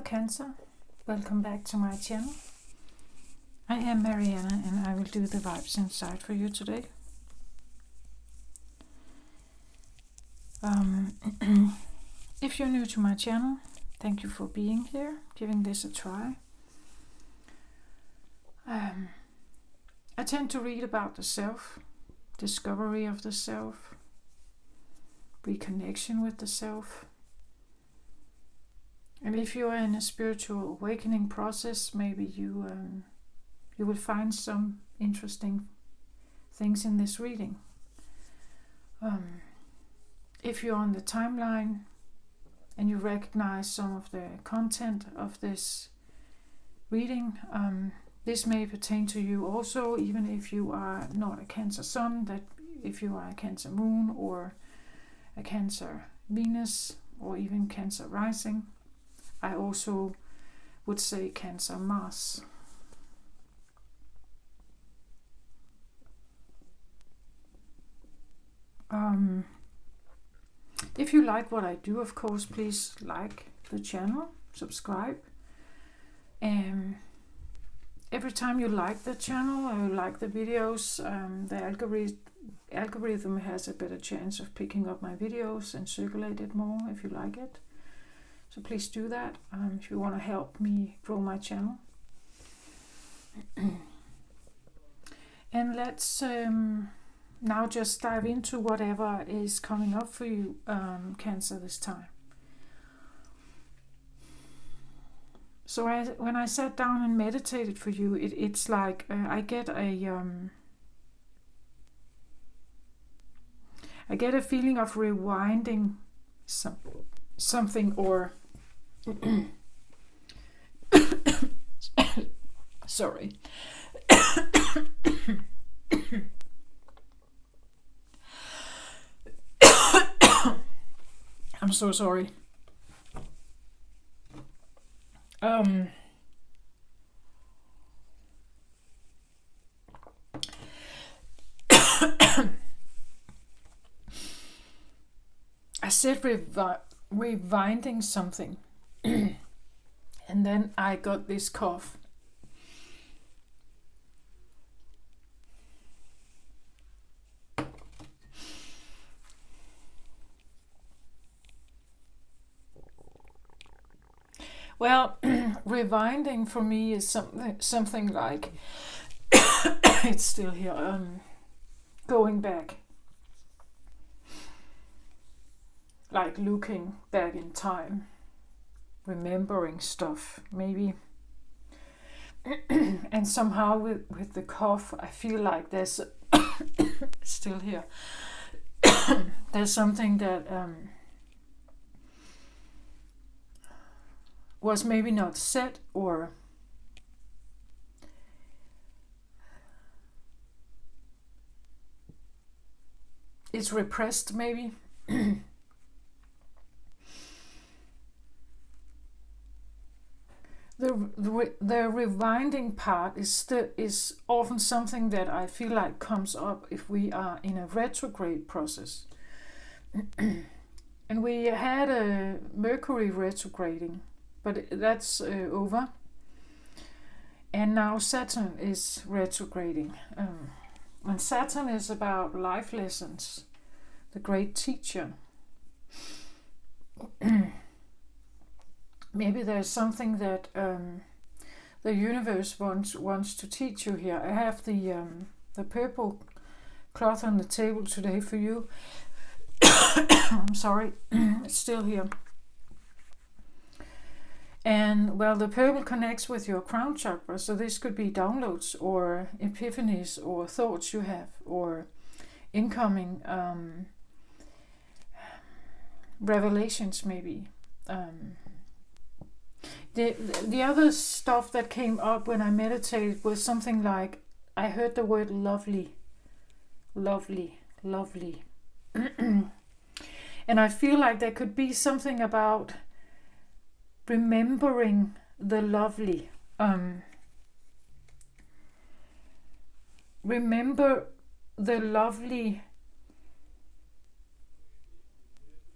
Hello Cancer, welcome back to my channel. I am Mariana and I will do the vibes inside for you today. If you're new to my channel, thank you for being here, giving this a try. I tend to read about the self, discovery of the self, reconnection with the self. And if you are in a spiritual awakening process, maybe you will find some interesting things in this reading. If you're on the timeline and you recognize some of the content of this reading, this may pertain to you also, even if you are not a Cancer Sun, that if you are a Cancer Moon or a Cancer Venus or even Cancer Rising. I also would say Cancer Mars. If you like what I do, of course, please like the channel, subscribe. Every time you like the channel or you like the videos, the algorithm has a better chance of picking up my videos and circulate it more if you like it. So please do that if you want to help me grow my channel. And let's now just dive into whatever is coming up for you, Cancer, this time. So when I sat down and meditated for you, it's like I get a feeling of rewinding something or sorry. I'm so sorry. I said rewinding something and then I got this cough. Well, rewinding for me is something like it's still here, going back, like looking back in time, remembering stuff maybe. And somehow with the cough I feel like there's still here there's something that was maybe not said, or it's repressed maybe. The rewinding part is often something that I feel like comes up if we are in a retrograde process. And we had a Mercury retrograding, but that's over. And now Saturn is retrograding. And Saturn is about life lessons, the great teacher. Maybe there's something that the universe wants to teach you here. I have the purple cloth on the table today for you. I'm sorry, it's still here. And well, the purple connects with your crown chakra, so this could be downloads or epiphanies or thoughts you have or incoming revelations maybe. The other stuff that came up when I meditated was something like I heard the word lovely, lovely, lovely. And I feel like there could be something about remembering the lovely. Remember the lovely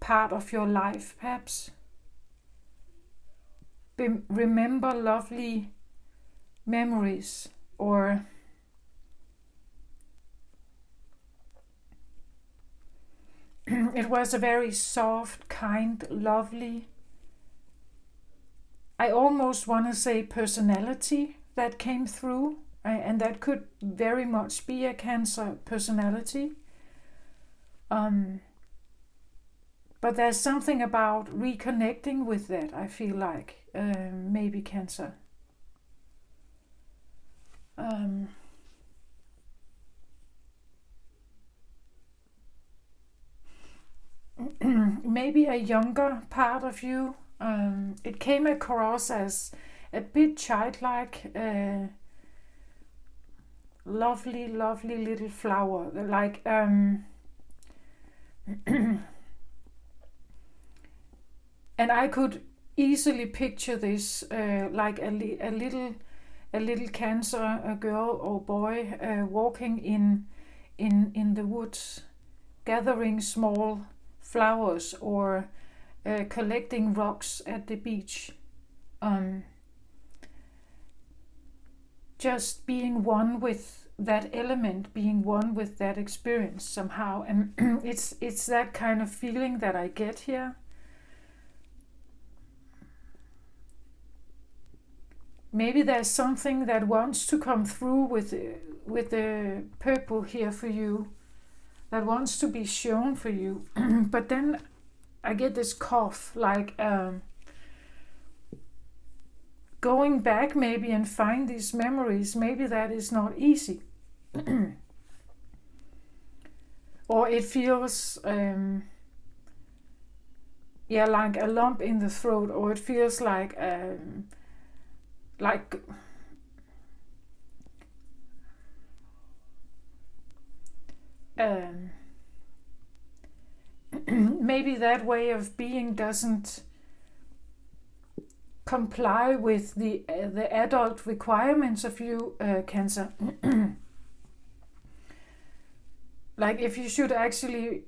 part of your life, perhaps. remember lovely memories, or it was a very soft, kind, lovely, I almost want to say personality that came through, and that could very much be a Cancer personality. But there's something about reconnecting with that, I feel like, maybe Cancer. Maybe a younger part of you. It came across as a bit childlike, lovely, lovely little flower, like and I could easily picture this like a little Cancer, a girl or boy walking in the woods, gathering small flowers, or collecting rocks at the beach. Just being one with that element, being one with that experience somehow. And it's that kind of feeling that I get here. Maybe there's something that wants to come through with the purple here for you, that wants to be shown for you. But then I get this cough, like going back maybe and find these memories. Maybe that is not easy. Or it feels like a lump in the throat, or it feels like maybe that way of being doesn't comply with the adult requirements of you, Cancer. Like if you should actually,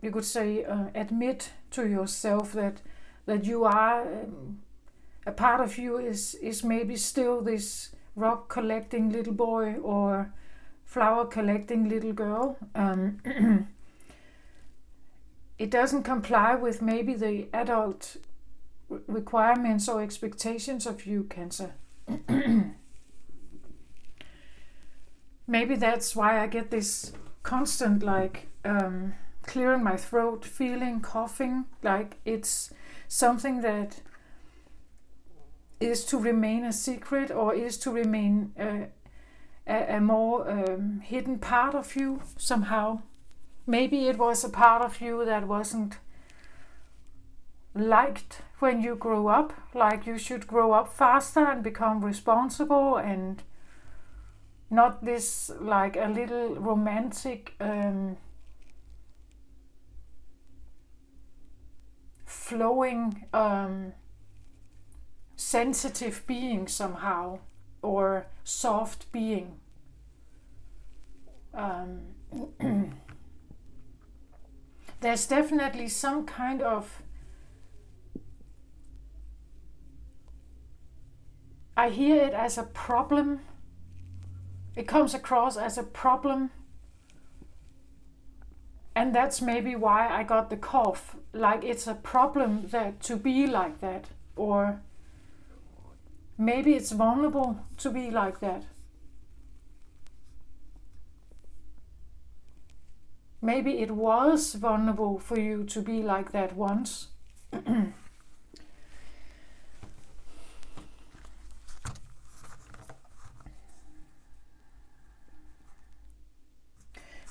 you could say, admit to yourself that you are a part of you is maybe still this rock collecting little boy or flower collecting little girl. It doesn't comply with maybe the adult requirements or expectations of you, Cancer. Maybe that's why I get this constant like clearing my throat, feeling, coughing, like it's something that is to remain a secret, or is to remain a more hidden part of you somehow. Maybe it was a part of you that wasn't liked when you grew up, like you should grow up faster and become responsible, and not this like a little romantic flowing sensitive being somehow, or soft being. There's definitely some kind of, I hear it as a problem. It comes across as a problem. And that's maybe why I got the cough. Like it's a problem that to be like that. Or maybe it's vulnerable to be like that. Maybe it was vulnerable for you to be like that once.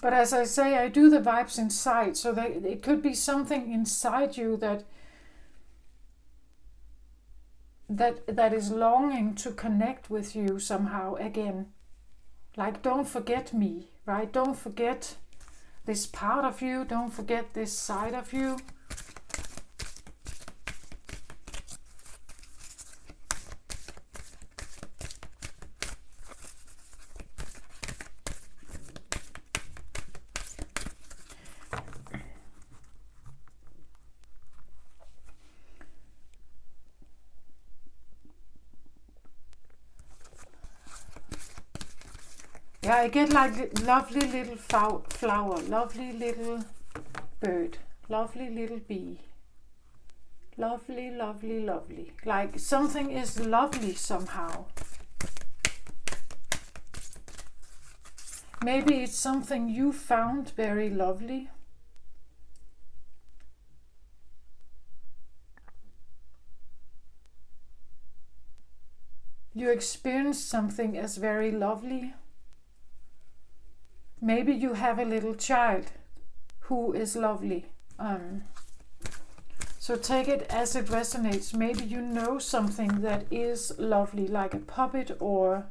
But as I say, I do the vibes inside, so that it could be something inside you that is longing to connect with you somehow again. Like, don't forget me, right? Don't forget this part of you. Don't forget this side of you. Yeah, I get like lovely little flower, lovely little bird, lovely little bee. Lovely, lovely, lovely. Like something is lovely somehow. Maybe it's something you found very lovely. You experienced something as very lovely. Maybe you have a little child who is lovely. So take it as it resonates. Maybe you know something that is lovely, like a puppet or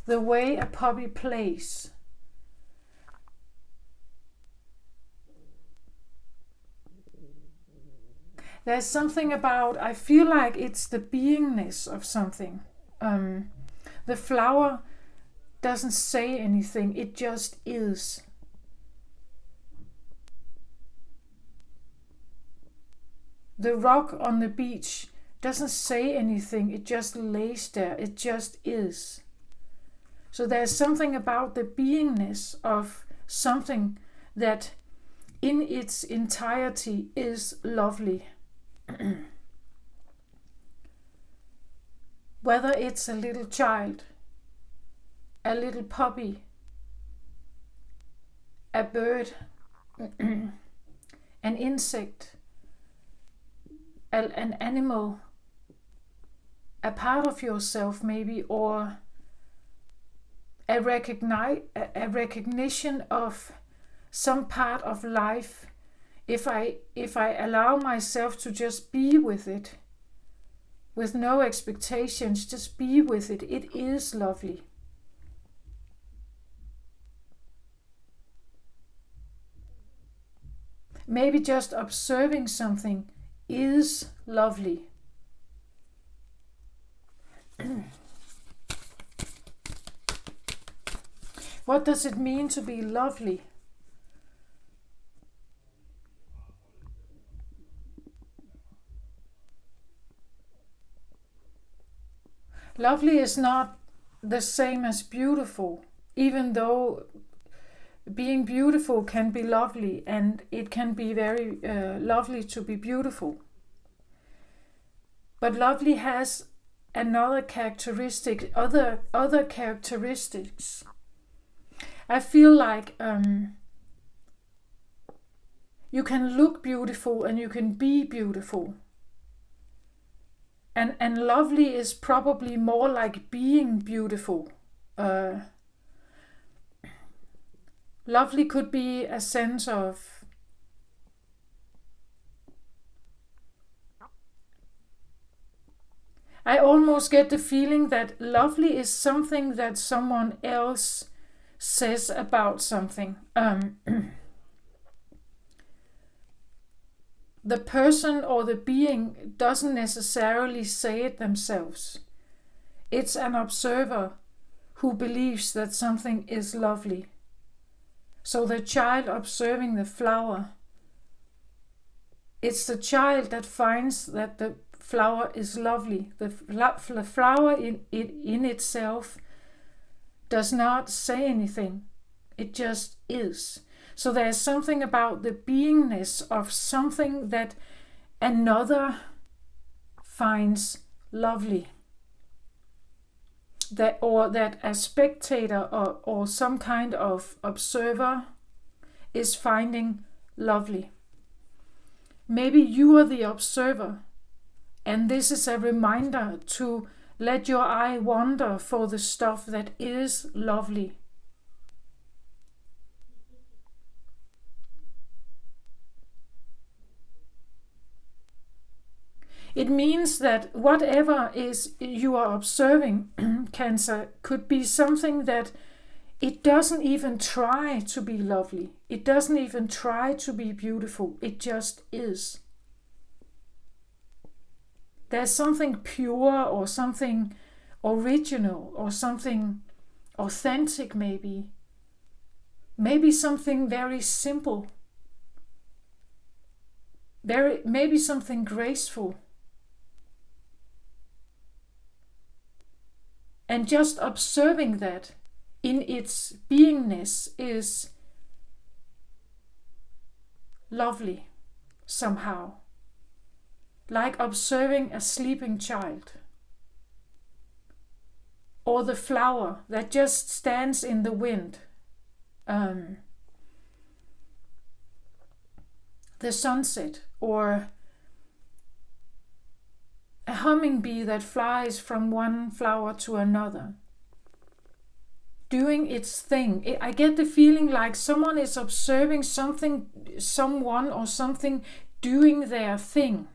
the way a puppy plays. There's something about, I feel like it's the beingness of something. The flower doesn't say anything, it just is. The rock on the beach doesn't say anything, it just lays there, it just is. So there's something about the beingness of something that in its entirety is lovely. Whether it's a little child, a little puppy, a bird, an insect, an animal, a part of yourself maybe, or a recognition of some part of life. If I allow myself to just be with it, with no expectations, just be with it, it is lovely. Maybe just observing something is lovely. What does it mean to be lovely? Lovely is not the same as beautiful, even though being beautiful can be lovely, and it can be very lovely to be beautiful. But lovely has another characteristic, other characteristics. I feel like you can look beautiful and you can be beautiful. And lovely is probably more like being beautiful. Lovely could be a sense of I almost get the feeling that lovely is something that someone else says about something. The person or the being doesn't necessarily say it themselves. It's an observer who believes that something is lovely. So the child observing the flower, it's the child that finds that the flower is lovely. The flower in itself does not say anything. It just is. So there's something about the beingness of something that another finds lovely. That a spectator or some kind of observer is finding lovely. Maybe you are the observer, and this is a reminder to let your eye wander for the stuff that is lovely. It means that whatever is you are observing, Cancer, could be something that it doesn't even try to be lovely. It doesn't even try to be beautiful. It just is. There's something pure or something original or something authentic maybe. Maybe something very simple. Maybe something graceful. And just observing that in its beingness is lovely somehow, like observing a sleeping child, or the flower that just stands in the wind, the sunset, or a hummingbee that flies from one flower to another, doing its thing. I get the feeling like someone is observing someone or something doing their thing.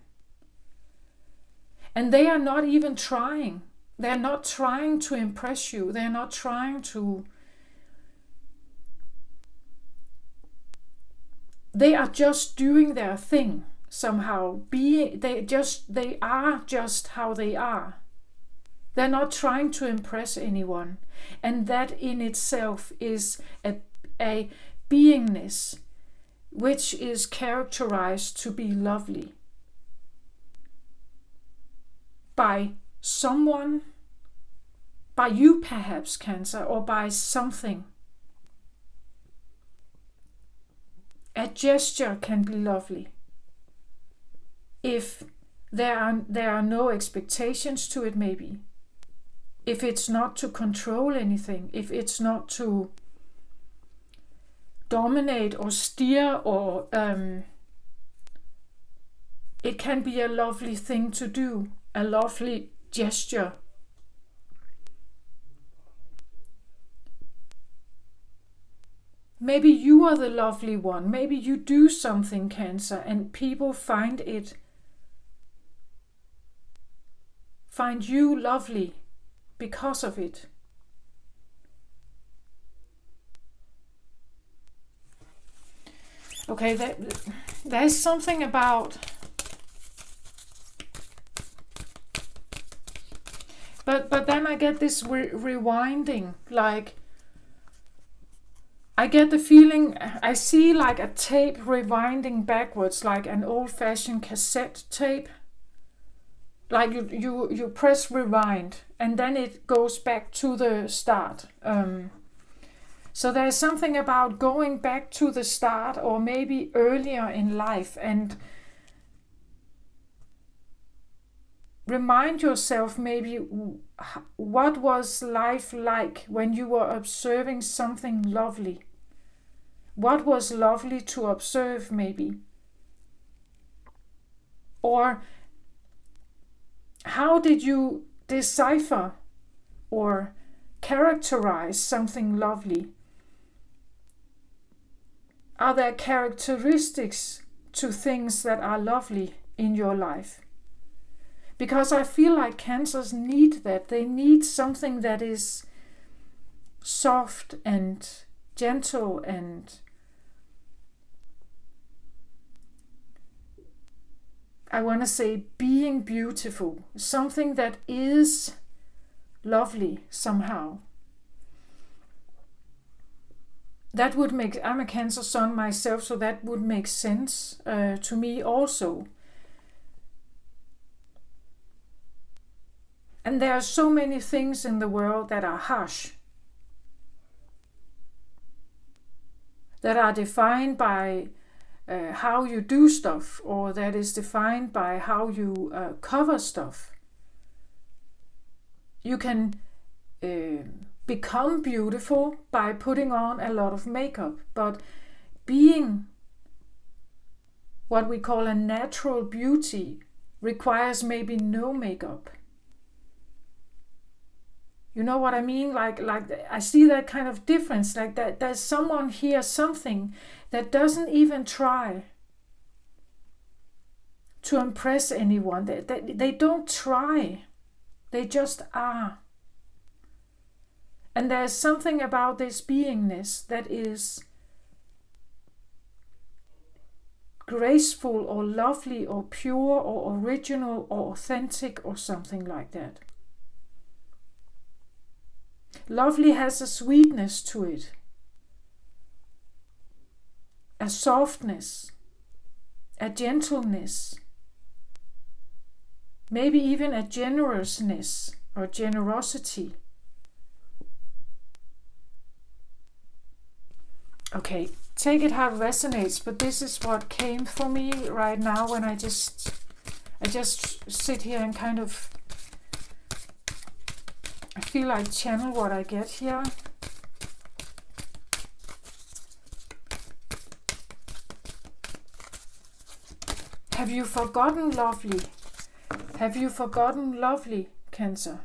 And they are not even trying. They're not trying to impress you. They're not trying to... They are just doing their thing somehow. They are just how they are. They're not trying to impress anyone. And that in itself is a beingness which is characterized to be lovely by someone, by you perhaps, Cancer, or by something. A gesture can be lovely if there are no expectations to it, maybe. If it's not to control anything, if it's not to dominate or steer, or it can be a lovely thing to do, a lovely gesture. Maybe you are the lovely one. Maybe you do something, Cancer, and people find you lovely because of it. Okay, there's something about... But then I get this rewinding, like... I get the feeling, I see like a tape rewinding backwards, like an old-fashioned cassette tape. Like you press rewind, and then it goes back to the start. So there's something about going back to the start, or maybe earlier in life, and remind yourself maybe what was life like when you were observing something lovely. What was lovely to observe, maybe? Or how did you decipher or characterize something lovely? Are there characteristics to things that are lovely in your life? Because I feel like Cancers need that. They need something that is soft and gentle and I want to say being beautiful. Something that is lovely somehow. That would make... I'm a Cancer sun myself, so that would make sense to me also. And there are so many things in the world that are harsh, that are defined by how you do stuff, or that is defined by how you cover stuff. You can become beautiful by putting on a lot of makeup, but being what we call a natural beauty requires maybe no makeup. You know what I mean? Like I see that kind of difference. Like that there's someone here, something that doesn't even try to impress anyone. They don't try. They just are. And there's something about this beingness that is graceful or lovely or pure or original or authentic or something like that. Lovely has a sweetness to it, a softness, a gentleness, maybe even a generousness or generosity. Okay, take it how it resonates, but this is what came for me right now when I just sit here and kind of, I feel like channel what I get here. Have you forgotten lovely? Have you forgotten lovely, Cancer?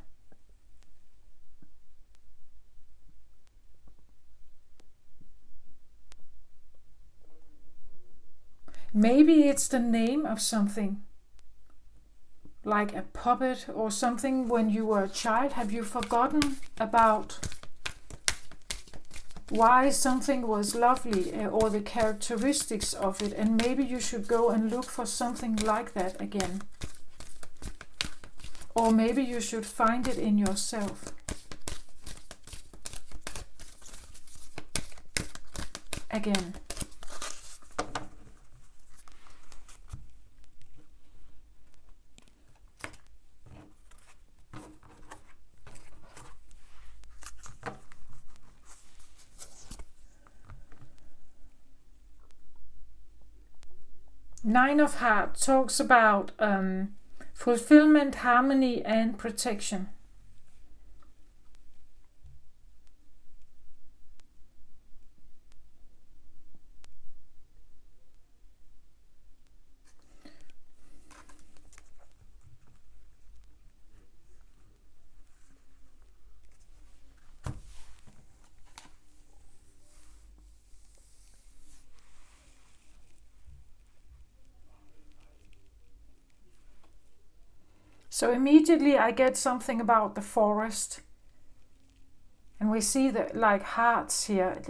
Maybe it's the name of something, like a puppet or something when you were a child. Have you forgotten about why something was lovely or the characteristics of it? And maybe you should go and look for something like that again. Or maybe you should find it in yourself. Again. Nine of Hearts talks about fulfillment, harmony, and protection. So immediately I get something about the forest. And we see the like hearts here.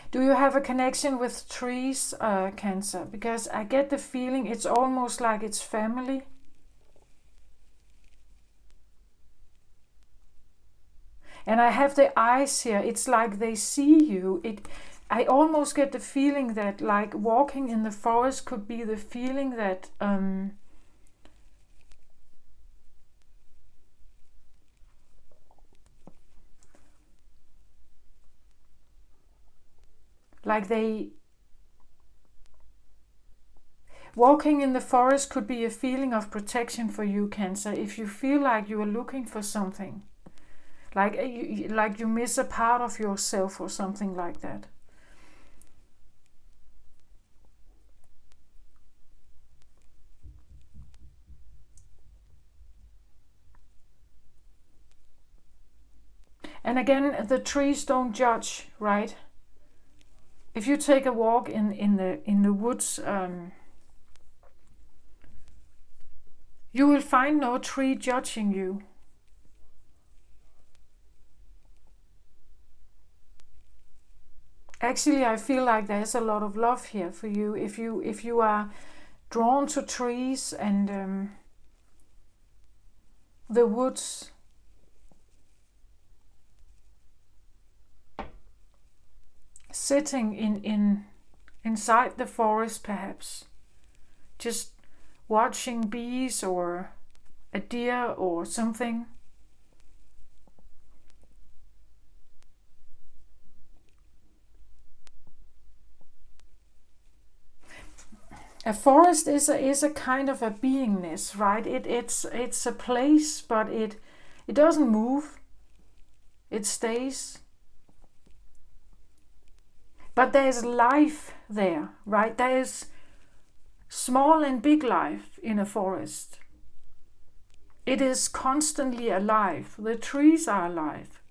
Do you have a connection with trees, Cancer? Because I get the feeling it's almost like it's family. And I have the eyes here. It's like they see you. I almost get the feeling that like walking in the forest could be the feeling that like they walking in the forest could be a feeling of protection for you, Cancer, if you feel like you are looking for something. Like you miss a part of yourself or something like that. And again, the trees don't judge, right? If you take a walk in the woods, you will find no tree judging you. Actually, I feel like there's a lot of love here for you. If you are drawn to trees and the woods, sitting inside the forest, perhaps just watching bees or a deer or something. A forest is a kind of a beingness, right? It's a place, but it doesn't move. It stays. But there's life there, right? There's small and big life in a forest. It is constantly alive. The trees are alive.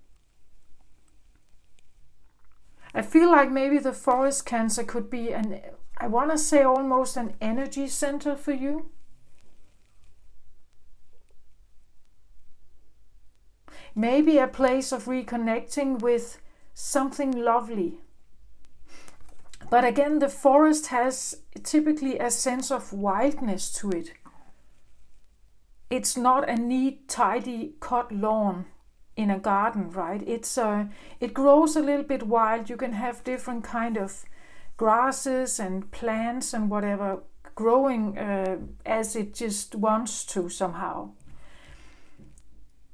I feel like maybe the forest, Cancer, could be I want to say almost an energy center for you. Maybe a place of reconnecting with something lovely. But again, the forest has typically a sense of wildness to it. It's not a neat, tidy cut lawn in a garden, right? It grows a little bit wild. You can have different kind of grasses and plants and whatever growing as it just wants to somehow.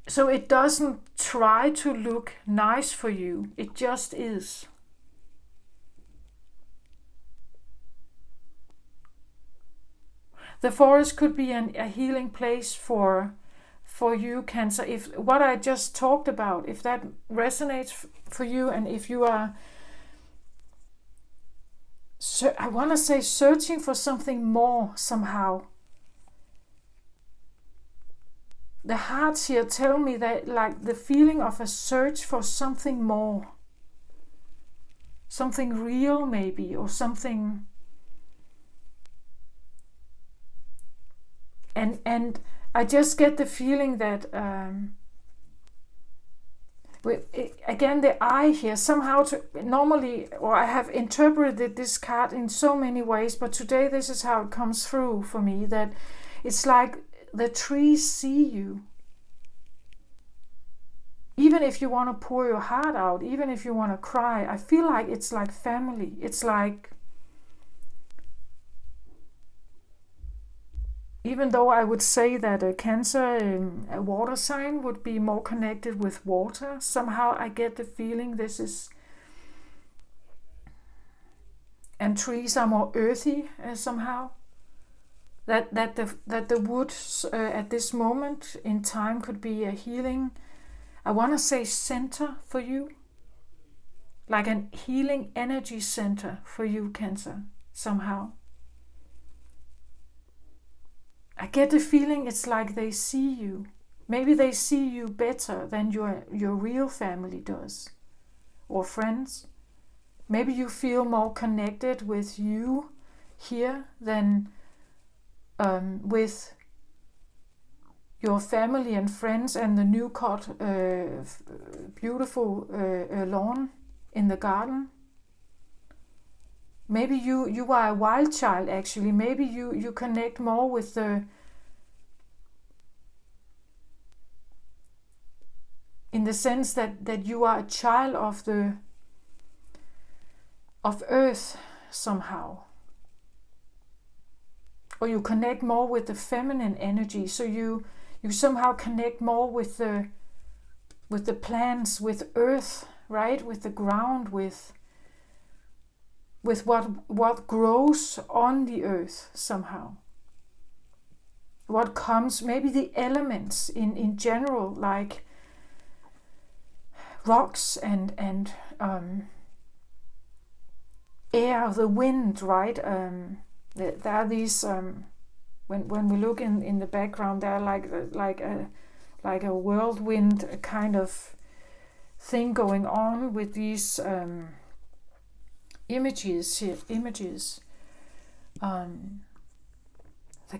So it doesn't try to look nice for you, it just is. The forest could be a healing place for you, Cancer. If what I just talked about, if that resonates for you, and if you are, I want to say, searching for something more somehow. The hearts here tell me that, like, the feeling of a search for something more. Something real maybe, or something. And I just get the feeling that, again, the eye here, somehow normally, or I have interpreted this card in so many ways, but today this is how it comes through for me, that it's like the trees see you. Even if you want to pour your heart out, even if you want to cry, I feel like it's like family. It's like, even though I would say that a Cancer, a water sign, would be more connected with water, somehow I get the feeling this is, and trees are more earthy somehow. That the woods at this moment in time could be a healing, I want to say, center for you. Like a healing energy center for you, Cancer, somehow. I get the feeling it's like they see you. Maybe they see you better than your real family does, or friends. Maybe you feel more connected with you here than with your family and friends and the new cut beautiful lawn in the garden. Maybe you are a wild child, actually. Maybe you connect more with the, in the sense that you are a child of earth somehow. Or you connect more with the feminine energy, so you somehow connect more with the plants, with earth, right? With the ground, with what grows on the earth somehow. What comes, maybe the elements in general, like rocks and air, the wind, right? There are these, when we look in the background, there are like a whirlwind kind of thing going on with these images here. There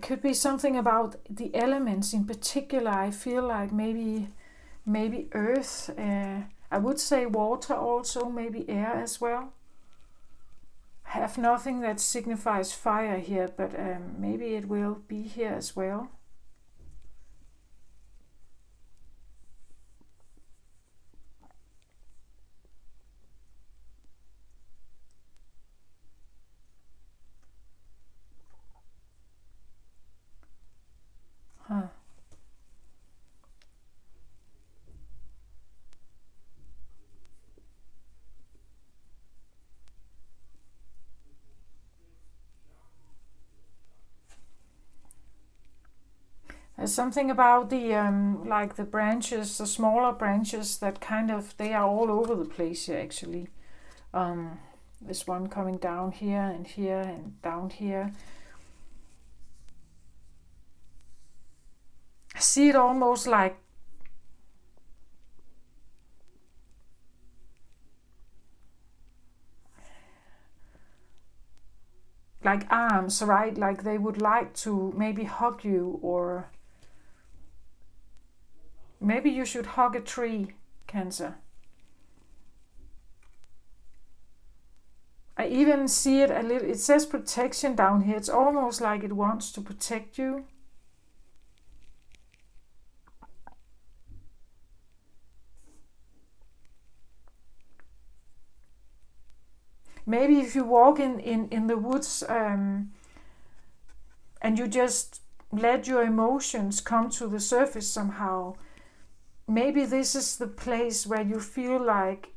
could be something about the elements in particular. I feel like maybe earth. I would say water also, maybe air as well. I have nothing that signifies fire here, but maybe it will be here as well. Huh. There's something about the like the branches, the smaller branches that kind of, they are all over the place here actually. This one coming down here and down here. I see it almost like arms, right? Like they would like to maybe hug you, or maybe you should hug a tree, Cancer. I even see it a little, it says protection down here. It's almost like it wants to protect you. Maybe if you walk in the woods, and you just let your emotions come to the surface somehow. Maybe this is the place where you feel like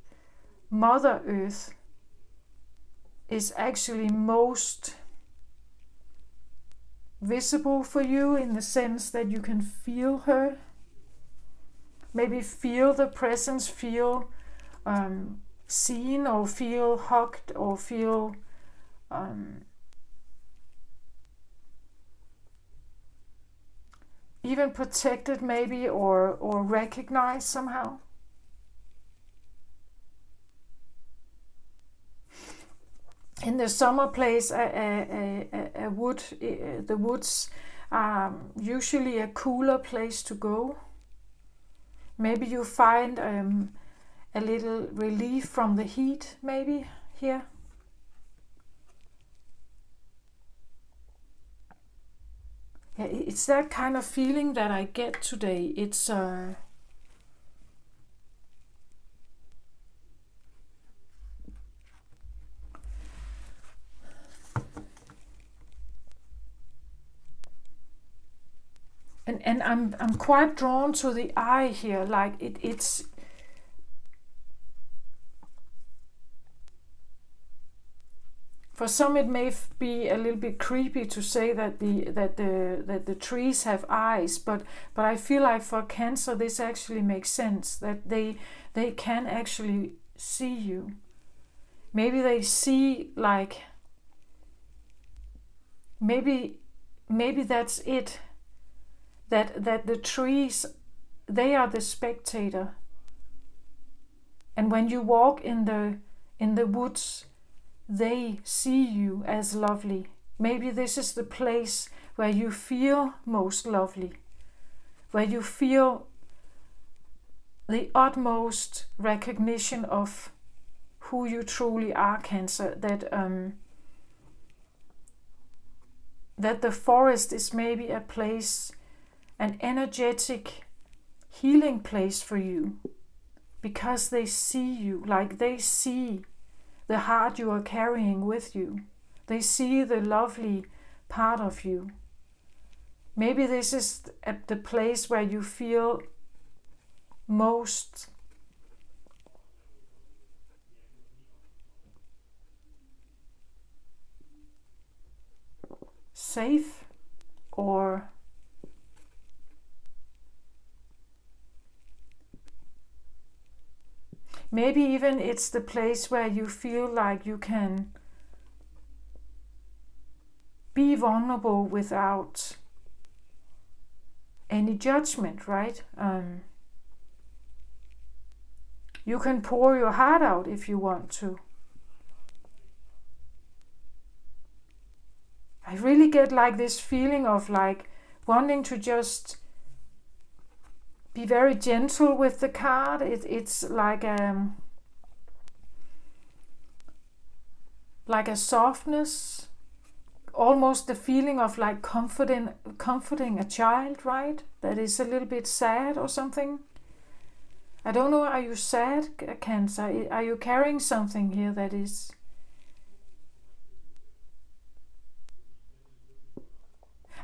Mother Earth is actually most visible for you, in the sense that you can feel her. Maybe feel the presence, feel seen, or feel hugged, or feel even protected maybe, or recognized somehow. In the summer place, a wood, the woods are usually a cooler place to go. Maybe you find a little relief from the heat, maybe here. Yeah, it's that kind of feeling that I get today. It's and I'm quite drawn to the eye here. Like it's for some it may be a little bit creepy to say that the trees have eyes, but I feel like for Cancer this actually makes sense, that they can actually see you. Maybe they see, like, maybe that's it. That the trees, they are the spectator. And when you walk in the woods, they see you as lovely. Maybe this is the place where you feel most lovely, where you feel the utmost recognition of who you truly are, Cancer. That the forest is maybe a place, an energetic healing place for you, because they see you, like they see the heart you are carrying with you. They see the lovely part of you. Maybe this is the place where you feel most safe, or maybe even it's the place where you feel like you can be vulnerable without any judgment, right? You can pour your heart out if you want to. I really get like this feeling of like wanting to just be very gentle with the card. It's like a softness, almost the feeling of like comforting a child, right? That is a little bit sad or something. I don't know, are you sad, Cancer? Are you carrying something here that is...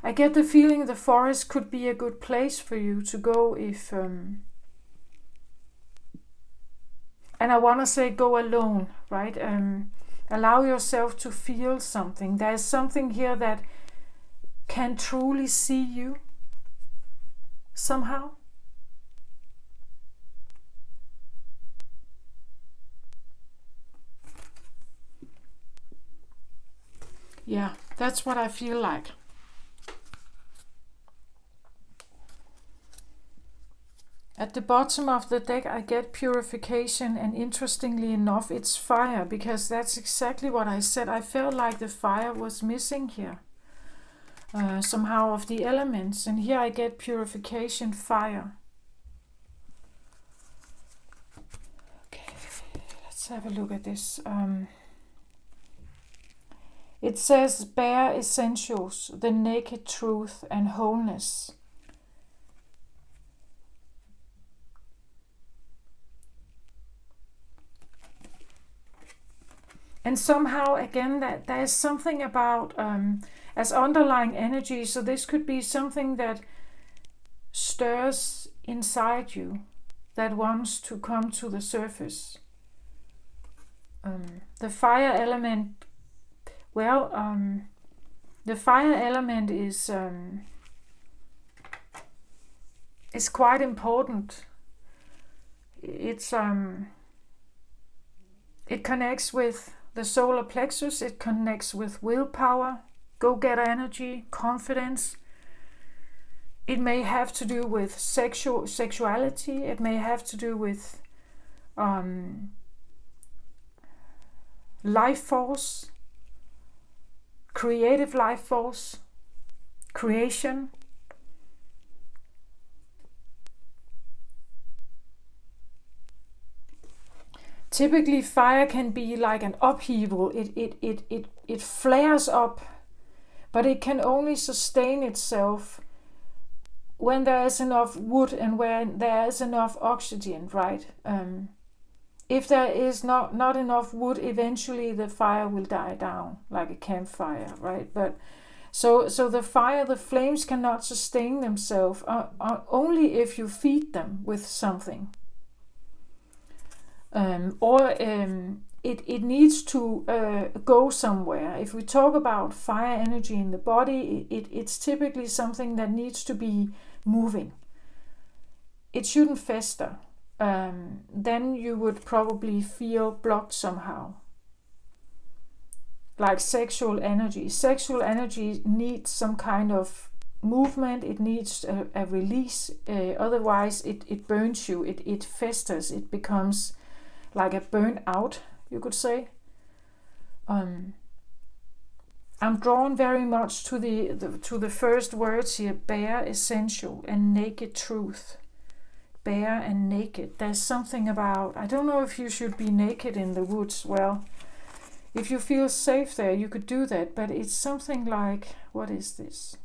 I get the feeling the forest could be a good place for you to go if... and I want to say go alone, right? Allow yourself to feel something. There's something here that can truly see you somehow. Yeah, that's what I feel like. At the bottom of the deck I get purification, and interestingly enough it's fire, because that's exactly what I said. I felt like the fire was missing here, somehow, of the elements, and here I get purification, fire. Okay, let's have a look at this. It says bare essentials, the naked truth and wholeness. And somehow, again, that there's something about as underlying energy. So this could be something that stirs inside you, that wants to come to the surface. The fire element, well, the fire element is quite important. It connects with the solar plexus. It connects with willpower, go-getter energy, confidence. It may have to do with sexuality. It may have to do with life force, creative life force, creation. Typically, fire can be like an upheaval. It flares up, but it can only sustain itself when there is enough wood and when there is enough oxygen, right? If there is not enough wood, eventually the fire will die down, like a campfire, right? But so the flames cannot sustain themselves only if you feed them with something. It needs to go somewhere. If we talk about fire energy in the body, it's typically something that needs to be moving. It shouldn't fester. Then you would probably feel blocked somehow. Like sexual energy. Sexual energy needs some kind of movement. It needs a release. Otherwise, it burns you. It festers. It becomes like a burnout, you could say. I'm drawn very much to the first words here: bare, essential, and naked truth. Bare and naked. There's something about, I don't know if you should be naked in the woods. Well, if you feel safe there, you could do that. But it's something like, what is this?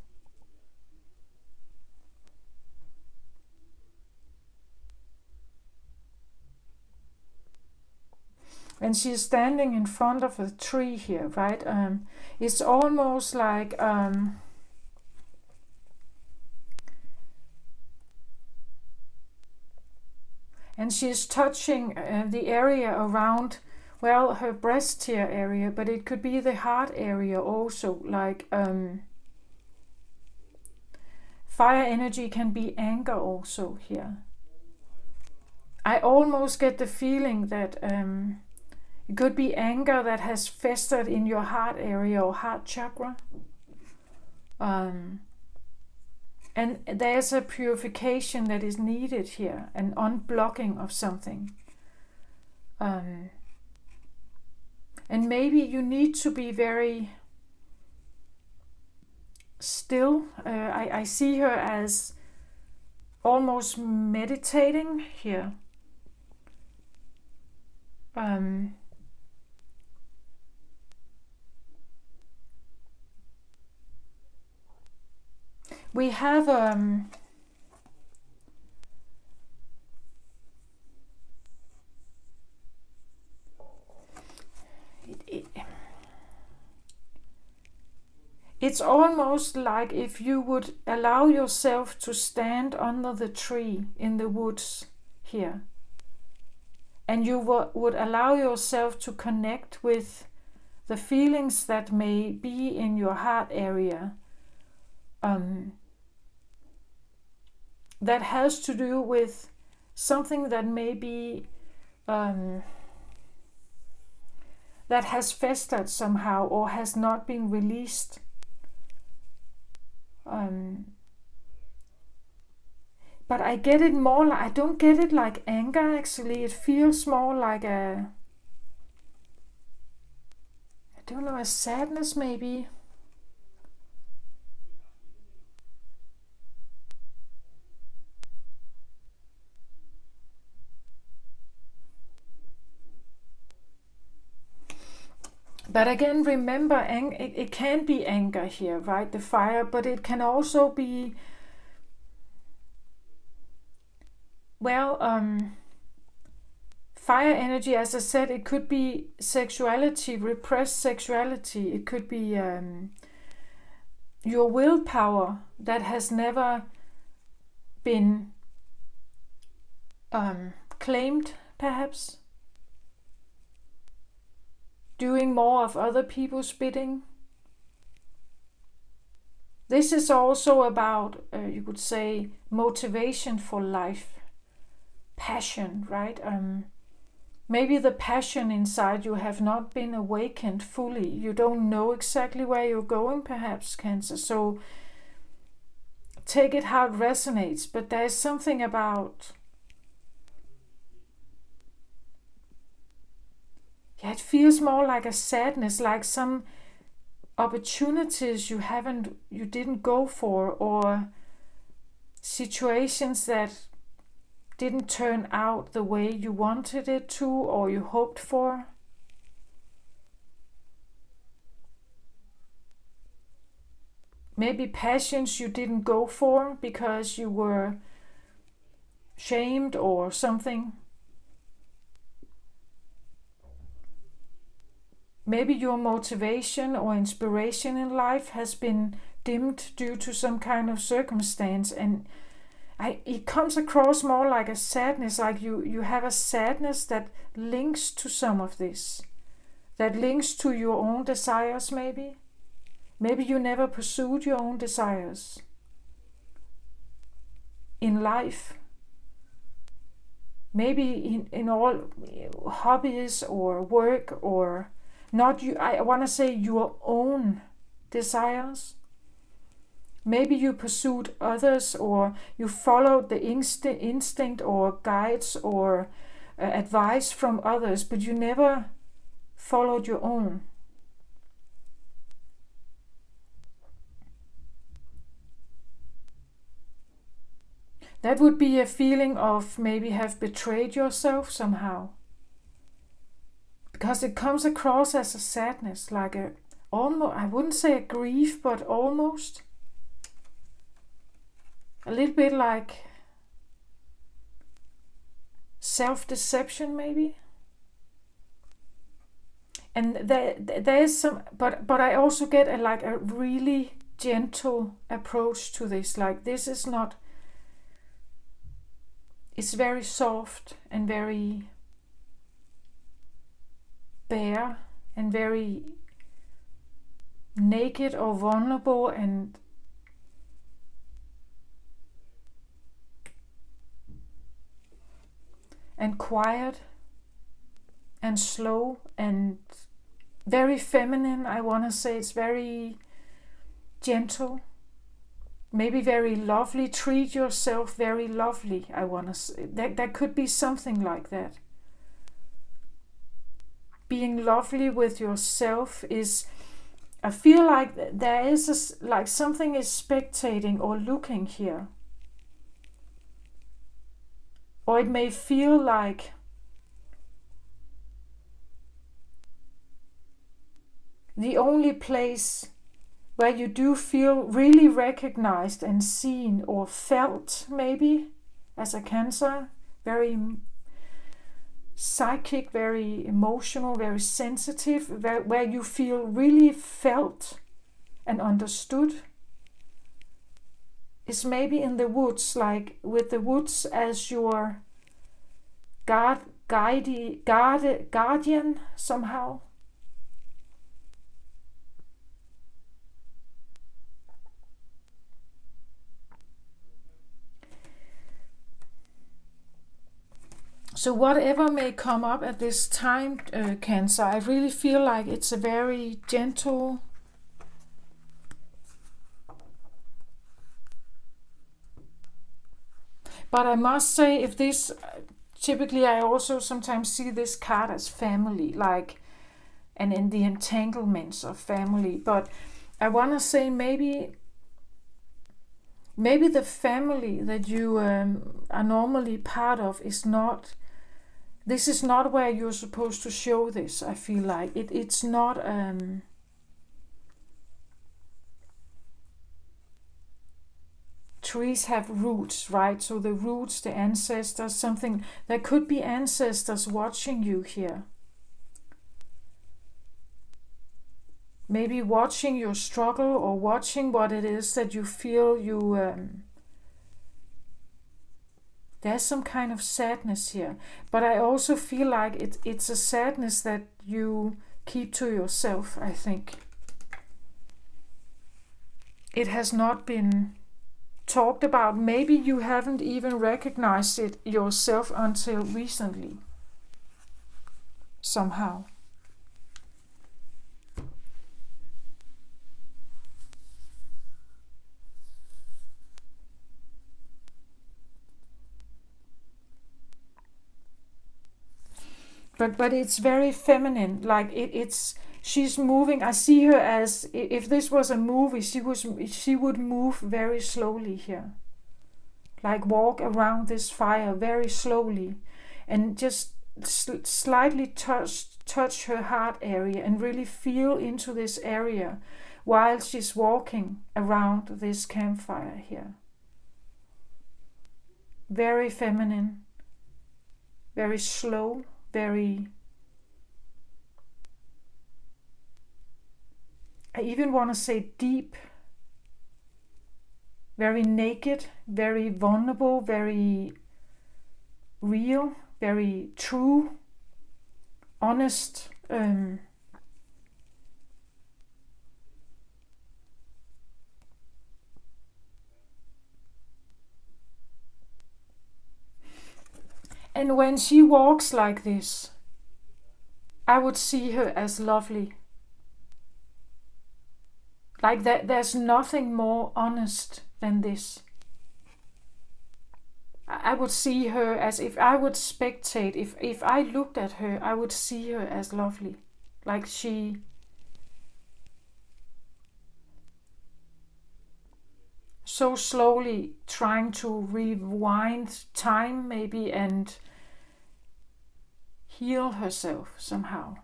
And she's standing in front of a tree here, right? It's almost like and she's touching the area around, well, her breast here area, but it could be the heart area also. Like fire energy can be anger also here. I almost get the feeling that it could be anger that has festered in your heart area or heart chakra. And there's a purification that is needed here, an unblocking of something. And maybe you need to be very still. I see her as almost meditating here. We have it's almost like if you would allow yourself to stand under the tree in the woods here, and you would allow yourself to connect with the feelings that may be in your heart area. That has to do with something that may be that has festered somehow or has not been released. But I get it more like, I don't get it like anger actually. It feels more like I don't know, a sadness maybe. But again, remember, it can be anger here, right? The fire, but it can also be, well, fire energy, as I said, it could be sexuality, repressed sexuality. It could be your willpower that has never been claimed, perhaps, doing more of other people's bidding. This is also about, you could say, motivation for life, passion, right? Maybe the passion inside you have not been awakened fully. You don't know exactly where you're going, perhaps, Cancer. So take it how it resonates. But there's something about, it feels more like a sadness, like some opportunities you didn't go for, or situations that didn't turn out the way you wanted it to or you hoped for. Maybe passions you didn't go for because you were shamed or something. Maybe your motivation or inspiration in life has been dimmed due to some kind of circumstance, and it comes across more like a sadness, like you have a sadness that links to some of this, that links to your own desires maybe. Maybe you never pursued your own desires in life. Maybe in all hobbies or work, or not you, I want to say your own desires. Maybe you pursued others, or you followed the instinct or guides or advice from others, but you never followed your own. That would be a feeling of maybe have betrayed yourself somehow. Because it comes across as a sadness, like almost, I wouldn't say a grief, but almost. A little bit like self-deception maybe. And there is some, but I also get a really gentle approach to this. Like this is not, it's very soft and very bare and very naked or vulnerable and quiet and slow and very feminine. I want to say it's very gentle, maybe very lovely. Treat yourself very lovely. I want to say that could be something like that. Being lovely with yourself is, I feel like there is like something is spectating or looking here. Or it may feel like the only place where you do feel really recognized and seen or felt, maybe as a Cancer, very psychic, very emotional, very sensitive, where you feel really felt and understood, is maybe in the woods, like with the woods as your guardian somehow. So whatever may come up at this time, Cancer, I really feel like it's a very gentle, but I must say, if this, typically I also sometimes see this card as family, like, and in the entanglements of family, but I want to say maybe the family that you are normally part of is not, this is not where you're supposed to show this. I feel like it's not trees have roots, right? So the roots, the ancestors, something, there could be ancestors watching you here. maybe watching your struggle or watching what it is that you feel there's some kind of sadness here. But I also feel like it's a sadness that you keep to yourself, I think. It has not been talked about. Maybe you haven't even recognized it yourself until recently, somehow. But it's very feminine, like she's moving. I see her as, if this was a movie, she would move very slowly here, like walk around this fire very slowly, and just slightly touch her heart area and really feel into this area while she's walking around this campfire here. Very feminine, very slow, very, I even want to say deep, very naked, very vulnerable, very real, very true, honest. And when she walks like this, I would see her as lovely. Like that, there's nothing more honest than this. I would see her as, if I would spectate, if I looked at her, I would see her as lovely. Like she so slowly trying to rewind time maybe and heal herself somehow.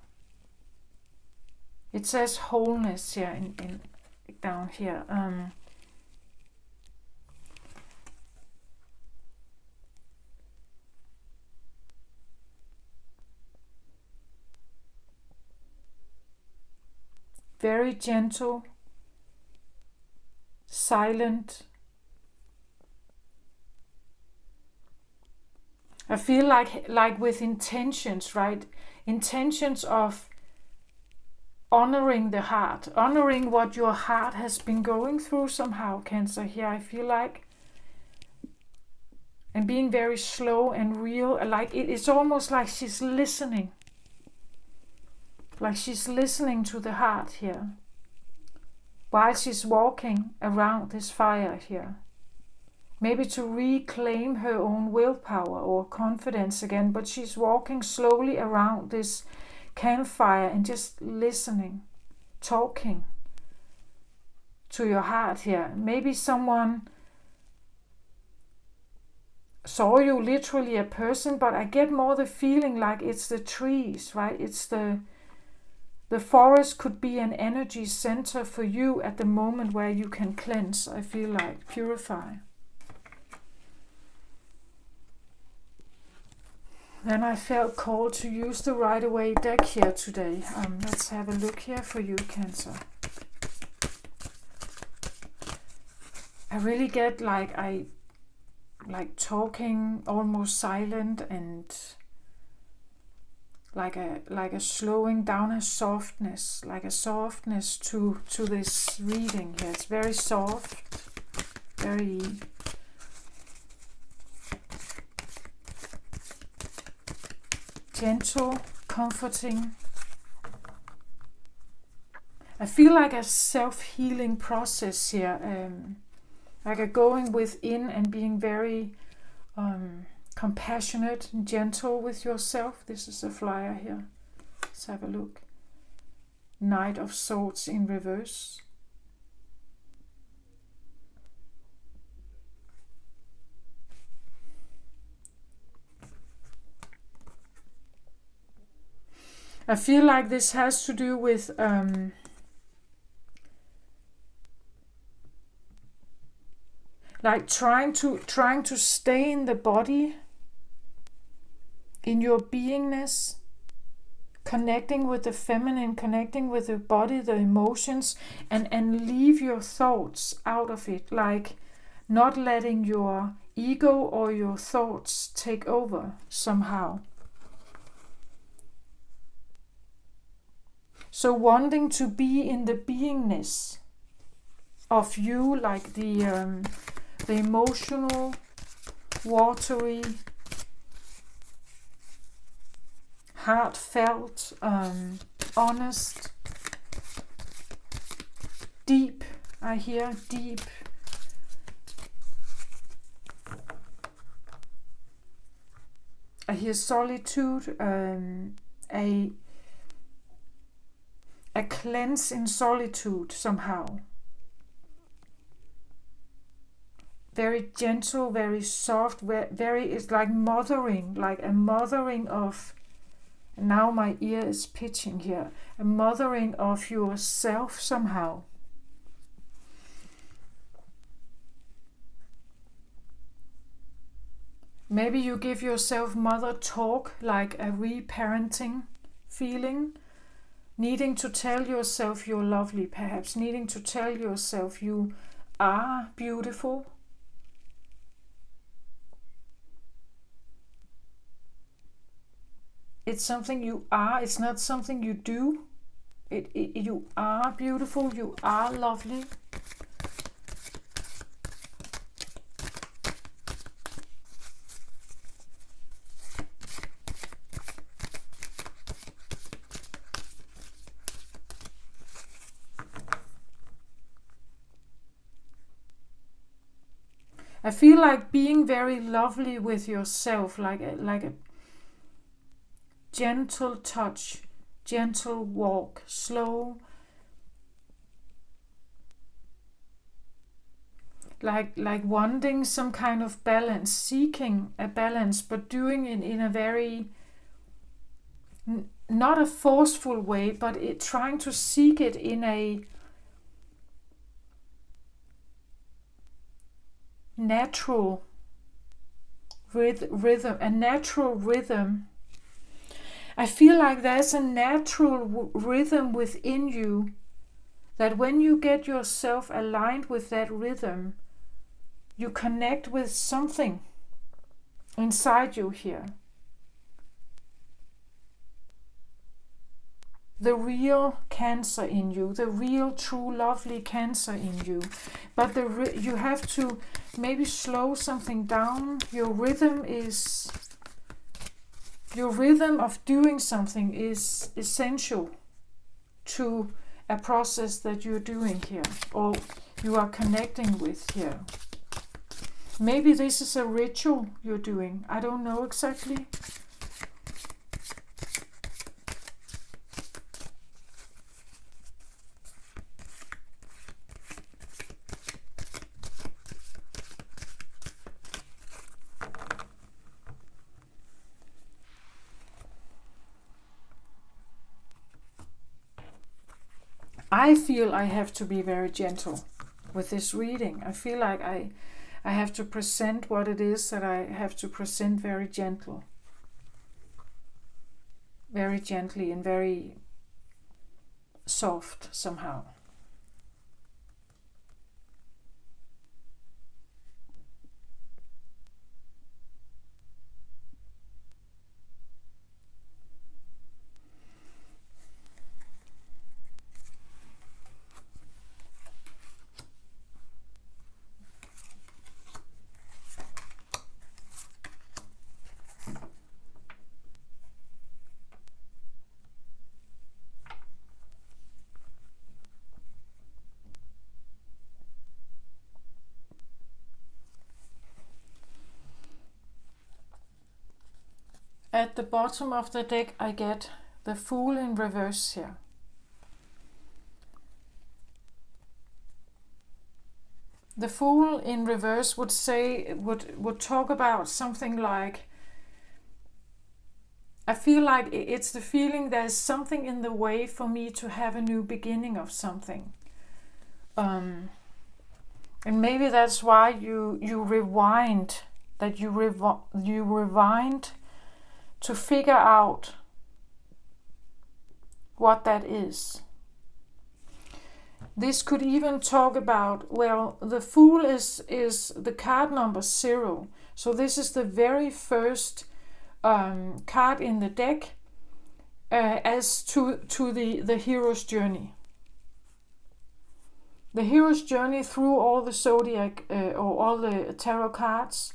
It says wholeness here in down here. Very gentle, silent. I feel like with intentions, right? Intentions of honoring the heart, honoring what your heart has been going through somehow, Cancer, here I feel like. And being very slow and real, like it's almost like she's listening. Like she's listening to the heart here, while she's walking around this fire here. Maybe to reclaim her own willpower or confidence again, but she's walking slowly around this campfire and just listening, talking to your heart here. Maybe someone saw you, literally a person, but I get more the feeling like it's the trees, right? It's the forest could be an energy center for you at the moment where you can cleanse, I feel like, purify. Then I felt called to use the Rider-Waite deck here today. Let's have a look here for you, Cancer. I really get like talking almost silent, and like a slowing down, a softness, like a softness to this reading here. It's very soft, very gentle, comforting. I feel like a self-healing process here, like a going within and being very compassionate and gentle with yourself. This is a flyer here. Let's have a look. Knight of Swords in reverse. I feel like this has to do with like trying to stay in the body, in your beingness, connecting with the feminine, connecting with the body, the emotions, and leave your thoughts out of it, like not letting your ego or your thoughts take over somehow. So wanting to be in the beingness of you, like the emotional, watery, heartfelt, honest, deep, I hear deep. I hear solitude, a cleanse in solitude somehow. Very gentle, very soft, very, it's like mothering, like a mothering of, now my ear is pitching here, a mothering of yourself somehow. Maybe you give yourself mother talk, like a reparenting feeling, needing to tell yourself you're lovely, perhaps needing to tell yourself you are beautiful. It's something you are, it's not something you do. You are beautiful, you are lovely. I feel like being very lovely with yourself, like a gentle touch, gentle walk, slow, like wanting some kind of balance, seeking a balance, but doing it in a very, not a forceful way, but trying to seek it in a natural rhythm, a natural rhythm. I feel like there's a natural rhythm within you, that when you get yourself aligned with that rhythm, you connect with something inside you here. The real Cancer in you, the real true lovely Cancer in you. But you have to maybe slow something down. Your rhythm of doing something is essential to a process that you're doing here, or you are connecting with here. Maybe this is a ritual you're doing. I don't know exactly. I feel I have to be very gentle with this reading. I feel like I have to present what it is that I have to present very gently and very soft somehow. At the bottom of the deck I get the Fool in reverse here. The Fool in reverse would talk about something like, I feel like it's the feeling there's something in the way for me to have a new beginning of something. And maybe that's why you rewind, that you rewind to figure out what that is. This could even talk about, well, the Fool is the card number 0. So this is the very first card in the deck as to the hero's journey. The hero's journey through all the zodiac or all the tarot cards.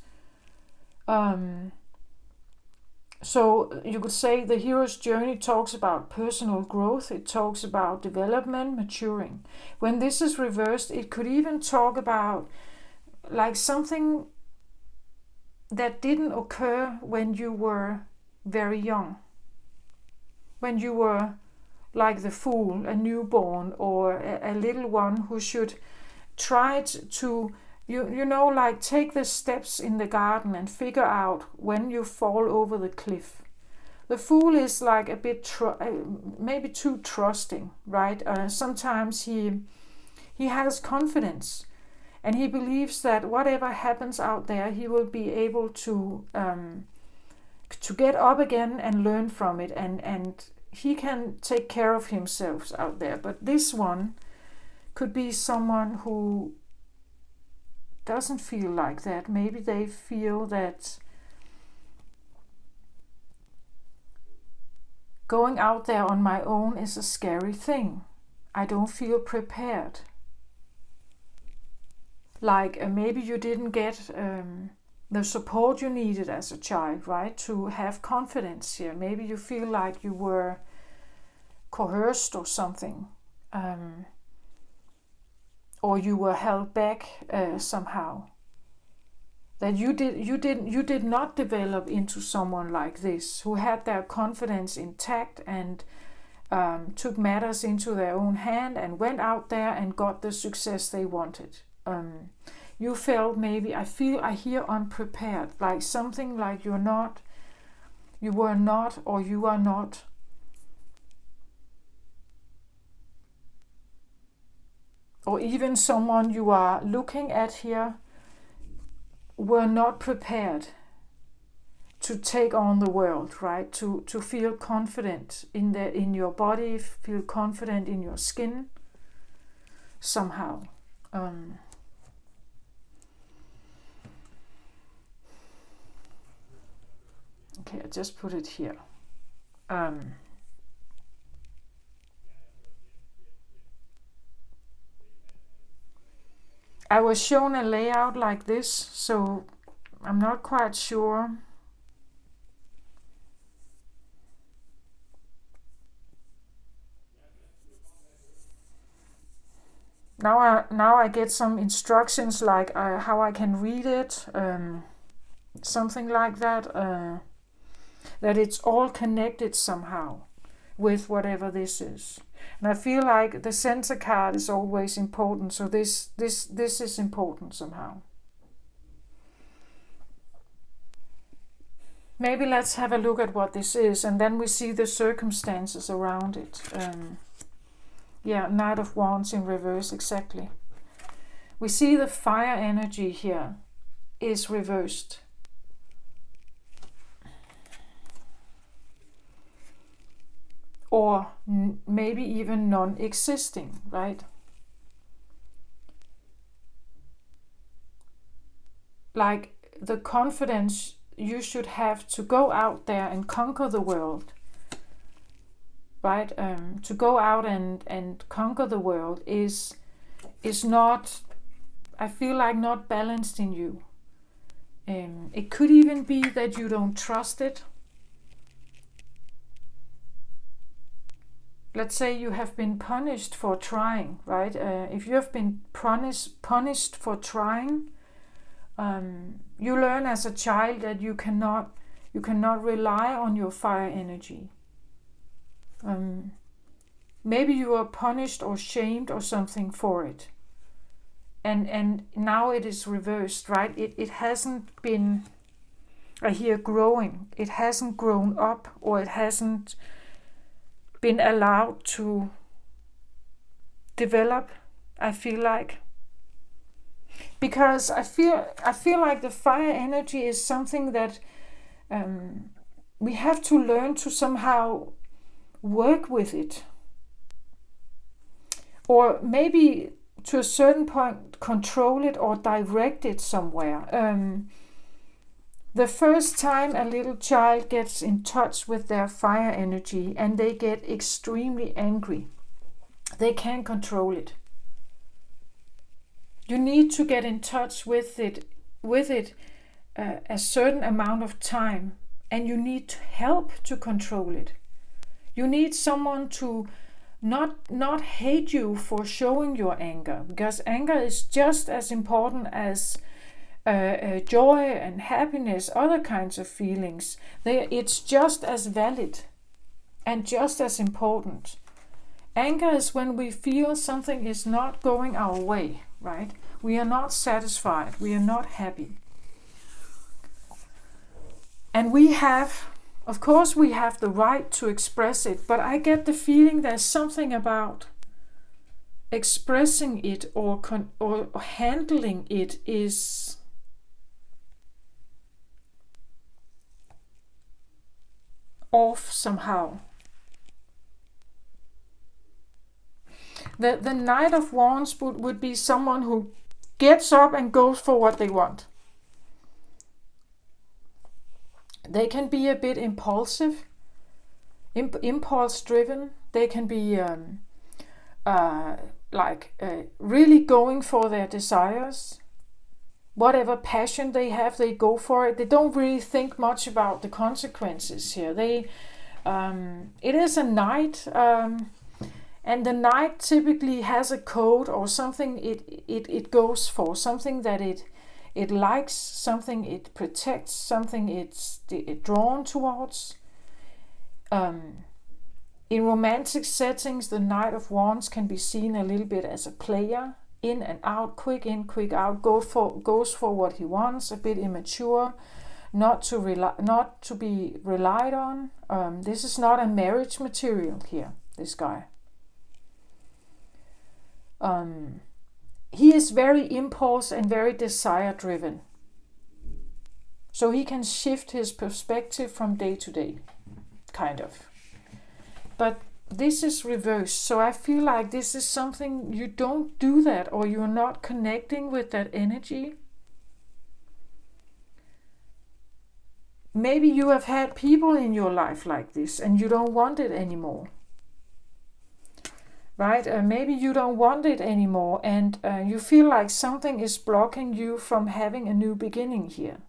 So you could say the hero's journey talks about personal growth. It talks about development, maturing. When this is reversed, it could even talk about like something that didn't occur when you were very young. When you were like the Fool, a newborn, or a little one who should try to like take the steps in the garden and figure out when you fall over the cliff. The Fool is like a bit maybe too trusting, right? Sometimes he has confidence, and he believes that whatever happens out there, he will be able to get up again and learn from it, and he can take care of himself out there. But this one could be someone who doesn't feel like that. Maybe they feel that going out there on my own is a scary thing. I don't feel prepared. Like maybe you didn't get the support you needed as a child, right? To have confidence here. Maybe you feel like you were coerced or something. Or you were held back somehow. That you did not develop into someone like this, who had their confidence intact and took matters into their own hand and went out there and got the success they wanted. You felt maybe, I hear unprepared, like something like you were not, or you are not. Or even someone you are looking at here were not prepared to take on the world, right? To feel confident in your body, feel confident in your skin somehow. Okay, I just put it here. I was shown a layout like this, so I'm not quite sure. Now I get some instructions like how I can read it, something like that. That it's all connected somehow with whatever this is. And I feel like the center card is always important, so this is important somehow. Maybe let's have a look at what this is, and then we see the circumstances around it. Yeah, Knight of Wands in reverse, exactly. We see the fire energy here is reversed. Or maybe even non-existing, right? Like the confidence you should have to go out there and conquer the world, right? To go out and conquer the world is not, I feel like, not balanced in you. It could even be that you don't trust it. Let's say you have been punished for trying, right? If you have been punished for trying, you learn as a child that you cannot rely on your fire energy. Maybe you are punished or shamed or something for it, and now it is reversed, right? It hasn't been, I hear, growing. It hasn't grown up, or it hasn't been allowed to develop, I feel like. Because I feel like the fire energy is something that we have to learn to somehow work with it. or maybe to a certain point control it or direct it somewhere. The first time a little child gets in touch with their fire energy and they get extremely angry, they can't control it. You need to get in touch with it a certain amount of time, and you need help to control it. You need someone to not hate you for showing your anger, because anger is just as important as joy and happiness, other kinds of feelings. It's just as valid and just as important. Anger is when we feel something is not going our way, right? We are not satisfied, we are not happy. And we have, of course, we have the right to express it, but I get the feeling there's something about expressing it or handling it is off somehow. The Knight of Wands would be someone who gets up and goes for what they want. They can be a bit impulsive, impulse driven. They can be really going for their desires. Whatever passion they have, they go for it. They don't really think much about the consequences here. It is a knight, and the knight typically has a code or something it goes for, something that it likes, something it protects, something it's drawn towards. In romantic settings, the Knight of Wands can be seen a little bit as a player, in and out, quick in, quick out, goes for what he wants, a bit immature, not to be relied on. This is not a marriage material here, this guy. He is very impulse and very desire driven. So he can shift his perspective from day to day, kind of. But this is reversed. So I feel like this is something you don't do that, or you're not connecting with that energy. Maybe you have had people in your life like this and you don't want it anymore. Right? Maybe you don't want it anymore and you feel like something is blocking you from having a new beginning here.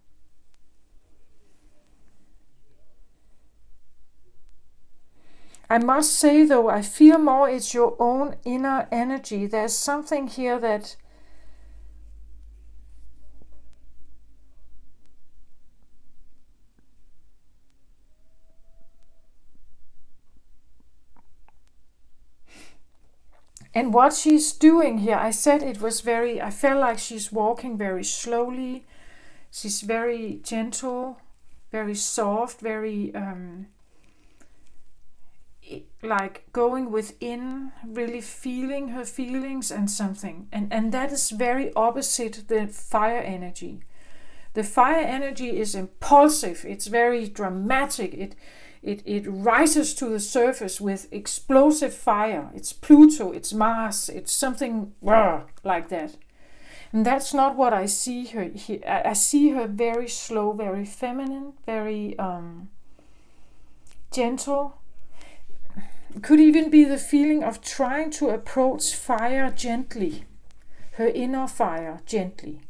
I must say though, I feel more it's your own inner energy. There's something here that and what she's doing here, I said it was I felt like she's walking very slowly. She's very gentle, very soft, very like going within, really feeling her feelings and something. And that is very opposite the fire energy. The fire energy is impulsive, it's very dramatic, it rises to the surface with explosive fire. It's Pluto, it's Mars, it's something like that. And that's not what I see her here. I see her very slow, very feminine, very gentle. It could even be the feeling of trying to approach fire gently, her inner fire gently,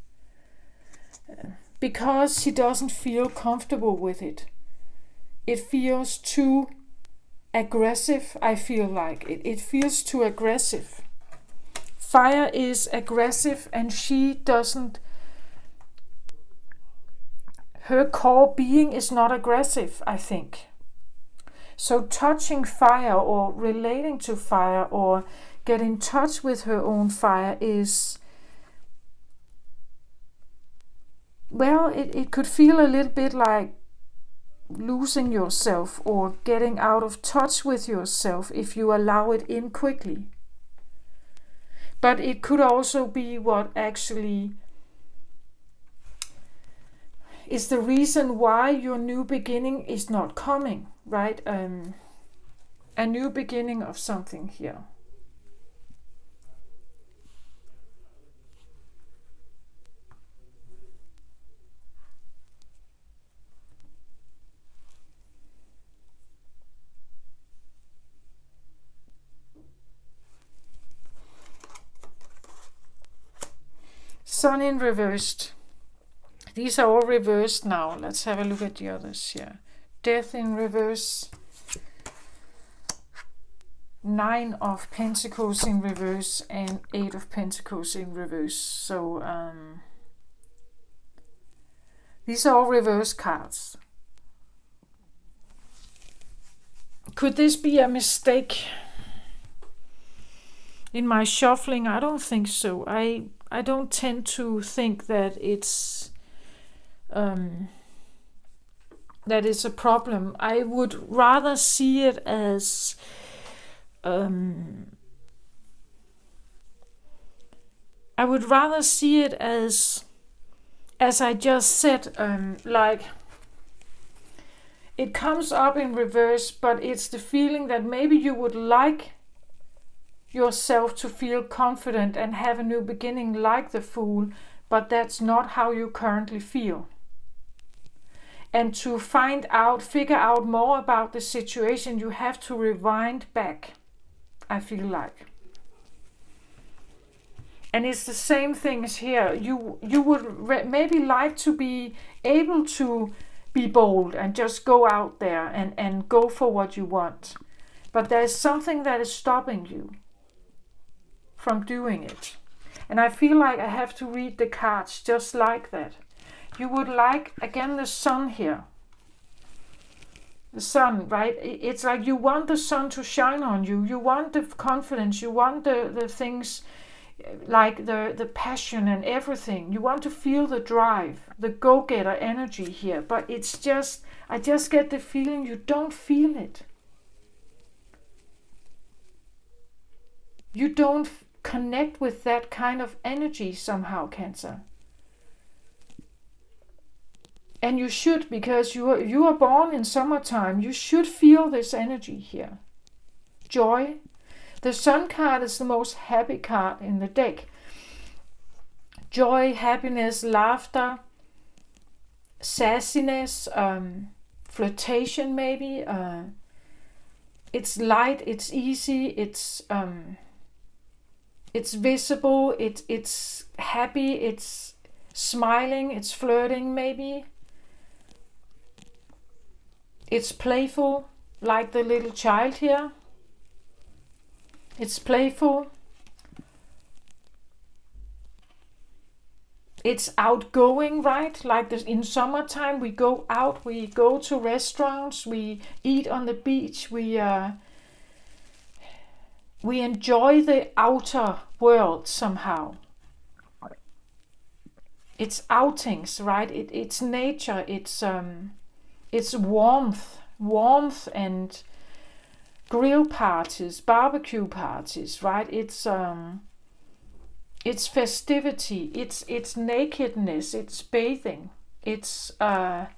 because she doesn't feel comfortable with it. It feels too aggressive, I feel like. It feels too aggressive. Fire is aggressive and she doesn't... Her core being is not aggressive, I think. So touching fire or relating to fire or get in touch with her own fire is... Well, it could feel a little bit like losing yourself or getting out of touch with yourself if you allow it in quickly. But it could also be what actually is the reason why your new beginning is not coming, right? A new beginning of something here. Sun in reversed. These are all reversed now. Let's have a look at the others here. Death in reverse. 9 of Pentacles in reverse and 8 of Pentacles in reverse. So these are all reverse cards. Could this be a mistake in my shuffling? I don't think so. I don't tend to think that it's a problem. I would rather see it as as I just said, like it comes up in reverse, but it's the feeling that maybe you would like yourself to feel confident and have a new beginning like the Fool, but that's not how you currently feel. And to figure out more about the situation, you have to rewind back, I feel like. And it's the same things here. You would maybe like to be able to be bold and just go out there and go for what you want. But there's something that is stopping you from doing it. And I feel like I have to read the cards just like that. You would like, again, the Sun here. The Sun, right? It's like you want the sun to shine on you. You want the confidence. You want the things like the passion and everything. You want to feel the drive, the go-getter energy here. But it's just, I just get the feeling you don't feel it. You don't connect with that kind of energy somehow, Cancer. And you should, because you are born in summertime. You should feel this energy here. Joy. The Sun card is the most happy card in the deck. Joy, happiness, laughter, sassiness, flirtation maybe. It's light, it's easy, it's visible, it's happy, it's smiling, it's flirting maybe. It's playful, like the little child here. It's playful. It's outgoing, right? Like in summertime, we go out, we go to restaurants, we eat on the beach, we enjoy the outer world somehow. It's outings, right? It's nature. It's warmth and grill parties, barbecue parties, right? It's festivity, it's nakedness, it's bathing, it's the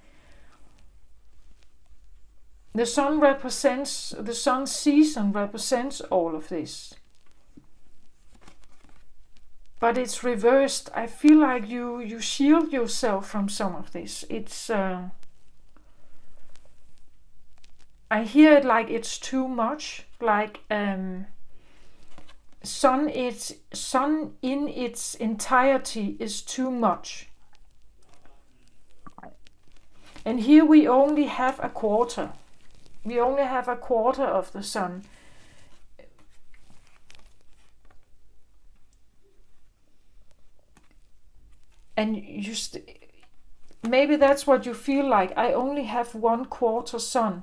sun season represents all of this. But it's reversed. I feel like you shield yourself from some of this. It's I hear it like it's too much, like sun in its entirety is too much. And here we only have a quarter. We only have a quarter of the sun. And maybe that's what you feel like. I only have 1/4 sun.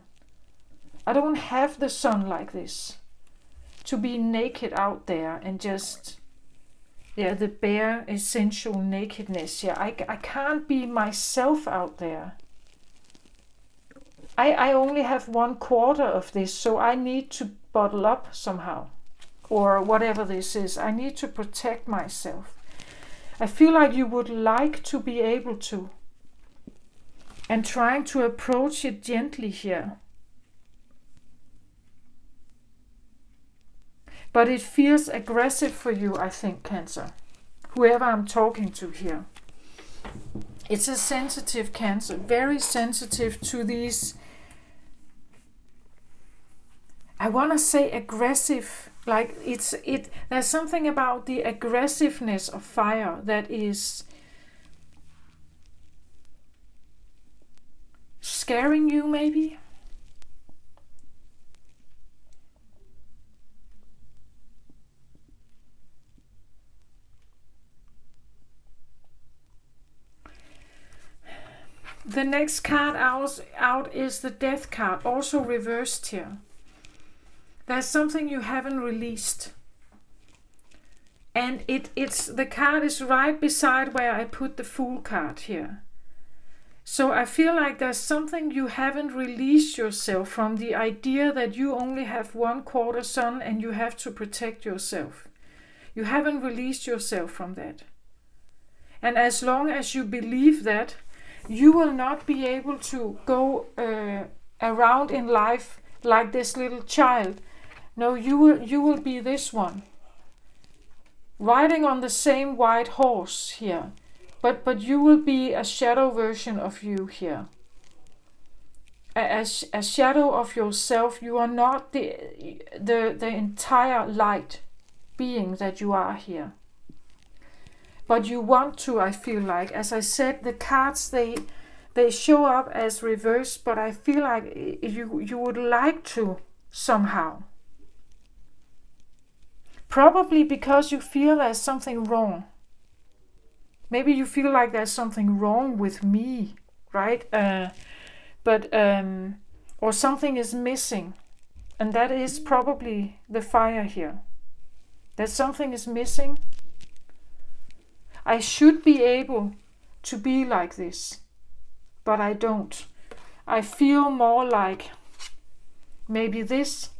I don't have the sun like this. To be naked out there and just, the bare essential nakedness. I can't be myself out there. I only have 1/4 of this, so I need to bottle up somehow. Or whatever this is. I need to protect myself. I feel like you would like to be able to. And trying to approach it gently here. But it feels aggressive for you, I think, Cancer. Whoever I'm talking to here. It's a sensitive Cancer. Very sensitive to these, I want to say aggressive Like there's something about the aggressiveness of fire that is scaring you, maybe. The next card out is the Death card, also reversed here. There's something you haven't released. And it's the card is right beside where I put the Fool card here. So I feel like there's something you haven't released yourself from, the idea that you only have 1/4 sun and you have to protect yourself. You haven't released yourself from that. And as long as you believe that, you will not be able to go around in life like this little child. No, you will be this one, riding on the same white horse here, but you will be a shadow version of you here. A shadow of yourself. You are not the entire light being that you are here. But you want to, I feel like. As I said, the cards, they show up as reversed, but I feel like you would like to somehow. Probably because you feel there's something wrong. Maybe you feel like there's something wrong with me, right? Or something is missing. And that is probably the fire here. That something is missing. I should be able to be like this, but I don't. I feel more like maybe this,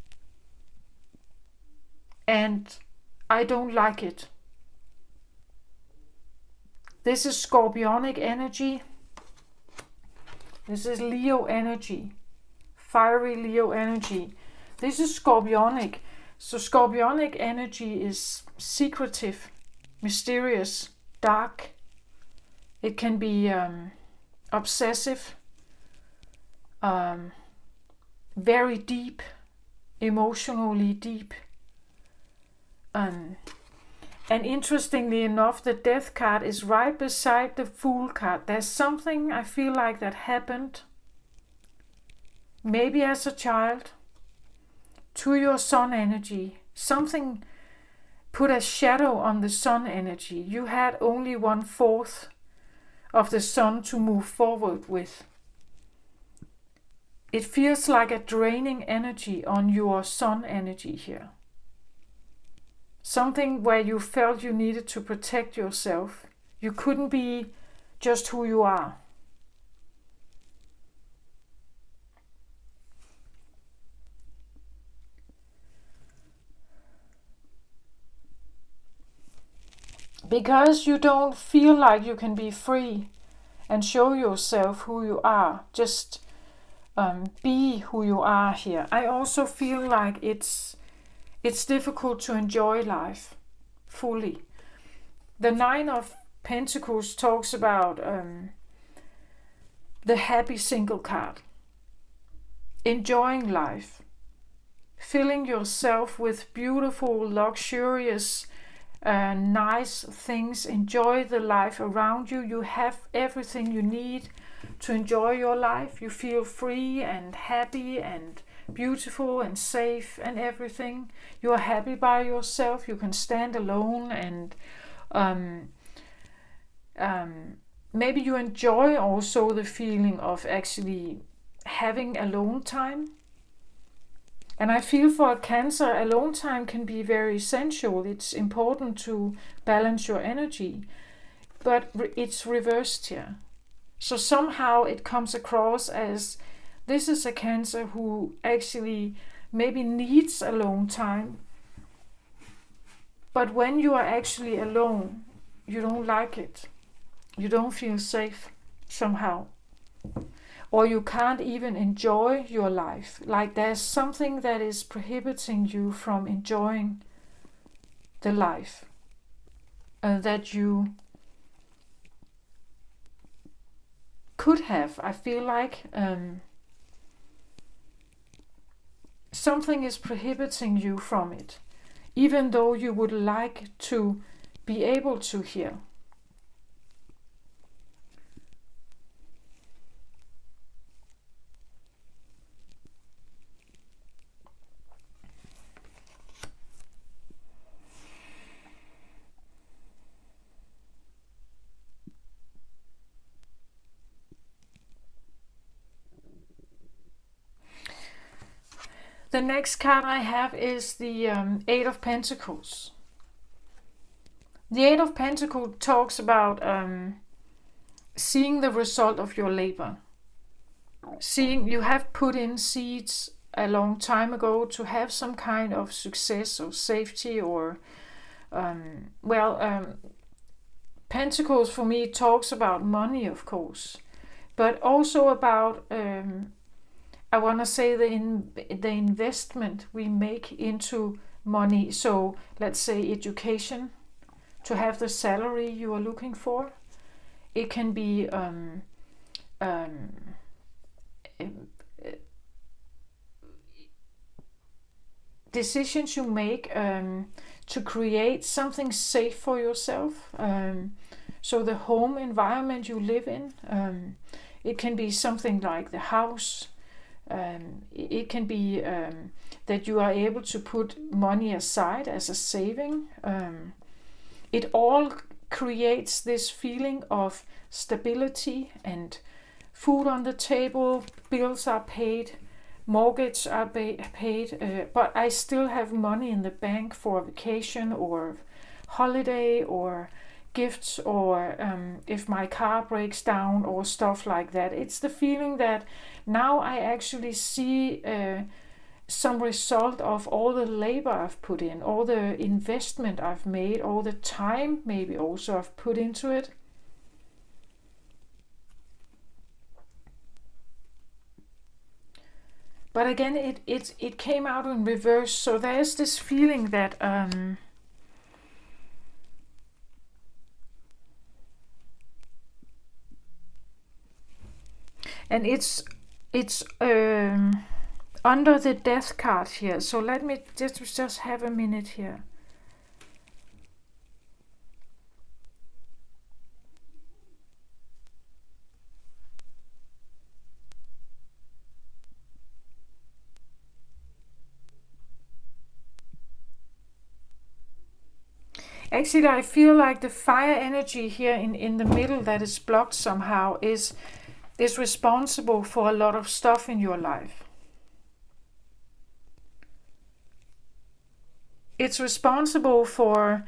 and I don't like it. This is scorpionic energy. This is Leo energy, fiery Leo energy. This is scorpionic. So scorpionic energy is secretive, mysterious, dark. It can be obsessive, very deep, emotionally deep. And interestingly enough, the Death card is right beside the Fool card. There's something I feel like that happened, maybe as a child, to your sun energy. Something put a shadow on the sun energy. You had only 1/4 of the sun to move forward with. It feels like a draining energy on your sun energy here. Something where you felt you needed to protect yourself. You couldn't be just who you are. Because you don't feel like you can be free and show yourself who you are. Just be who you are here. I also feel like it's difficult to enjoy life fully. The Nine of Pentacles talks about the happy single card. Enjoying life. Filling yourself with beautiful, luxurious, nice things. Enjoy the life around you. You have everything you need to enjoy your life. You feel free and happy and beautiful and safe and everything. You are happy by yourself. You can stand alone, and maybe you enjoy also the feeling of actually having alone time. And I feel for a Cancer, alone time can be very sensual. It's important to balance your energy, but it's reversed here. So somehow it comes across as this is a Cancer who actually maybe needs alone time, but when you are actually alone, you don't like it. You don't feel safe somehow. Or you can't even enjoy your life. Like there's something that is prohibiting you from enjoying the life that you could have. I feel like something is prohibiting you from it. even though you would like to be able to heal. The next card I have is the Eight of Pentacles. The Eight of Pentacles talks about seeing the result of your labor. Seeing you have put in seeds a long time ago to have some kind of success or safety or Pentacles for me talks about money, of course, but also about I want to say the investment we make into money. So let's say education, to have the salary you are looking for. It can be decisions you make to create something safe for yourself. So the home environment you live in, it can be something like the house. It can be that you are able to put money aside as a saving. It all creates this feeling of stability and food on the table, bills are paid, mortgage are paid, but I still have money in the bank for a vacation or holiday or gifts, or if my car breaks down or stuff like that. It's the feeling that now I actually see some result of all the labor I've put in, all the investment I've made, all the time maybe also I've put into it. But again, it came out in reverse, so there's this feeling that and it's under the Death card here. So let me just have a minute here. Actually, I feel like the fire energy here in the middle that is blocked somehow is responsible for a lot of stuff in your life. It's responsible for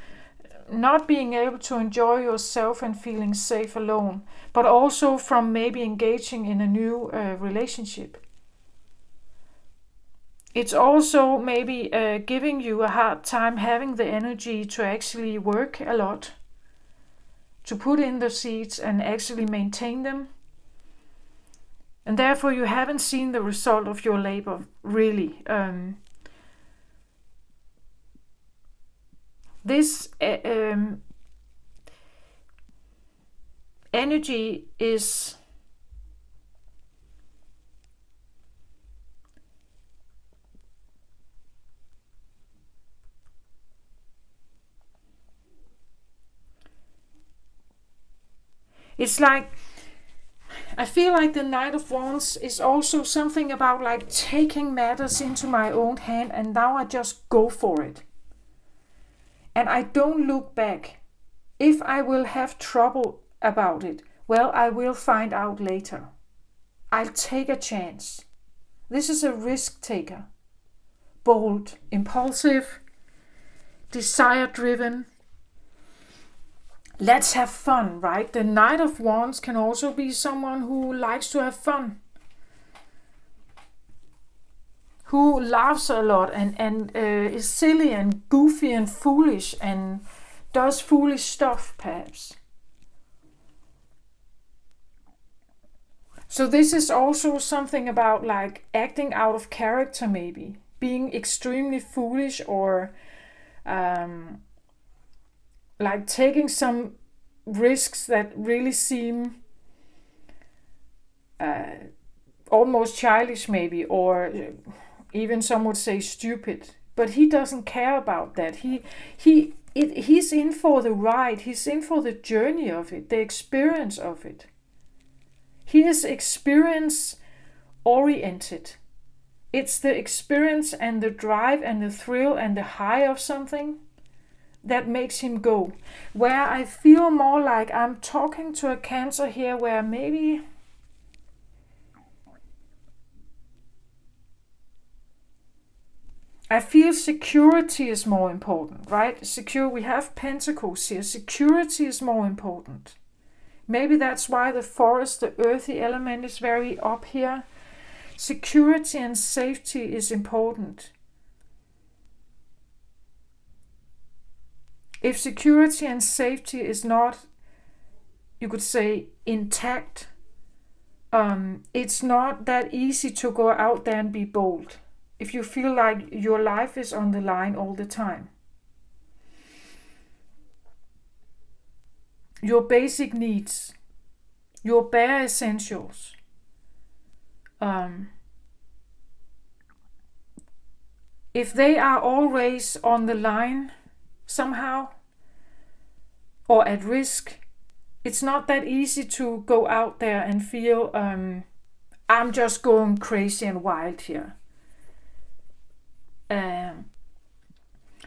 not being able to enjoy yourself and feeling safe alone, but also from maybe engaging in a new relationship. It's also maybe giving you a hard time having the energy to actually work a lot, to put in the seeds and actually maintain them. And therefore you haven't seen the result of your labor, really. This energy is it's like, I feel like the Knight of Wands is also something about like taking matters into my own hand, and now I just go for it. And I don't look back. If I will have trouble about it, well, I will find out later. I'll take a chance. This is a risk taker. Bold, impulsive, desire-driven. Let's have fun, right? The Knight of Wands can also be someone who likes to have fun, who laughs a lot and is silly and goofy and foolish and does foolish stuff, perhaps. So this is also something about like acting out of character, maybe being extremely foolish, or like taking some risks that really seem almost childish maybe, or even some would say stupid. But he doesn't care about that. He's in for the ride. He's in for the journey of it, the experience of it. He is experience oriented. It's the experience and the drive and the thrill and the high of something that makes him go. Where I feel more like I'm talking to a Cancer here, where maybe I feel security is more important, right? We have Pentacles here. Security is more important. Maybe that's why the forest, the earthy element, is very up here. Security and safety is important. If security and safety is not, you could say, intact, it's not that easy to go out there and be bold. If you feel like your life is on the line all the time. Your basic needs, your bare essentials, if they are always on the line somehow or at risk, it's not that easy to go out there and feel I'm just going crazy and wild here.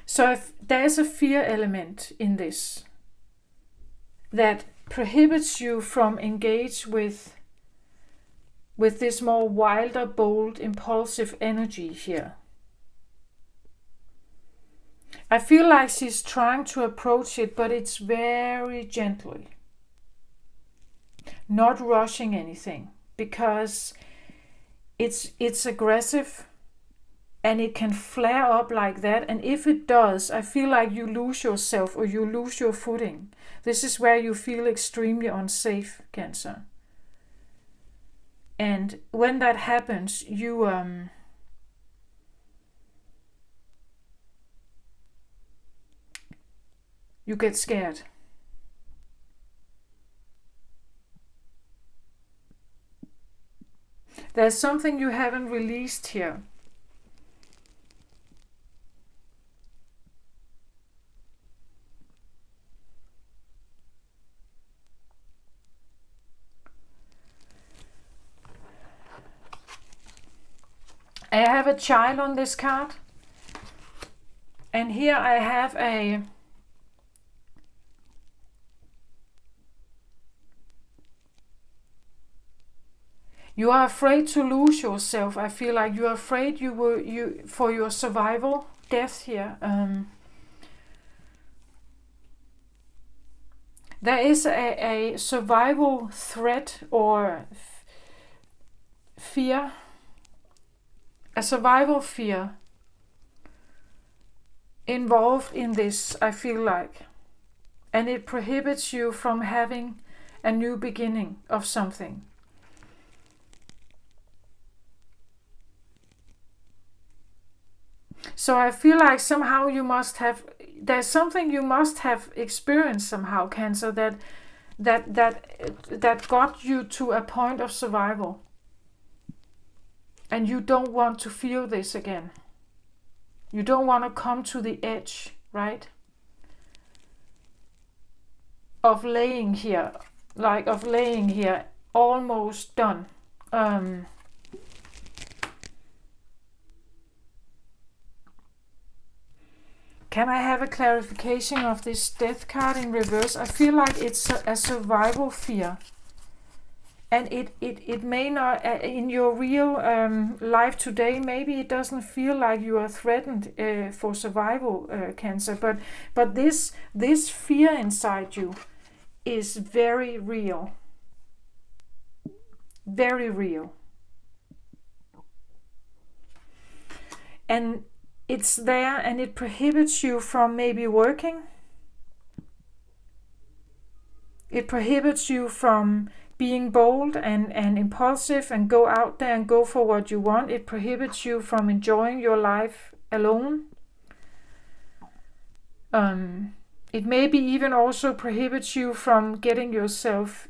So if there's a fear element in this that prohibits you from engage with this more wilder, bold, impulsive energy here. I feel like she's trying to approach it, but it's very gently. Not rushing anything, because it's aggressive and it can flare up like that. And if it does, I feel like you lose yourself or you lose your footing. This is where you feel extremely unsafe, Cancer. And when that happens, you get scared. There's something you haven't released here. I have a child on this card. And here I have a you are afraid to lose yourself. I feel like you're afraid for your survival, death here. There is a survival threat or fear, a survival fear involved in this, I feel like. And it prohibits you from having a new beginning of something. So I feel like somehow there's something you must have experienced somehow, Cancer, that got you to a point of survival. And you don't want to feel this again. You don't want to come to the edge, right? Of laying here, almost done. Can I have a clarification of this death card in reverse? I feel like it's a survival fear. And it may not, in your real life today, maybe it doesn't feel like you are threatened for survival, Cancer. But this fear inside you is very real. Very real. And it's there, and it prohibits you from maybe working. It prohibits you from being bold and impulsive and go out there and go for what you want. It prohibits you from enjoying your life alone. It maybe even also prohibits you from getting yourself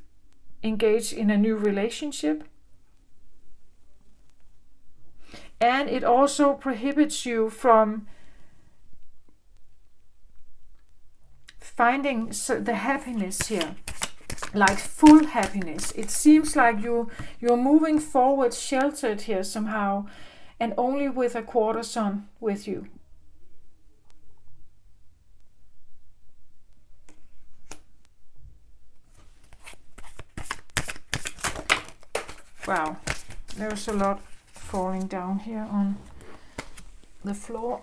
engaged in a new relationship. And it also prohibits you from finding the happiness here, like full happiness. It seems like you're moving forward sheltered here somehow, and only with a quarter sun with you. Wow, there's a lot falling down here on the floor.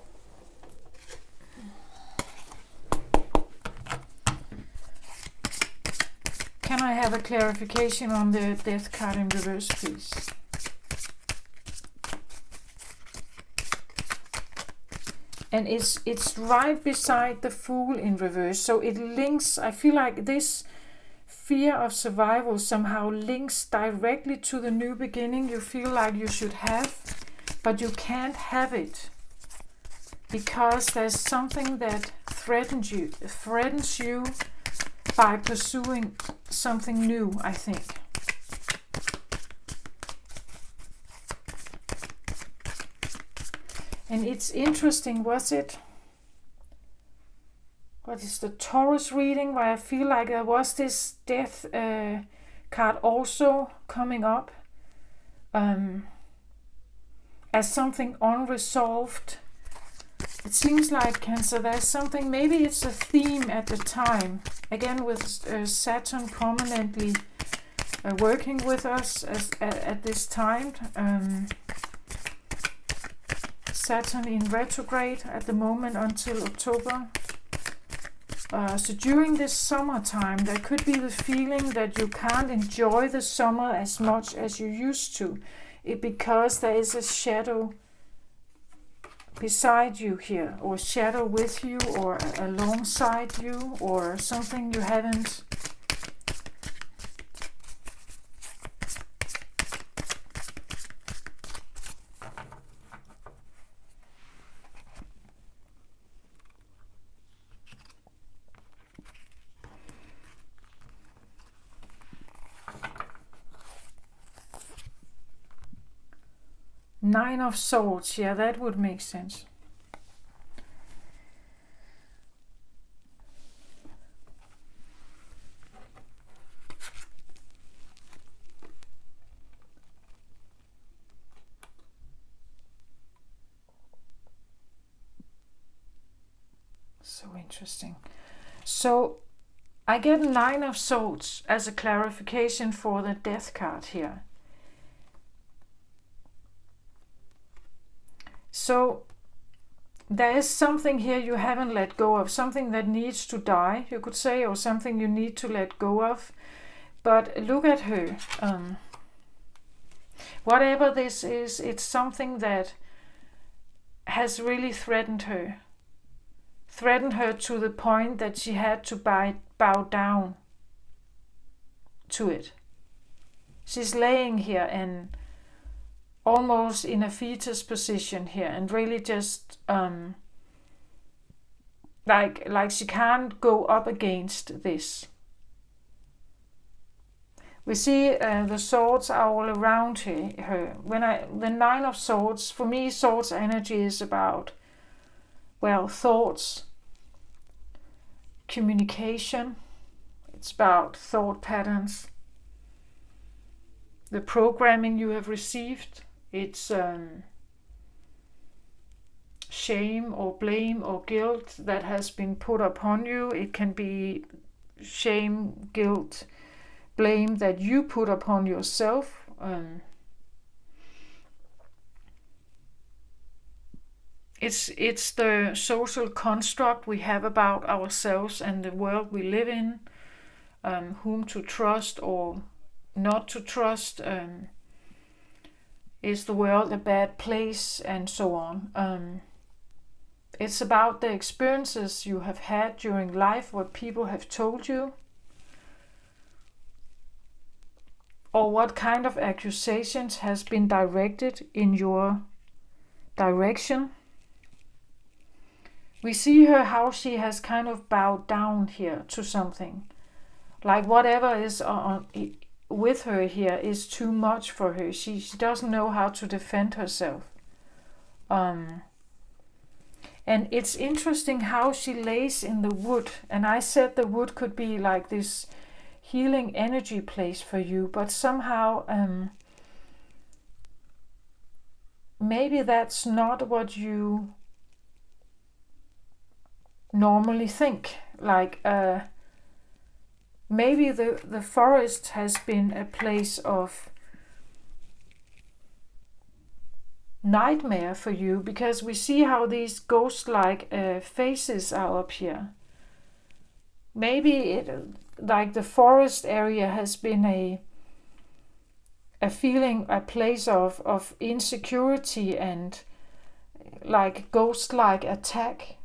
Can I have a clarification on the Death card in reverse, please? And it's right beside the Fool in reverse, so it links. I feel like this fear of survival somehow links directly to the new beginning you feel like you should have, but you can't have it because there's something that threatens you by pursuing something new, I think. And it's interesting, what is the Taurus reading, where I feel like there was this Death card also coming up as something unresolved. It seems like, Cancer, there's something, maybe it's a theme at the time, again with Saturn prominently working with us at this time. Saturn in retrograde at the moment until October. So during this summertime, there could be the feeling that you can't enjoy the summer as much as you used to, because there is a shadow beside you here, or shadow with you, or alongside you, or something you haven't Nine of Swords, yeah, that would make sense. So interesting. So I get Nine of Swords as a clarification for the Death card here. So there is something here you haven't let go of, something that needs to die, you could say, or something you need to let go of. But look at her. Whatever this is, it's something that has really threatened her. Threatened her to the point that she had to bow down to it. She's laying here and almost in a fetus position here, and really just like she can't go up against this. We see the swords are all around her. The Nine of Swords, for me, swords energy is about, well, thoughts, communication. It's about thought patterns, the programming you have received. It's shame or blame or guilt that has been put upon you. It can be shame, guilt, blame that you put upon yourself. It's the social construct we have about ourselves and the world we live in, whom to trust or not to trust. Is the world a bad place, and so on. It's about the experiences you have had during life, what people have told you, or what kind of accusations has been directed in your direction. We see her how she has kind of bowed down here to something, like whatever is on with her here is too much for her. She doesn't know how to defend herself. And it's interesting how she lays in the wood. And I said the wood could be like this healing energy place for you, but somehow maybe that's not what you normally think. Like maybe the forest has been a place of nightmare for you, because we see how these ghost-like faces are up here. Maybe it, like the forest area has been a feeling, a place of insecurity and like ghost-like attack.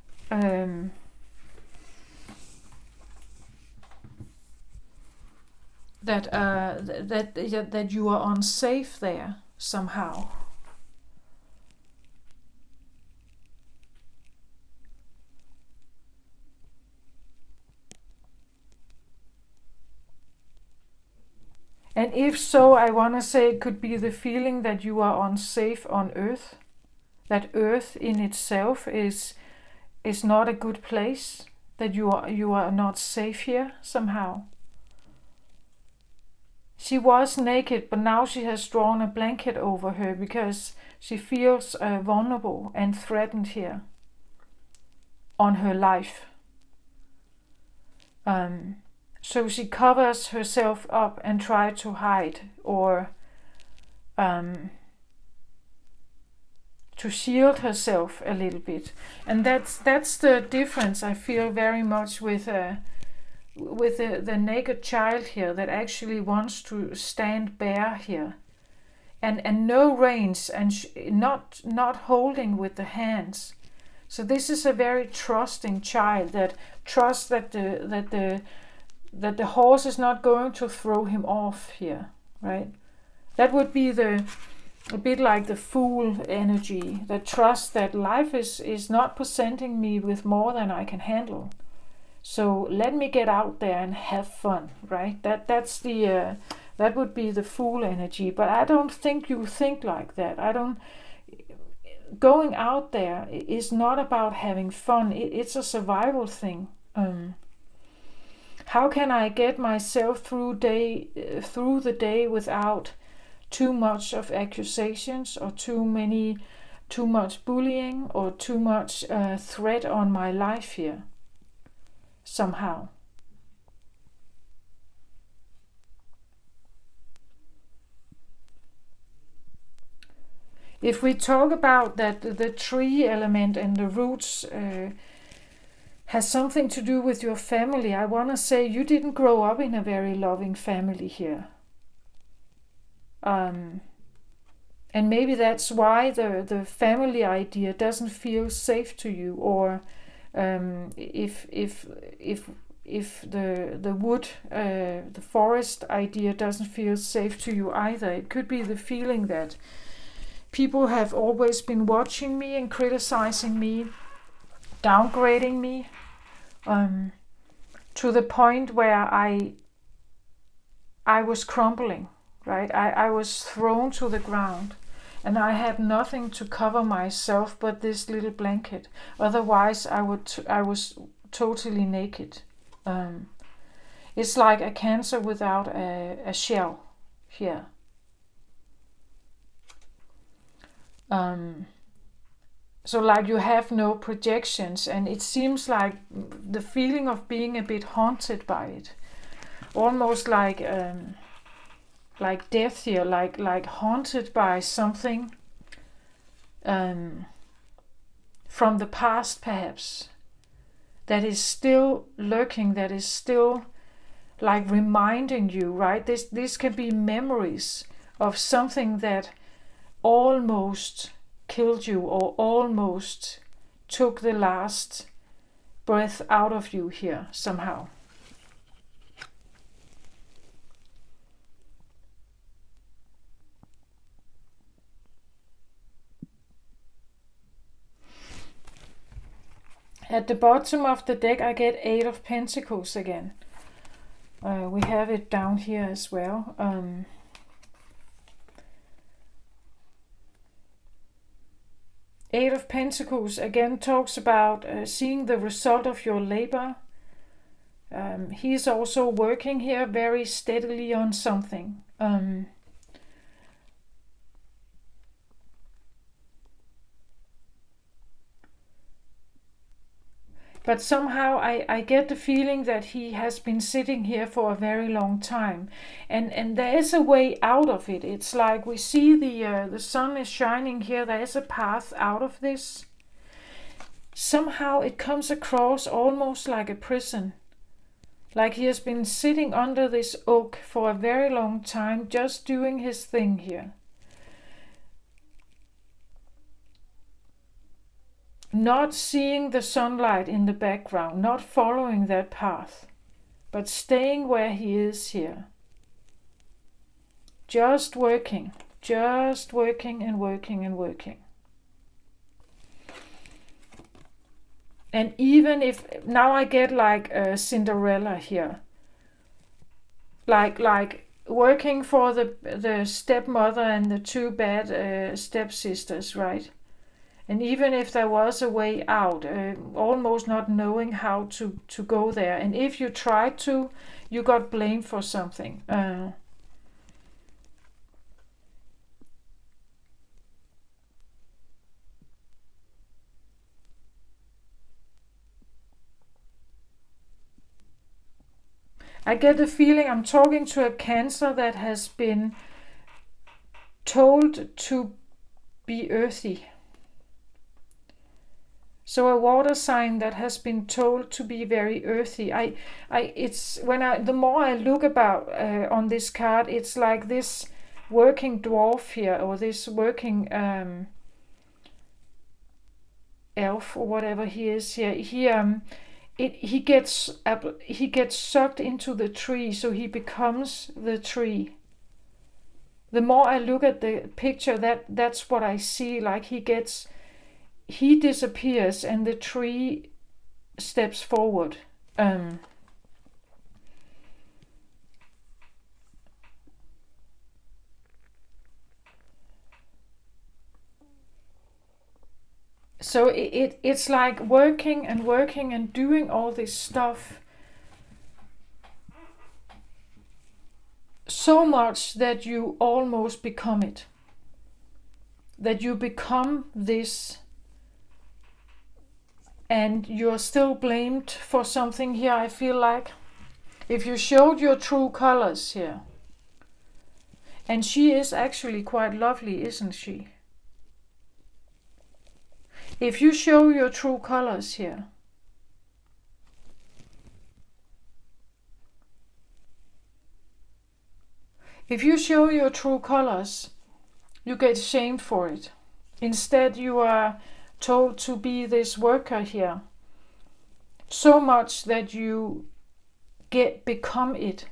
That you are unsafe there somehow. And if so, I want to say it could be the feeling that you are unsafe on Earth, that Earth in itself is not a good place, that you are not safe here somehow. She was naked, but now she has drawn a blanket over her because she feels vulnerable and threatened here on her life. So she covers herself up and tries to hide or to shield herself a little bit. And that's the difference I feel very much with the naked child here, that actually wants to stand bare here, and no reins, and not holding with the hands. So this is a very trusting child that trusts that the horse is not going to throw him off here, right? That would be a bit like the fool energy, that trusts that life is not presenting me with more than I can handle. So let me get out there and have fun, right? That's the that would be the fool energy. But I don't think you think like that. Going out there is not about having fun. It's a survival thing. How can I get myself through the day without too much of accusations or too much bullying or too much threat on my life here somehow? If we talk about that the tree element and the roots has something to do with your family, I want to say you didn't grow up in a very loving family here. And maybe that's why the family idea doesn't feel safe to you, or if the wood, the forest idea doesn't feel safe to you either. It could be the feeling that people have always been watching me and criticizing me, downgrading me, to the point where I was crumbling, right? I was thrown to the ground, and I had nothing to cover myself but this little blanket. Otherwise, I was totally naked. It's like a cancer without a shell here. So like you have no projections, and it seems like the feeling of being a bit haunted by it, almost like death here, like haunted by something from the past perhaps, that is still lurking, that is still like reminding you, right? This can be memories of something that almost killed you or almost took the last breath out of you here somehow. At the bottom of the deck I get 8 of Pentacles again. We have it down here as well. Eight of Pentacles again talks about seeing the result of your labor. He's also working here very steadily on something. But somehow I get the feeling that he has been sitting here for a very long time. And there is a way out of it. It's like we see the sun is shining here. There is a path out of this. Somehow it comes across almost like a prison. Like he has been sitting under this oak for a very long time, just doing his thing here. Not seeing the sunlight in the background, not following that path, but staying where he is here. Just working and working and working. And even if, now I get like Cinderella here. Like working for the stepmother and the two bad stepsisters, right? And even if there was a way out, almost not knowing how to go there. And if you tried to, you got blamed for something. I get the feeling I'm talking to a Cancer that has been told to be earthy. So a water sign that has been told to be very earthy. The more I look about on this card, it's like this working dwarf here, or this working elf, or whatever he is here. He gets sucked into the tree, so he becomes the tree. The more I look at the picture, that's what I see. Like he disappears and the tree steps forward. So it's like working and doing all this stuff so much that you almost become it. That you become this, and you're still blamed for something here, I feel like. If you showed your true colors here, and she is actually quite lovely, isn't she? If you show your true colors here, you get shamed for it. Instead, you are told to be this worker here, so much that you become it.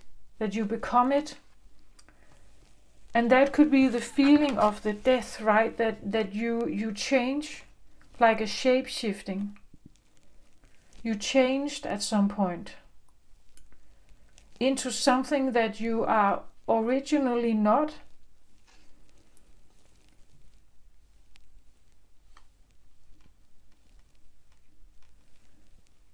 And that could be the feeling of the death, right? That you change, like a shape-shifting. You changed at some point into something that you are originally not.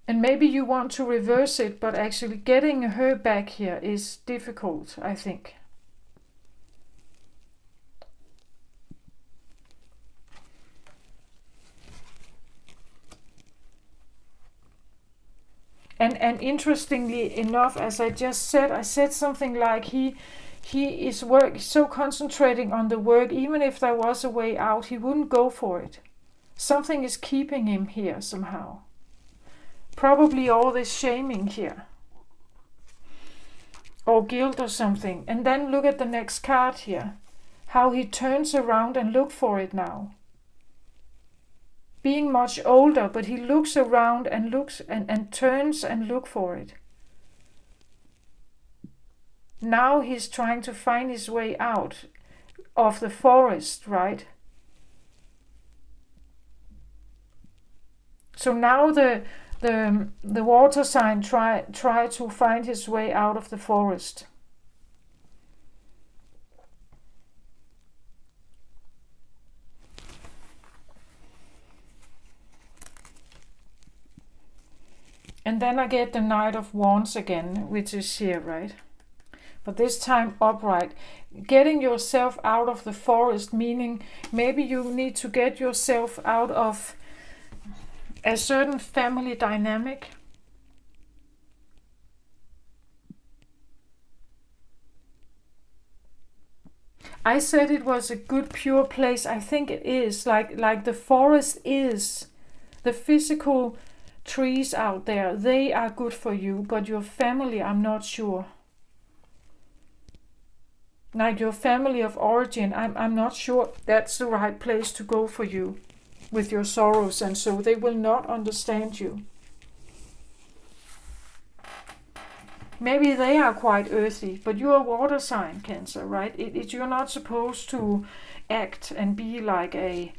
And maybe you want to reverse it, but actually getting her back here is difficult, I think. And interestingly enough, as I just said, I said something like he is so concentrating on the work, even if there was a way out, he wouldn't go for it. Something is keeping him here somehow. Probably all this shaming here. Or guilt or something. And then look at the next card here. How he turns around and look for it now. Being much older, but he looks around and looks and turns and look for it. Now he's trying to find his way out of the forest, right? So now the water sign try to find his way out of the forest. And then I get the Knight of Wands again, which is here, right? But this time upright. Getting yourself out of the forest, meaning maybe you need to get yourself out of a certain family dynamic. I said it was a good, pure place. I think it is. Like the forest is. The physical trees out there, they are good for you. But your family, I'm not sure. Like your family of origin, I'm not sure that's the right place to go for you with your sorrows, and so they will not understand you. Maybe they are quite earthy, but you're a water sign, Cancer, right? You're not supposed to act and be like a,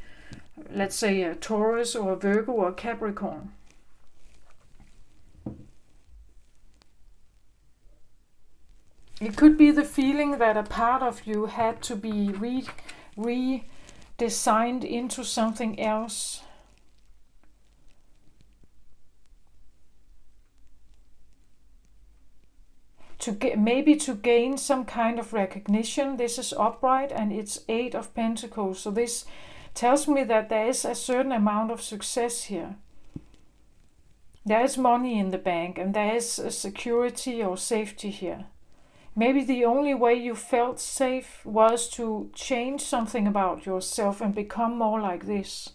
let's say, a Taurus or a Virgo or a Capricorn. It could be the feeling that a part of you had to be redesigned into something else. Maybe to gain some kind of recognition. This is upright and it's 8 of Pentacles. So this tells me that there is a certain amount of success here. There is money in the bank and there is a security or safety here. Maybe the only way you felt safe was to change something about yourself and become more like this.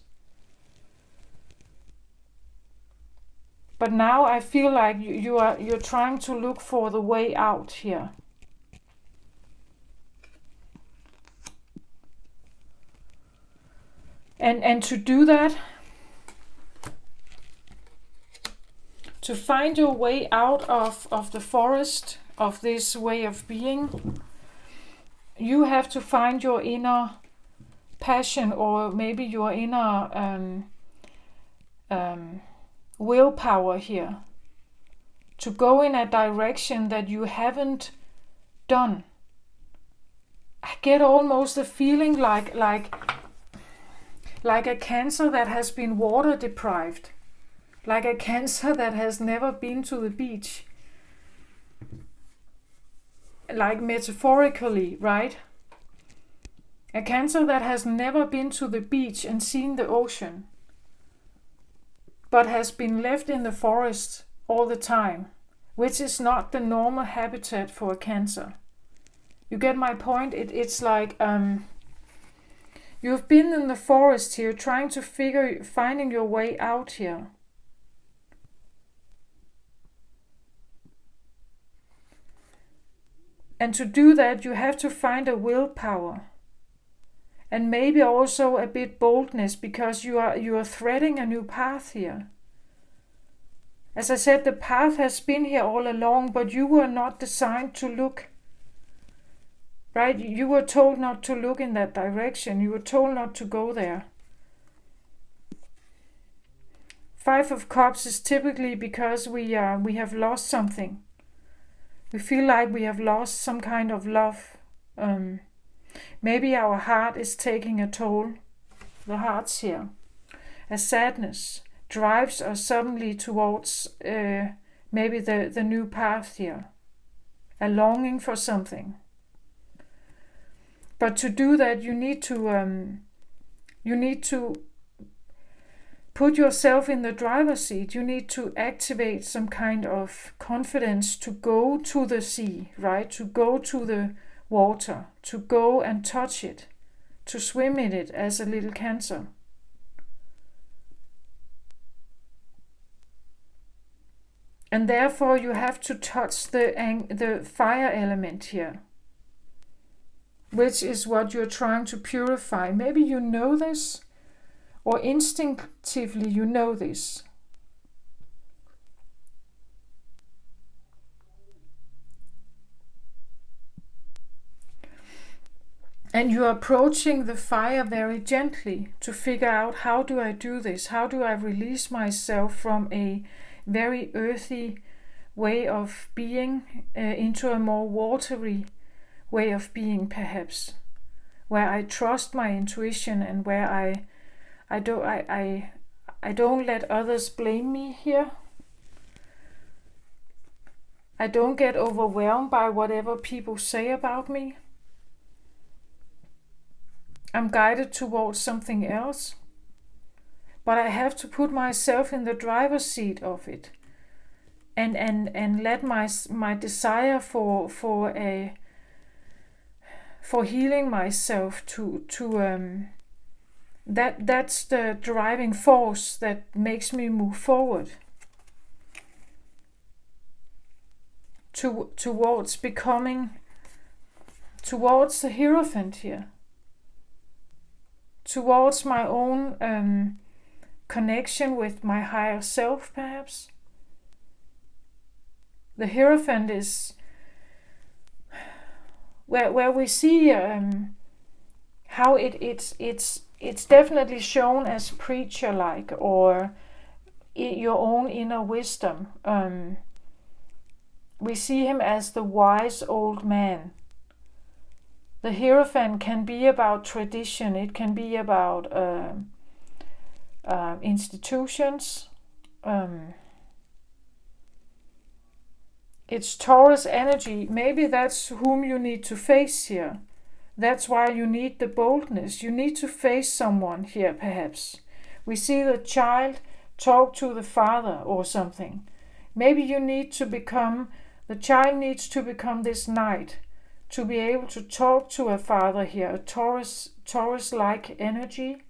But now I feel like you're trying to look for the way out here. And to do that, to find your way out of the forest, of this way of being, you have to find your inner passion, or maybe your inner willpower here, to go in a direction that you haven't done. I get almost a feeling like a Cancer that has been water deprived, like a Cancer that has never been to the beach, like metaphorically, right? A Cancer that has never been to the beach and seen the ocean, but has been left in the forest all the time, which is not the normal habitat for a Cancer. You get my point? It's like you've been in the forest here, trying to finding your way out here. And to do that, you have to find a willpower. And maybe also a bit boldness, because you are threading a new path here. As I said, the path has been here all along, but you were not designed to look. Right? You were told not to look in that direction. You were told not to go there. 5 of Cups is typically because we have lost something. We feel like we have lost some kind of love. Maybe our heart is taking a toll. The heart's here. A sadness drives us suddenly towards maybe the new path here. A longing for something. But to do that, you need to put yourself in the driver's seat. You need to activate some kind of confidence to go to the sea, right? To go to the water, to go and touch it, to swim in it as a little Cancer. And therefore you have to touch the fire element here, which is what you're trying to purify. Maybe you know this, or instinctively you know this. And you're approaching the fire very gently to figure out, how do I do this? How do I release myself from a very earthy way of being into a more watery way of being, perhaps, where I trust my intuition and where I don't let others blame me here. I don't get overwhelmed by whatever people say about me. I'm guided towards something else. But I have to put myself in the driver's seat of it. And let my desire for healing myself that's the driving force that makes me move forward towards becoming, towards the Hierophant here, towards my own connection with my higher self, perhaps. The Hierophant is where we see how it's definitely shown as preacher-like, or your own inner wisdom. We see him as the wise old man. The Hierophant can be about tradition. It can be about institutions. It's Taurus energy. Maybe that's whom you need to face here. That's why you need the boldness. You need to face someone here, perhaps. We see the child talk to the father or something. Maybe you need to become, the child needs to become this knight, to be able to talk to a father here, a Taurus-like energy,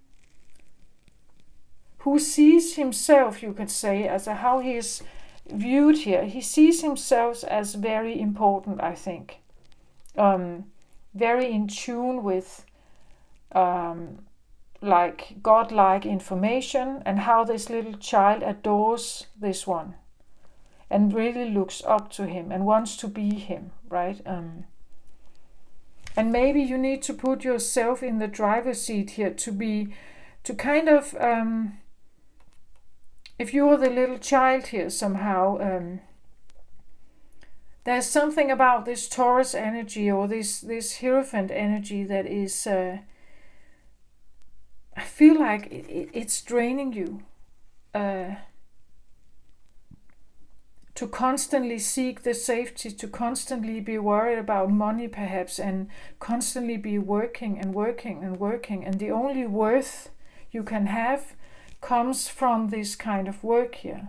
who sees himself, you could say, as how he is viewed here. He sees himself as very important, I think. Very in tune with like godlike information, and how this little child adores this one and really looks up to him and wants to be him, right? And maybe you need to put yourself in the driver's seat here to kind of, if you are the little child here somehow, there's something about this Taurus energy or this Hierophant energy that is, I feel like it's draining you. To constantly seek the safety, to constantly be worried about money perhaps, and constantly be working and working and working. And the only worth you can have comes from this kind of work here.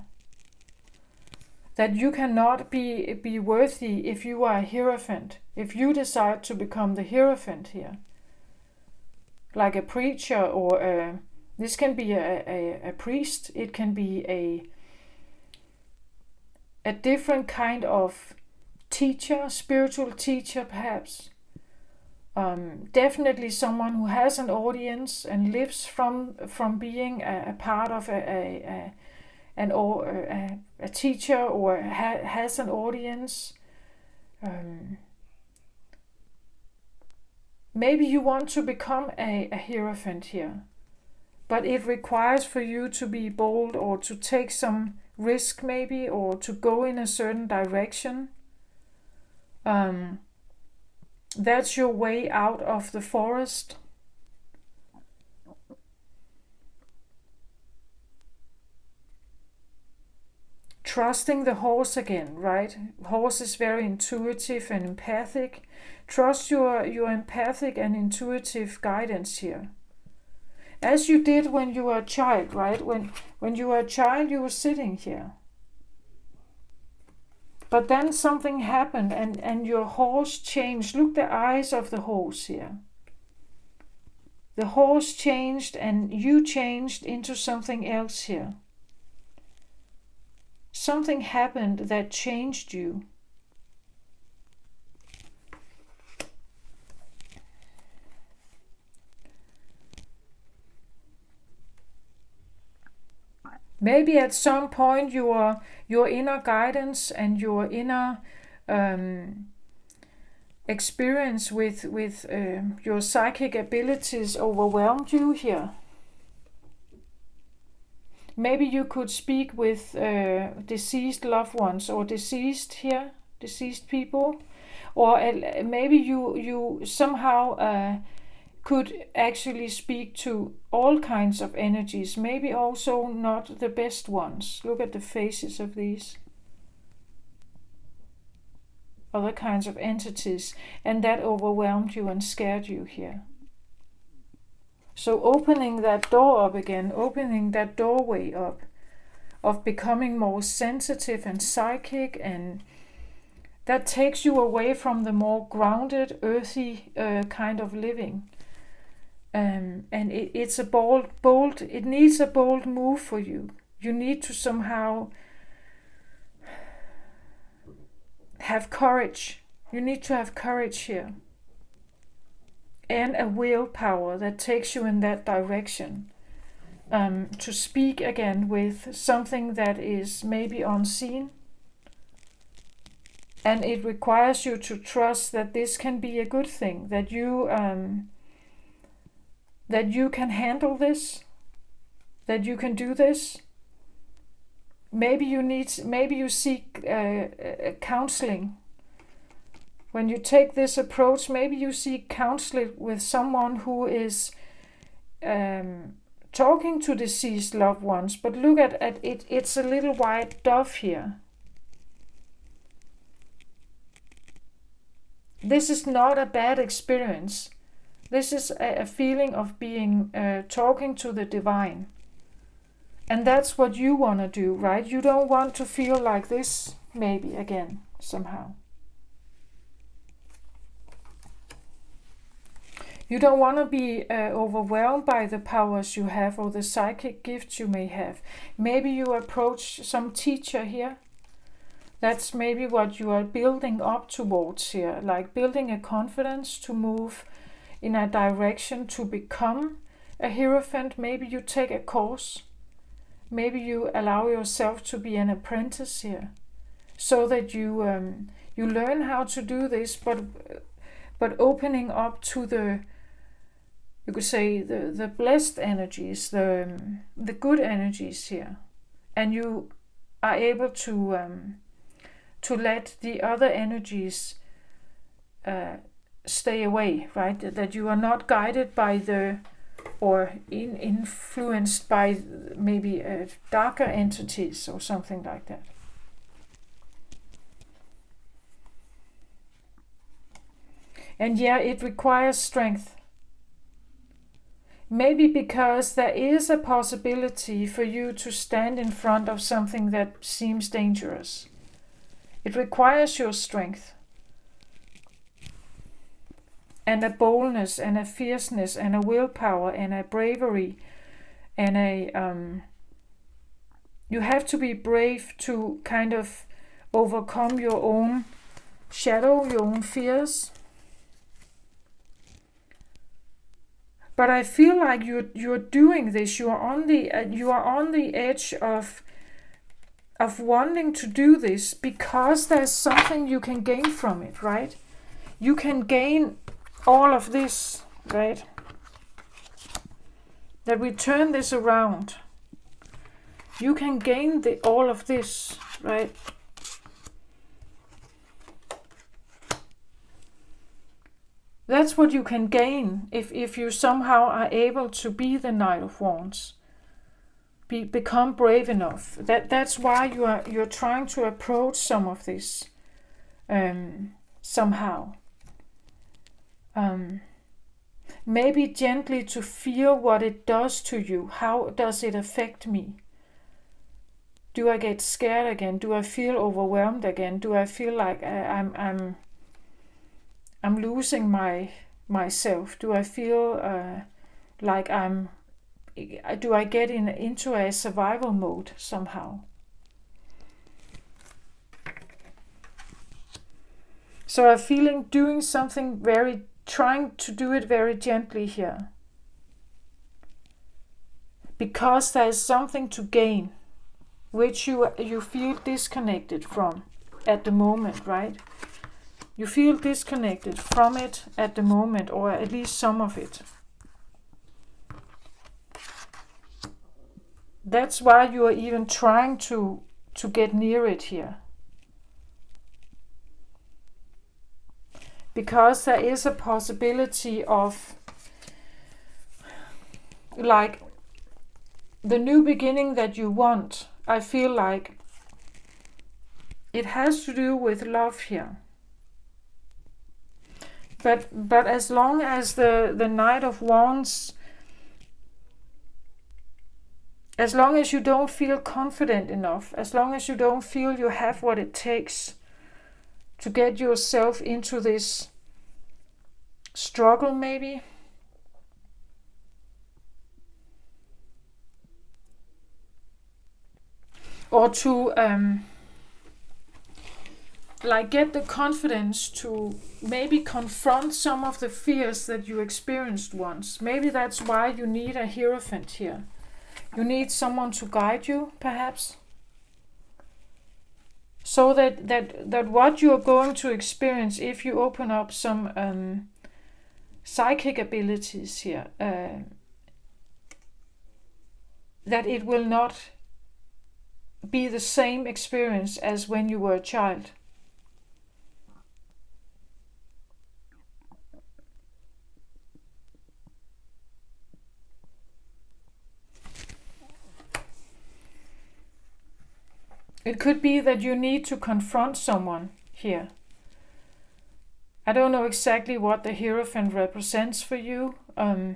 That you cannot be worthy if you are a Hierophant, if you decide to become the Hierophant here. Like a preacher, or this can be a priest, it can be a different kind of teacher, spiritual teacher perhaps. Definitely someone who has an audience and lives from being a part of a teacher, or has an audience. Maybe you want to become a Hierophant here, but it requires for you to be bold, or to take some risk maybe, or to go in a certain direction. That's your way out of the forest. Trusting the horse again, right? Horse is very intuitive and empathic. Trust your empathic and intuitive guidance here. As you did when you were a child, right? When you were a child, you were sitting here. But then something happened, and your horse changed. Look, the eyes of the horse here. The horse changed, and you changed into something else here. Something happened that changed you. Maybe at some point your inner guidance and your inner experience with your psychic abilities overwhelmed you here. Maybe you could speak with deceased loved ones, or deceased people, or maybe you somehow could actually speak to all kinds of energies, maybe also not the best ones. Look at the faces of these. other kinds of entities, and that overwhelmed you and scared you here. So opening that door up again, opening that doorway up of becoming more sensitive and psychic, and that takes you away from the more grounded, earthy kind of living. And it's a bold, it needs a bold move for you. You need to somehow have courage. You need to have courage here. And a willpower that takes you in that direction. To speak again with something that is maybe unseen. And it requires you to trust that this can be a good thing, that you can handle this, that you can do this. Maybe you seek counseling. When you take this approach, maybe you seek counseling with someone who is talking to deceased loved ones. But look at it, it's a little white dove here. This is not a bad experience. This is a feeling of being talking to the divine. And that's what you want to do, right? You don't want to feel like this, maybe, again, somehow. You don't want to be overwhelmed by the powers you have or the psychic gifts you may have. Maybe you approach some teacher here. That's maybe what you are building up towards here, like building a confidence to move in a direction to become a Hierophant. Maybe you take a course. Maybe you allow yourself to be an apprentice here, so that you learn how to do this, but opening up to the, you could say, the blessed energies, the good energies here, and you are able to let the other energies stay away, right? That you are not guided by or influenced by maybe darker entities or something like that. And yeah, it requires strength. Maybe because there is a possibility for you to stand in front of something that seems dangerous. It requires your strength. And a boldness and a fierceness and a willpower and a bravery and you have to be brave to kind of overcome your own shadow, your own fears. But I feel like you're doing this. You are on the edge of wanting to do this because there's something you can gain from it, right? You can gain all of this, right? That we turn this around. You can gain all of this, right? That's what you can gain if you somehow are able to be the Knight of Wands. Become brave enough. That's why you're trying to approach some of this somehow. Maybe gently to feel what it does to you. How does it affect me? Do I get scared again? Do I feel overwhelmed again? Do I feel like I'm losing myself? Do I feel like do I get into a survival mode somehow? So I'm feeling doing something trying to do it very gently here. Because there is something to gain, which you feel disconnected from at the moment, right? You feel disconnected from it at the moment, or at least some of it. That's why you are even trying to get near it here. Because there is a possibility of, like, the new beginning that you want. I feel like it has to do with love here. But as long as the Knight of Wands, as long as you don't feel confident enough, as long as you don't feel you have what it takes to get yourself into this struggle maybe, or to like get the confidence to maybe confront some of the fears that you experienced once. Maybe that's why you need a Hierophant here. You need someone to guide you, perhaps, so that what you're going to experience, if you open up some psychic abilities here, that it will not be the same experience as when you were a child. It could be that you need to confront someone here. I don't know exactly what the Hierophant represents for you, but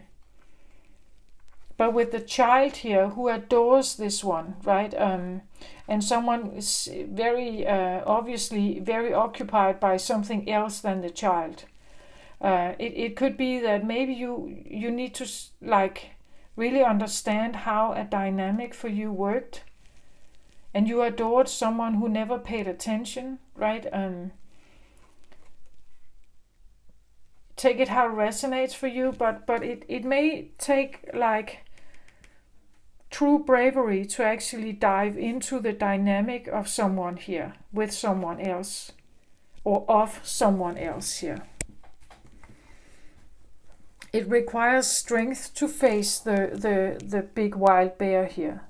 with the child here who adores this one, right? And someone is very obviously very occupied by something else than the child. It could be that maybe you need to like really understand how a dynamic for you worked. And you adored someone who never paid attention, right? Take it how it resonates for you, but it may take like true bravery to actually dive into the dynamic of someone here with someone else, or of someone else here. It requires strength to face the big wild bear here.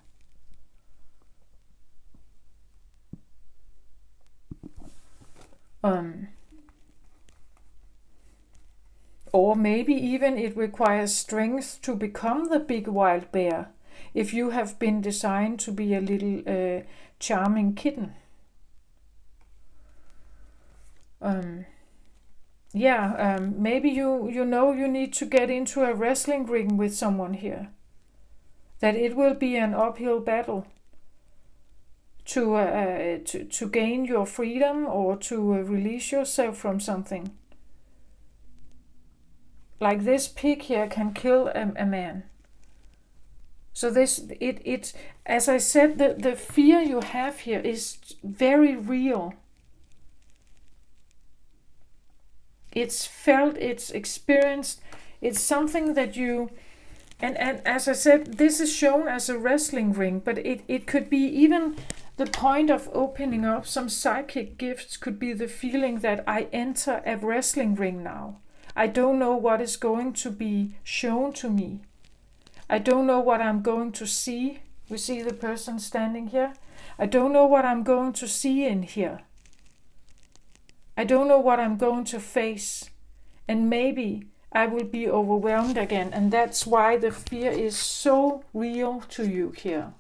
Or maybe even it requires strength to become the big wild bear if you have been designed to be a little charming kitten. Maybe you know you need to get into a wrestling ring with someone here. That it will be an uphill battle to gain your freedom or to release yourself from something. Like this pig here can kill a man. So it as I said, the fear you have here is very real. It's felt, it's experienced, it's something that you, and as I said, this is shown as a wrestling ring, but it could be even the point of opening up some psychic gifts could be the feeling that I enter a wrestling ring now. I don't know what is going to be shown to me. I don't know what I'm going to see. We see the person standing here. I don't know what I'm going to see in here. I don't know what I'm going to face. And maybe I will be overwhelmed again. And that's why the fear is so real to you here.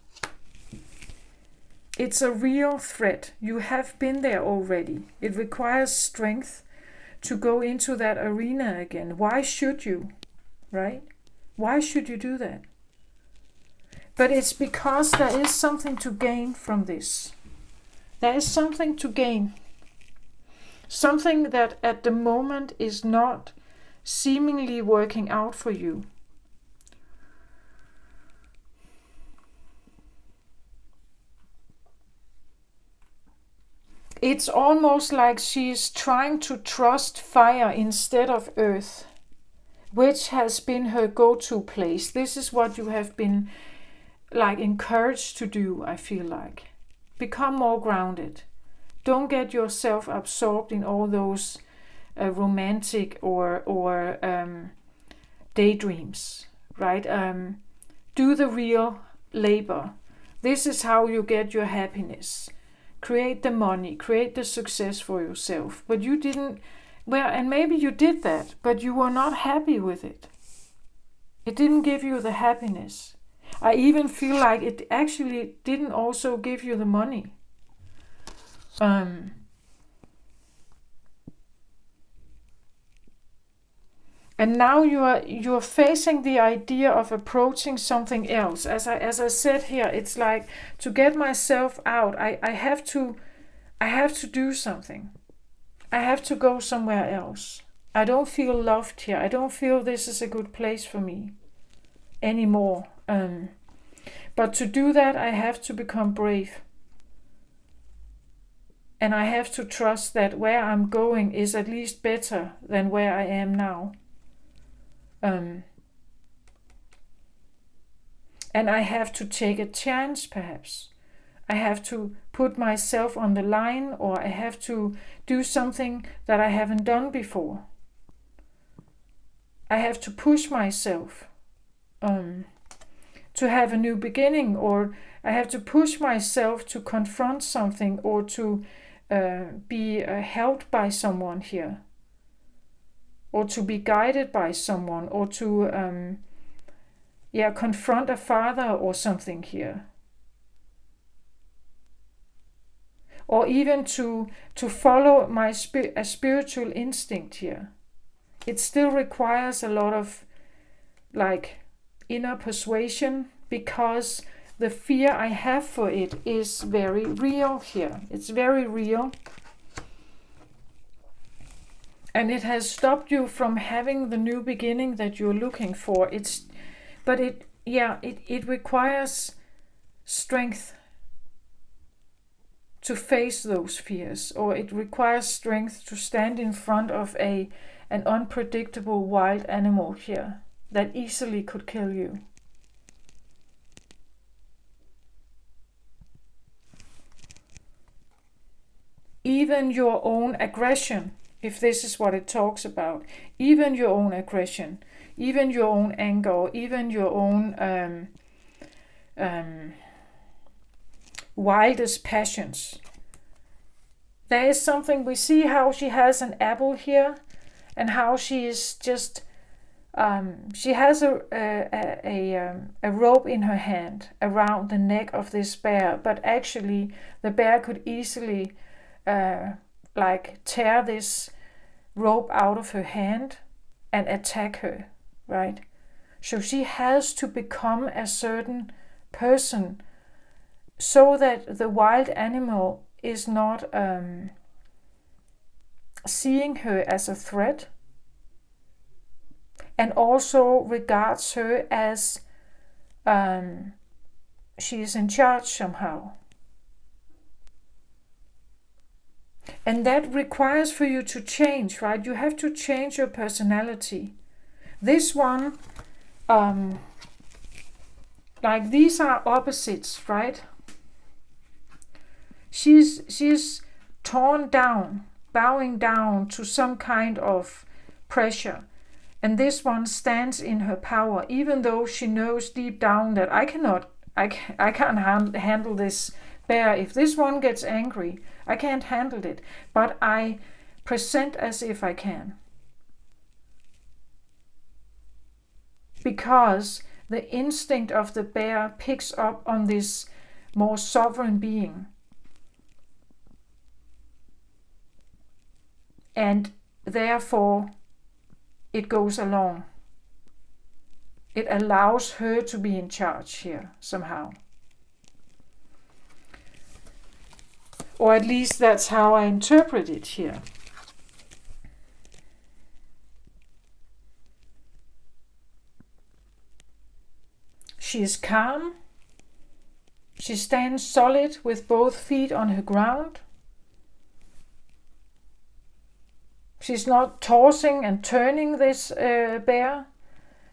It's a real threat. You have been there already. It requires strength to go into that arena again. Why should you? Right? Why should you do that? But it's because there is something to gain from this. There is something to gain. Something that at the moment is not seemingly working out for you. It's almost like she's trying to trust fire instead of earth, which has been her go-to place. This is what you have been like encouraged to do, I feel like. Become more grounded. Don't get yourself absorbed in all those romantic or daydreams, right? Do the real labor. This is how you get your happiness. Create the money, create the success for yourself. But you didn't, well, and maybe you did that, but you were not happy with it. It didn't give you the happiness. I even feel like it actually didn't also give you the money. And now you're facing the idea of approaching something else. As I said here, it's like, to get myself out, I have to do something. I have to go somewhere else. I don't feel loved here. I don't feel this is a good place for me anymore. But to do that, I have to become brave. And I have to trust that where I'm going is at least better than where I am now. And I have to take a chance, perhaps. I have to put myself on the line, or I have to do something that I haven't done before. I have to push myself to have a new beginning, or I have to push myself to confront something, or to be helped by someone here, or to be guided by someone, or to confront a father or something here. Or even to follow a spiritual instinct here. It still requires a lot of inner persuasion, because the fear I have for it is very real here. It's very real. And it has stopped you from having the new beginning that you're looking for. It requires strength to face those fears, or it requires strength to stand in front of an unpredictable wild animal here that easily could kill you. Even your own aggression, if this is what it talks about, even your own aggression, even your own anger, even your own wildest passions. There is something, we see how she has an apple here, and how she is just, she has a rope in her hand around the neck of this bear, but actually the bear could easily tear this rope out of her hand and attack her, right? So she has to become a certain person so that the wild animal is not seeing her as a threat, and also regards her as she is in charge somehow. And that requires for you to change, right? You have to change your personality. This one, these are opposites, right? She's torn down, bowing down to some kind of pressure. And this one stands in her power, even though she knows deep down that I can't handle this bear. If this one gets angry, I can't handle it. But I present as if I can. Because the instinct of the bear picks up on this more sovereign being. And therefore, it goes along. It allows her to be in charge here, somehow. Or at least that's how I interpret it here. She is calm. She stands solid with both feet on her ground. She's not tossing and turning this bear.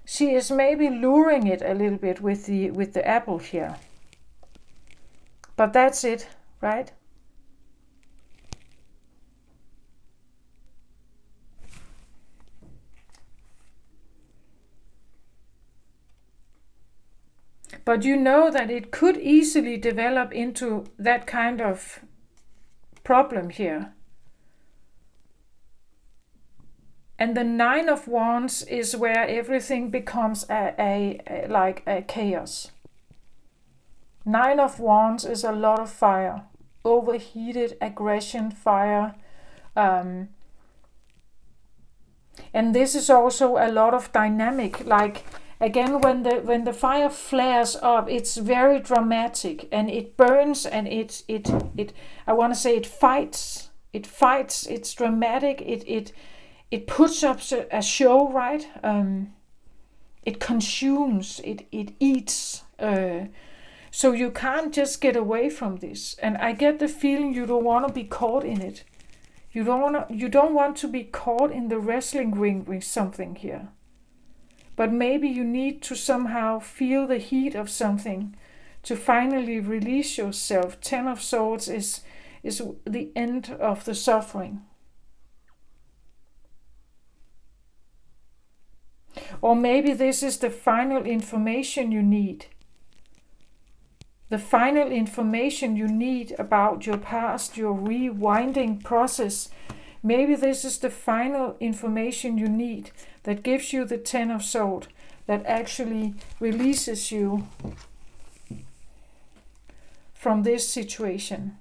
She is maybe luring it a little bit with the apple here. But that's it, right? But you know that it could easily develop into that kind of problem here. And the 9 of Wands is where everything becomes a chaos. 9 of Wands is a lot of fire, overheated aggression, fire. And this is also a lot of dynamic, like again when the fire flares up, it's very dramatic and it burns and it I want to say it fights, it's dramatic, it puts up a show, right? It consumes, it eats, so you can't just get away from this. And I get the feeling you don't want to be caught in it. You don't want to be caught in the wrestling ring with something here. But maybe you need to somehow feel the heat of something to finally release yourself. 10 of Swords is the end of the suffering. Or maybe this is the final information you need. The final information you need about your past, your rewinding process. Maybe this is the final information you need that gives you the 10 of Swords, that actually releases you from this situation.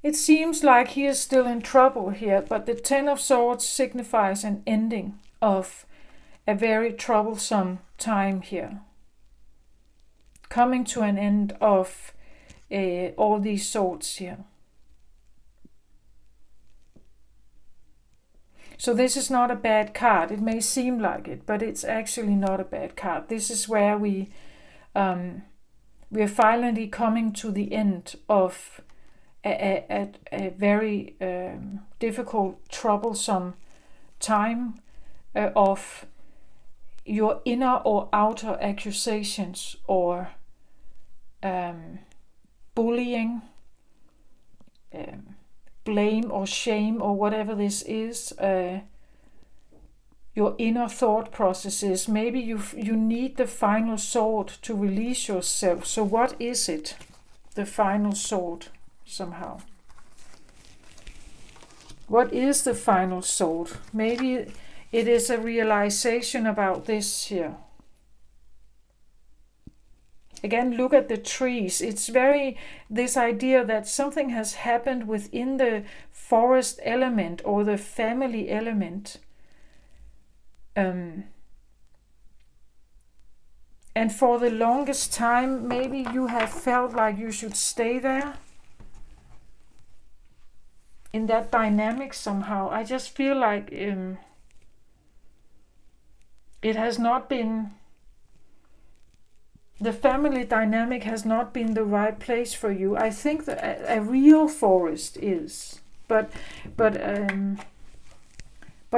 It seems like he is still in trouble here, but the 10 of Swords signifies an ending of a very troublesome time here. Coming to an end of all these swords here. So this is not a bad card. It may seem like it, but it's actually not a bad card. This is where we are finally coming to the end of a very difficult, troublesome time of your inner or outer accusations or bullying, blame or shame or whatever this is, your inner thought processes. Maybe you need the final sword to release yourself. So what is it? The final sword, somehow. What is the final sword? Maybe it is a realization about this here. Again, look at the trees. It's very this idea that something has happened within the forest element or the family element. And for the longest time, maybe you have felt like you should stay there in that dynamic somehow. I just feel like it has not been, the family dynamic has not been the right place for you. I think that a real forest is, but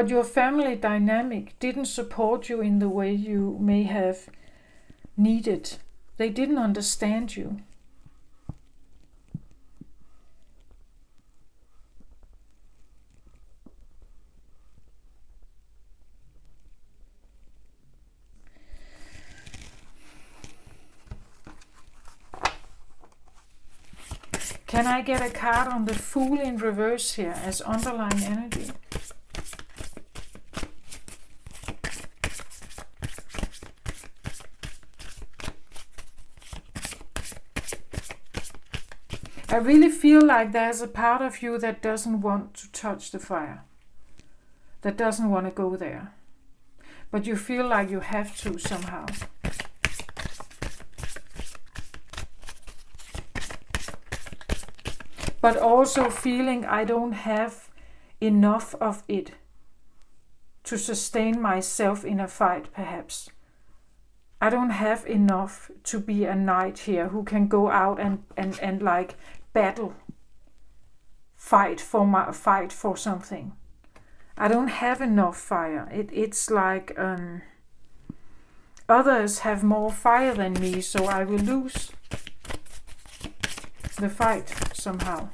your family dynamic didn't support you in the way you may have needed. They didn't understand you. Can I get a card on the Fool in reverse here as underlying energy? I really feel like there's a part of you that doesn't want to touch the fire, that doesn't want to go there, but you feel like you have to somehow. But also feeling I don't have enough of it to sustain myself in a fight, perhaps. I don't have enough to be a knight here who can go out and like battle, fight for something. I don't have enough fire. It's like others have more fire than me, so I will lose the fight somehow.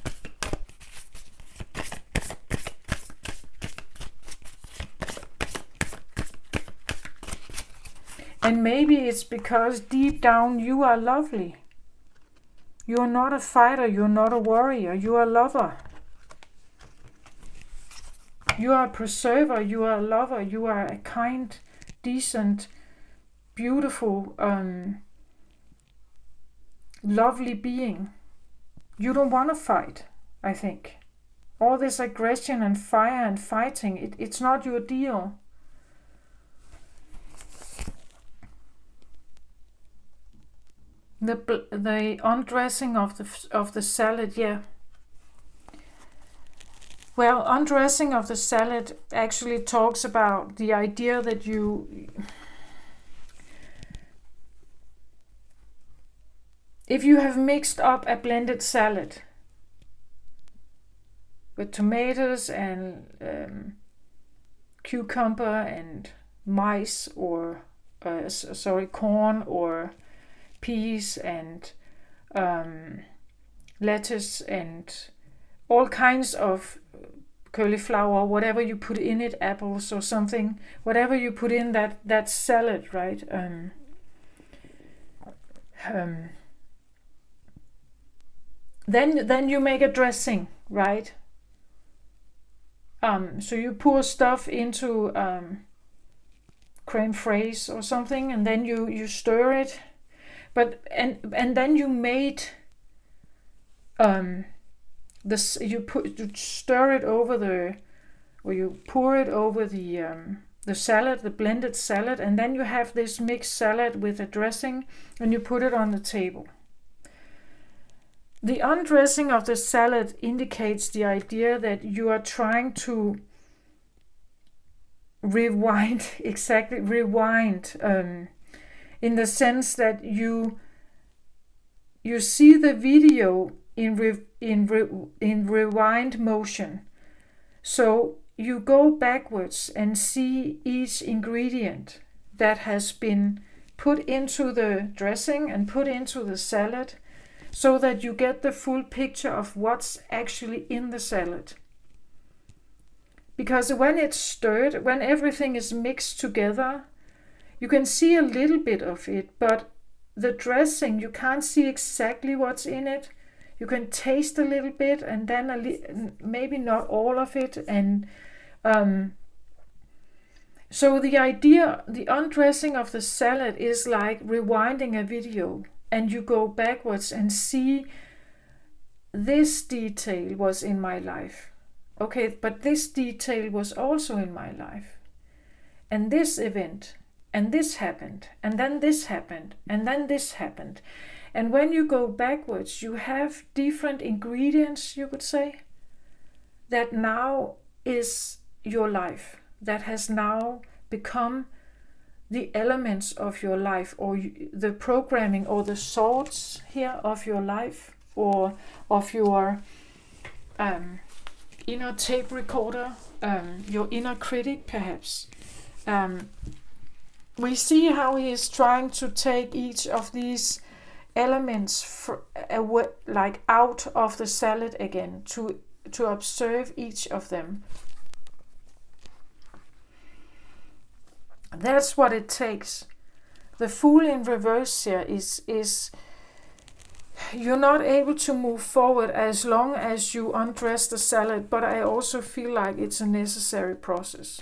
And maybe it's because deep down you are lovely. You are not a fighter, you're not a warrior, you are a lover. You are a preserver, you are a lover, you are a kind, decent, beautiful, lovely being. You don't want to fight, I think. All this aggression and fire and fighting, it's not your deal. The undressing of the salad, yeah. Well, undressing of the salad actually talks about the idea that if you have mixed up a blended salad with tomatoes and cucumber and maize or corn or peas and lettuce and all kinds of cauliflower, whatever you put in it, apples or something, whatever you put in that salad, right? Then you make a dressing, right? So you pour stuff into creme fraiche or something, and then you stir it. But and then you made this. You stir it over or you pour it over the salad, the blended salad, and then you have this mixed salad with a dressing, and you put it on the table. The undressing of the salad indicates the idea that you are trying to rewind, in the sense that you see the video in rewind motion. So you go backwards and see each ingredient that has been put into the dressing and put into the salad, so that you get the full picture of what's actually in the salad. Because when it's stirred, when everything is mixed together, you can see a little bit of it, but the dressing, you can't see exactly what's in it. You can taste a little bit, and then maybe not all of it. And so the idea, the undressing of the salad is like rewinding a video. And you go backwards and see, this detail was in my life. Okay, but this detail was also in my life. And this event, and this happened, and then this happened, and then this happened. And when you go backwards, you have different ingredients, you could say, that now is your life, that has now become the elements of your life, or the programming, or the thoughts here of your life, or of your inner tape recorder, your inner critic, perhaps. We see how he is trying to take each of these elements like out of the salad again, to observe each of them. That's what it takes. The Fool in reverse here is you're not able to move forward as long as you undress the salad, but I also feel like it's a necessary process.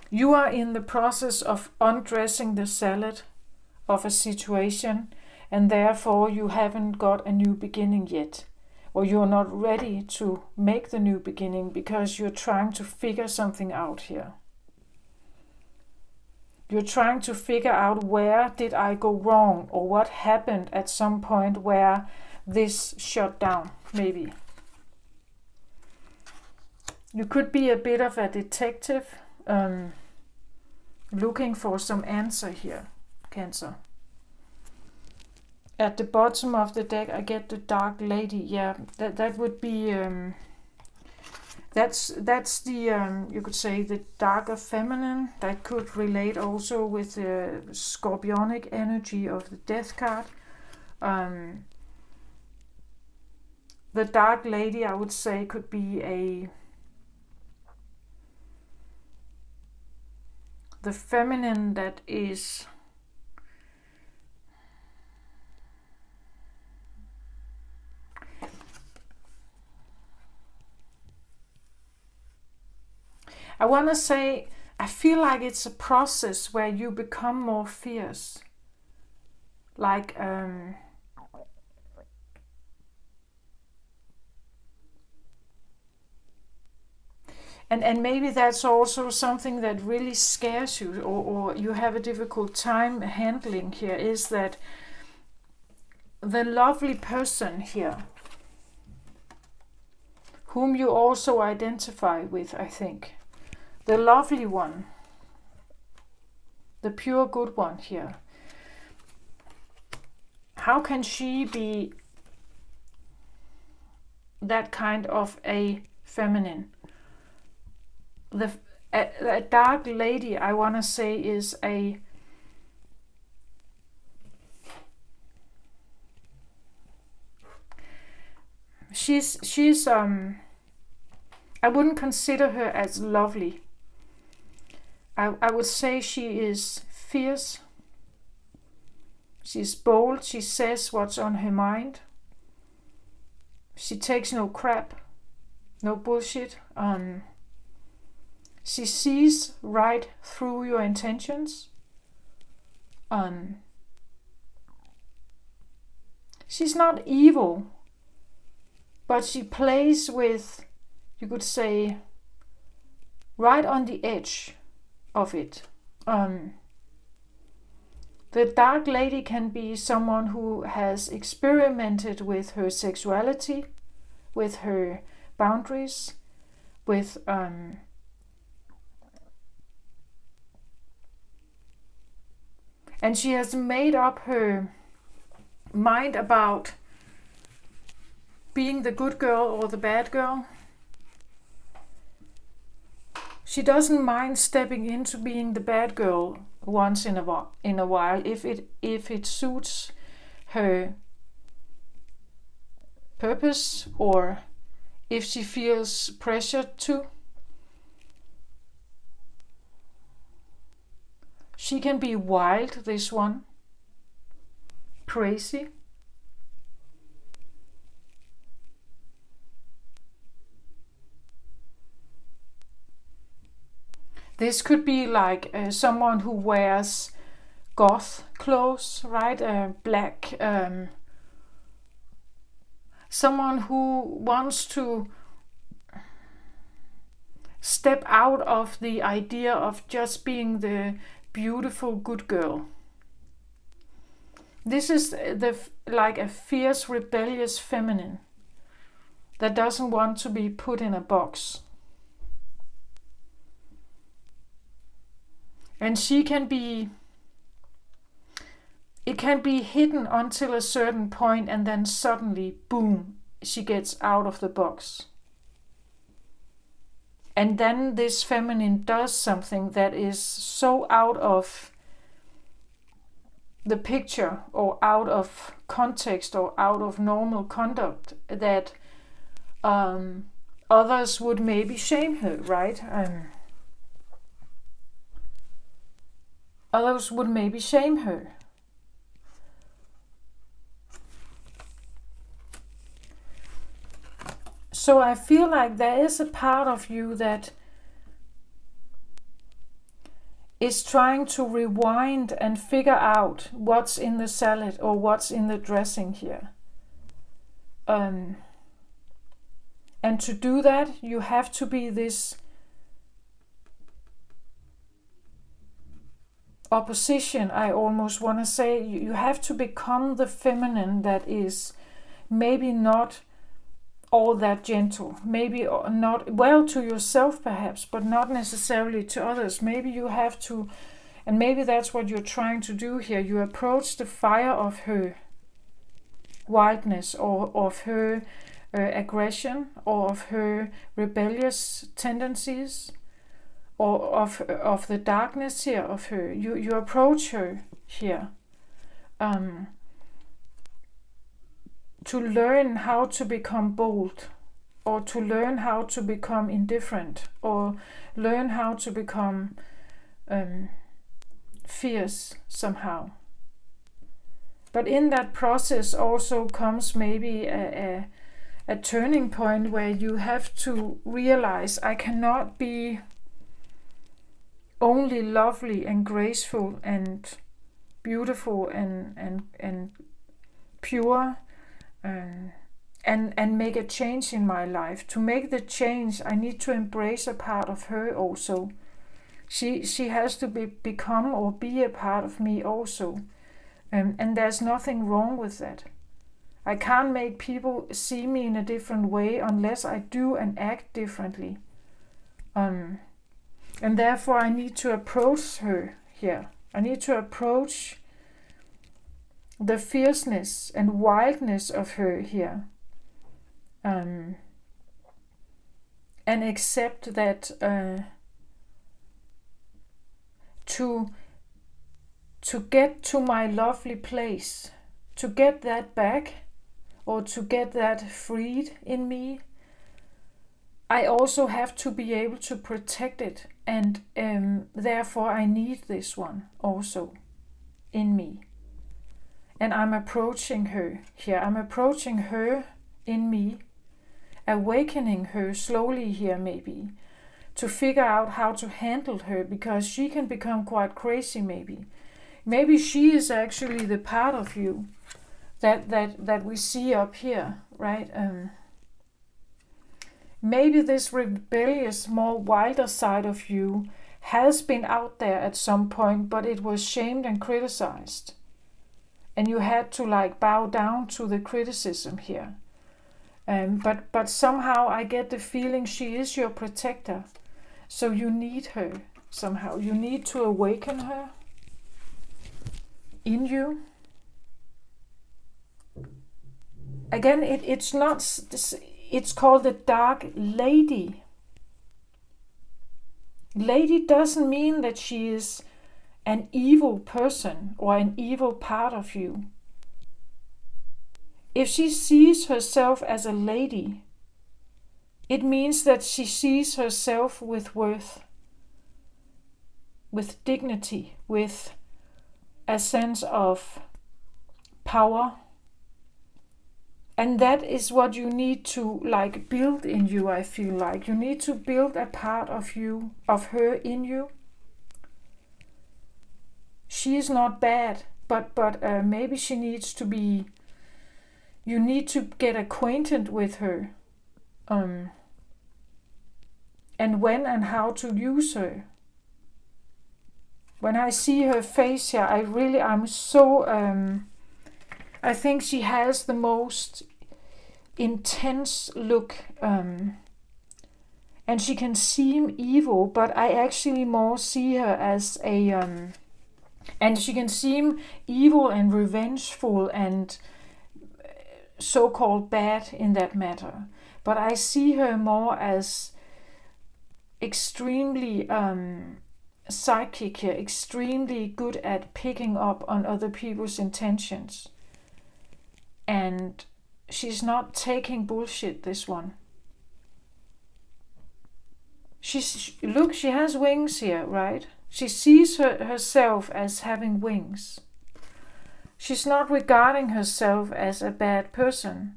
You are in the process of undressing the salad of a situation, and therefore you haven't got a new beginning yet. Or you're not ready to make the new beginning because you're trying to figure something out here. You're trying to figure out, where did I go wrong, or what happened at some point where this shut down, maybe. You could be a bit of a detective, looking for some answer here, Cancer. At the bottom of the deck, I get the Dark Lady. Yeah, that would be that's the you could say the darker feminine. That could relate also with the scorpionic energy of the Death card. The Dark Lady, I would say, could be the feminine that is I want to say, I feel like it's a process where you become more fierce. Like, And maybe that's also something that really scares you, or you have a difficult time handling here, is that the lovely person here, whom you also identify with, I think, the lovely one, the pure good one here, how can she be that kind of a feminine? A dark lady, I want to say, is a she's I wouldn't consider her as lovely. I would say she is fierce. She's bold. She says what's on her mind. She takes no crap, no bullshit. She sees right through your intentions. She's not evil, but she plays with, you could say, right on the edge of it. The dark lady can be someone who has experimented with her sexuality, with her boundaries, with and she has made up her mind about being the good girl or the bad girl. She doesn't mind stepping into being the bad girl once in a while if it suits her purpose, or if she feels pressured to. She can be wild, this one, crazy. This could be like someone who wears goth clothes, right? Black. Someone who wants to step out of the idea of just being the beautiful good girl. This is like a fierce, rebellious feminine that doesn't want to be put in a box. And she can be, it can be hidden until a certain point, and then suddenly, boom, she gets out of the box. And then this feminine does something that is so out of the picture, or out of context, or out of normal conduct, that others would maybe shame her, right? Others would maybe shame her. So I feel like there is a part of you that is trying to rewind and figure out what's in the salad or what's in the dressing here. And to do that, you have to be this opposition, I almost want to say. You have to become the feminine that is maybe not all that gentle, maybe not, well, to yourself perhaps, but not necessarily to others. Maybe you have to, and maybe that's what you're trying to do here. You approach the fire of her wildness, or of her aggression, or of her rebellious tendencies, or of the darkness here of her. You approach her here to learn how to become bold, or to learn how to become indifferent, or learn how to become fierce somehow. But in that process also comes maybe a turning point where you have to realize, I cannot be only lovely and graceful and beautiful and pure and make a change in my life. To make the change, I need to embrace a part of her also. She has to become or be a part of me also. And there's nothing wrong with that. I can't make people see me in a different way unless I do and act differently. And therefore I need to approach her here. I need to approach the fierceness and wildness of her here. And accept that to get to my lovely place, to get that back, or to get that freed in me, I also have to be able to protect it, and therefore I need this one also in me. And I'm approaching her here. I'm approaching her in me, awakening her slowly here maybe, to figure out how to handle her, because she can become quite crazy maybe. Maybe she is actually the part of you that we see up here, right? Maybe this rebellious, more wilder side of you has been out there at some point, but it was shamed and criticized. And you had to bow down to the criticism here. But somehow I get the feeling she is your protector. So you need her somehow. You need to awaken her in you. Again, it's called the Dark Lady. Lady doesn't mean that she is an evil person or an evil part of you. If she sees herself as a lady, it means that she sees herself with worth, with dignity, with a sense of power. And that is what you need to build in you, I feel like. You need to build a part of you, of her in you. She is not bad, but maybe she needs to be, you need to get acquainted with her. And when and how to use her. When I see her face here, I think she has the most intense look, and she can seem evil, but I actually more see her as and she can seem evil and revengeful and so-called bad in that matter. But I see her more as extremely psychic here, extremely good at picking up on other people's intentions. And she's not taking bullshit, this one. She has wings here, right? She sees herself as having wings. She's not regarding herself as a bad person.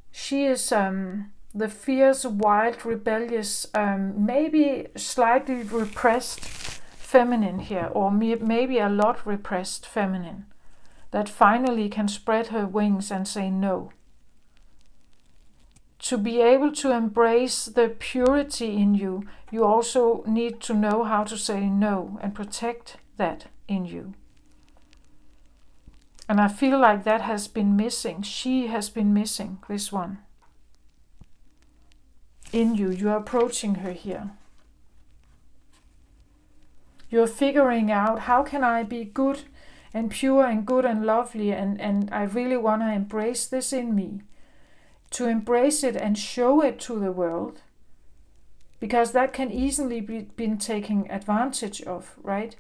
She is the fierce, wild, rebellious, maybe slightly repressed feminine here, or maybe a lot repressed feminine, that finally can spread her wings and say no. To be able to embrace the purity in you, you also need to know how to say no and protect that in you. And I feel like that has been missing. She has been missing, this one. In you, you are approaching her here. You're figuring out, how can I be good and pure and good and lovely, and I really want to embrace this in me. To embrace it and show it to the world, because that can easily be taken advantage of, right?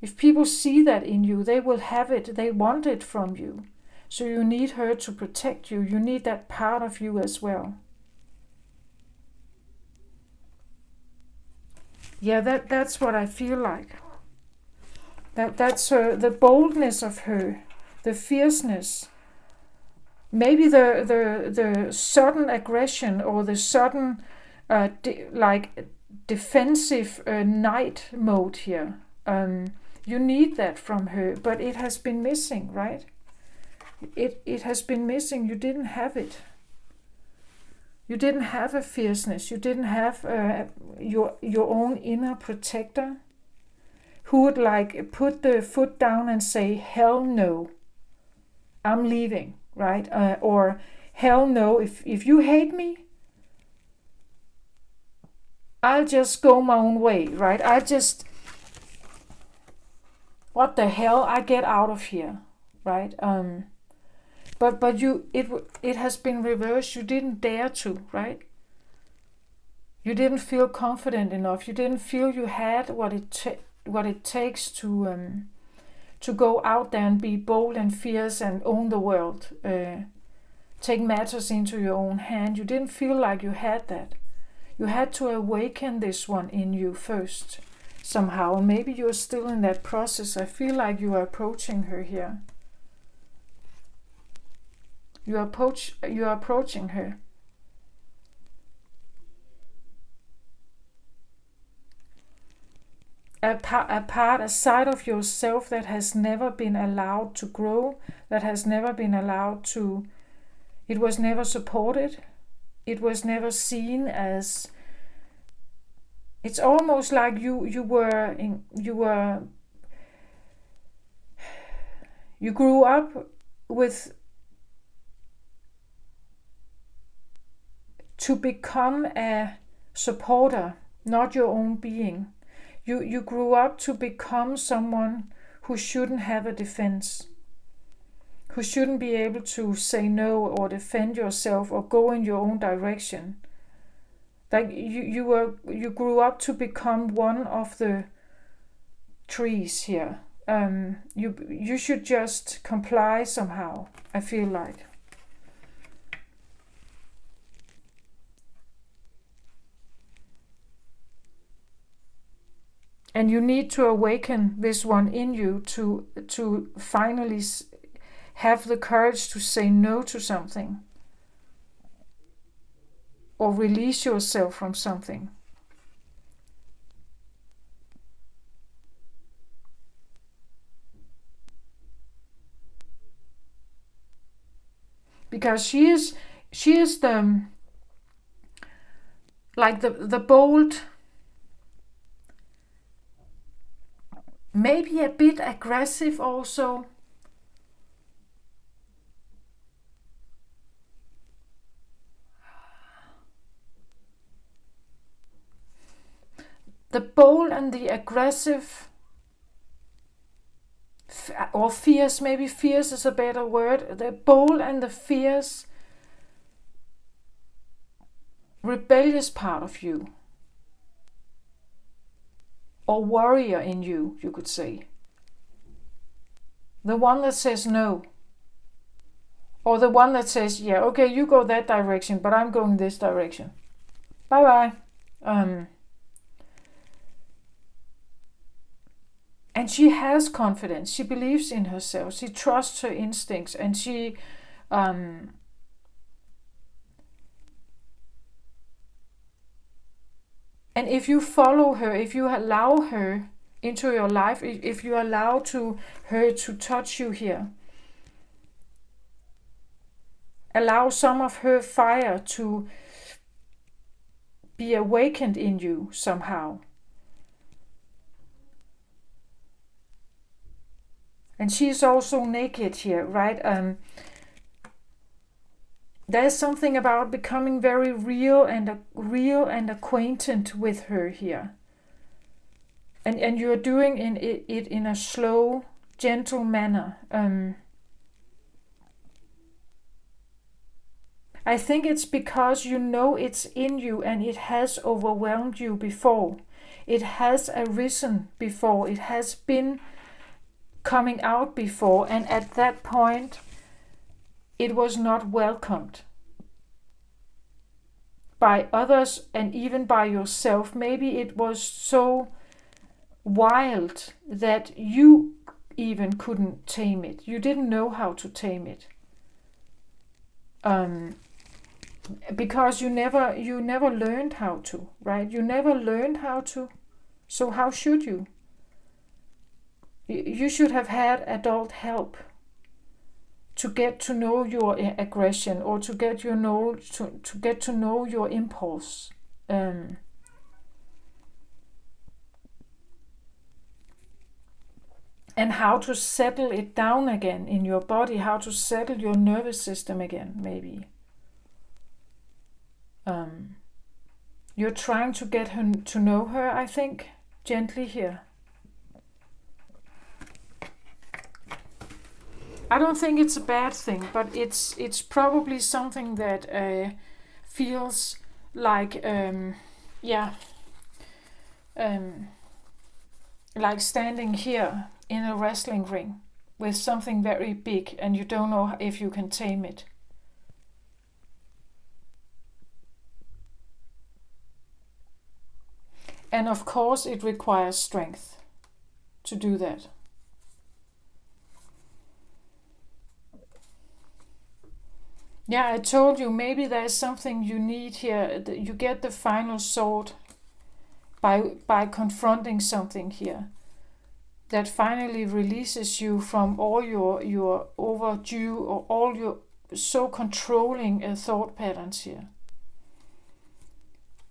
If people see that in you, they will have it, they want it from you. So you need her to protect you. You need that part of you as well. Yeah, that's what I feel like. That's her, the boldness of her, the fierceness. Maybe the sudden aggression, or the sudden defensive night mode here. You need that from her, but it has been missing, right? it has been missing. You didn't have it. You didn't have a fierceness. You didn't have your own inner protector who would like put the foot down and say, hell no, I'm leaving, right? Or hell no, if you hate me, I'll just go my own way, right? What the hell, I get out of here, right? But it has been reversed. You didn't dare to, right? You didn't feel confident enough. You didn't feel you had what it takes to go out there and be bold and fierce and own the world. Take matters into your own hand. You didn't feel like you had that. You had to awaken this one in you first, somehow. And maybe you're still in that process. I feel like you are approaching her here. You are approaching her. A side of yourself that has never been allowed to grow, that has never been allowed to, it was never supported. It was never seen as, it's almost like you grew up with, to become a supporter, not your own being. You grew up to become someone who shouldn't have a defense, who shouldn't be able to say no or defend yourself or go in your own direction. Like you grew up to become one of the trees here. You should just comply somehow, I feel like. And you need to awaken this one in you to finally have the courage to say no to something. Or release yourself from something. Because she is the bold, maybe a bit aggressive also. The bold and the aggressive, or fierce, maybe fierce is a better word. The bold and the fierce, rebellious part of you. Or warrior in you, you could say. The one that says no. Or the one that says, yeah, okay, you go that direction, but I'm going this direction. Bye-bye. And she has confidence. She believes in herself. She trusts her instincts. And she... and if you follow her, if you allow her into your life, if you allow her to touch you here, allow some of her fire to be awakened in you somehow. And she's also naked here, right? There's something about becoming very real and acquainted with her here. And you're doing it in a slow, gentle manner. I think it's because you know it's in you and it has overwhelmed you before. It has arisen before. It has been coming out before, and at that point it was not welcomed by others and even by yourself. Maybe it was so wild that you even couldn't tame it. You didn't know how to tame it. Because you never learned how to, right? You never learned how to. So how should you? You should have had adult help. to get to know your aggression, or to get to get to know your impulse. And how to settle it down again in your body, how to settle your nervous system again, maybe. You're trying to get her to know her, I think, gently here. I don't think it's a bad thing, but it's probably something that feels like like standing here in a wrestling ring with something very big, and you don't know if you can tame it. And of course it requires strength to do that. Yeah, I told you, maybe there's something you need here. You get the final sword by confronting something here that finally releases you from all your overdue or all your so controlling thought patterns here.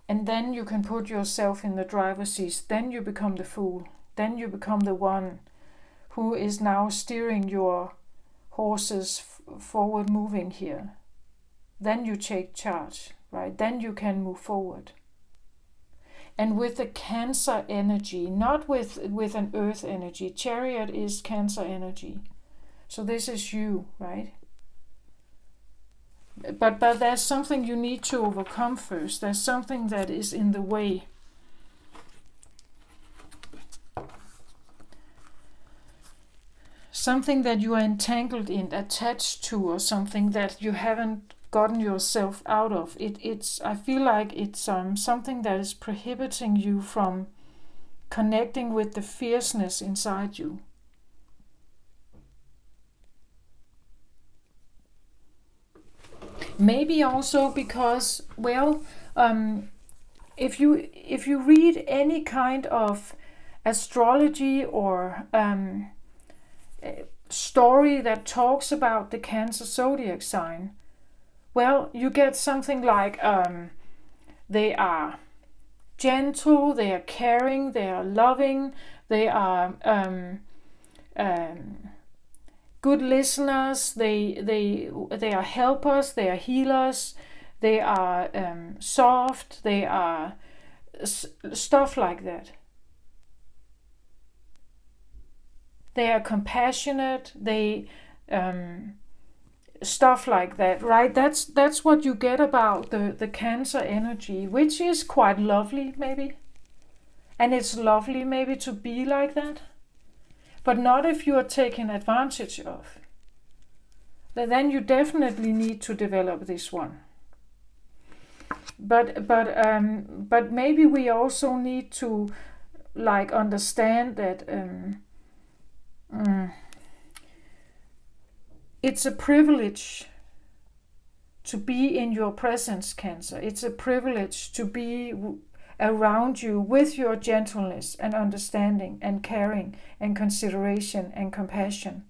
And then you can put yourself in the driver's seat. Then you become the fool. Then you become the one who is now steering your horses forward moving here. Then you take charge, right? Then you can move forward. And with the Cancer energy, not with an Earth energy. Chariot is Cancer energy. So this is you, right? But there's something you need to overcome first. There's something that is in the way. Something that you are entangled in, attached to, or something that you haven't gotten yourself out of. I feel like it's something that is prohibiting you from connecting with the fierceness inside you. Maybe also because, well, if you read any kind of astrology or story that talks about the Cancer zodiac sign, well, you get something like they are gentle, they are caring, they are loving, they are good listeners, they are helpers, they are healers, they are soft, they are stuff like that. They are compassionate, they stuff like that, right? That's what you get about the Cancer energy, which is quite lovely maybe. And it's lovely maybe to be like that. But not if you are taken advantage of. Then you definitely need to develop this one. But maybe we also need to like understand that it's a privilege to be in your presence, Cancer. It's a privilege to be around you with your gentleness and understanding and caring and consideration and compassion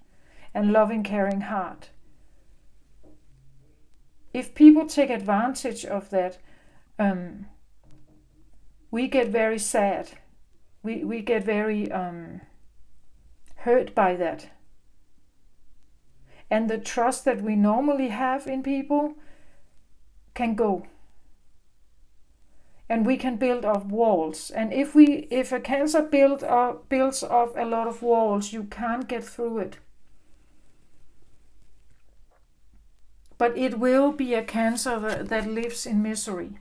and loving, caring heart. If people take advantage of that, we get very sad. We get very hurt by that. And the trust that we normally have in people can go. And we can build up walls. And if a Cancer builds up a lot of walls, you can't get through it. But it will be a Cancer that lives in misery.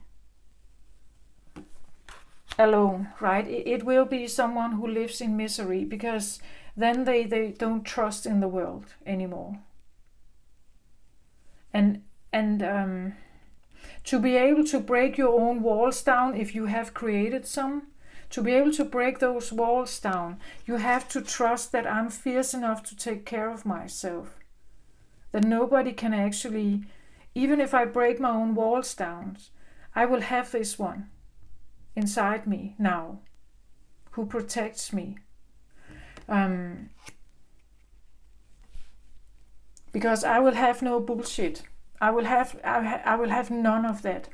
Alone, right? It will be someone who lives in misery, because then they don't trust in the world anymore. And to be able to break your own walls down, if you have created some, to be able to break those walls down, you have to trust that I'm fierce enough to take care of myself. That nobody can actually, even if I break my own walls down, I will have this one inside me now, who protects me. because I will have no bullshit. I will have none of that.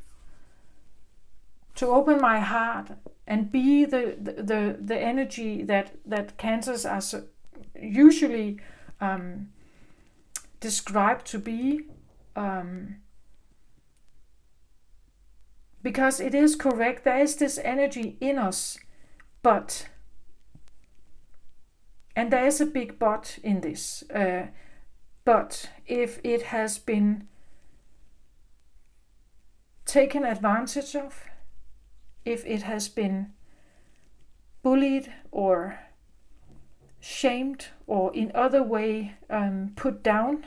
To open my heart and be the energy that cancers are usually described to be, because it is correct, there is this energy in us, and there is a big but in this, but if it has been taken advantage of, if it has been bullied or shamed or in other way put down,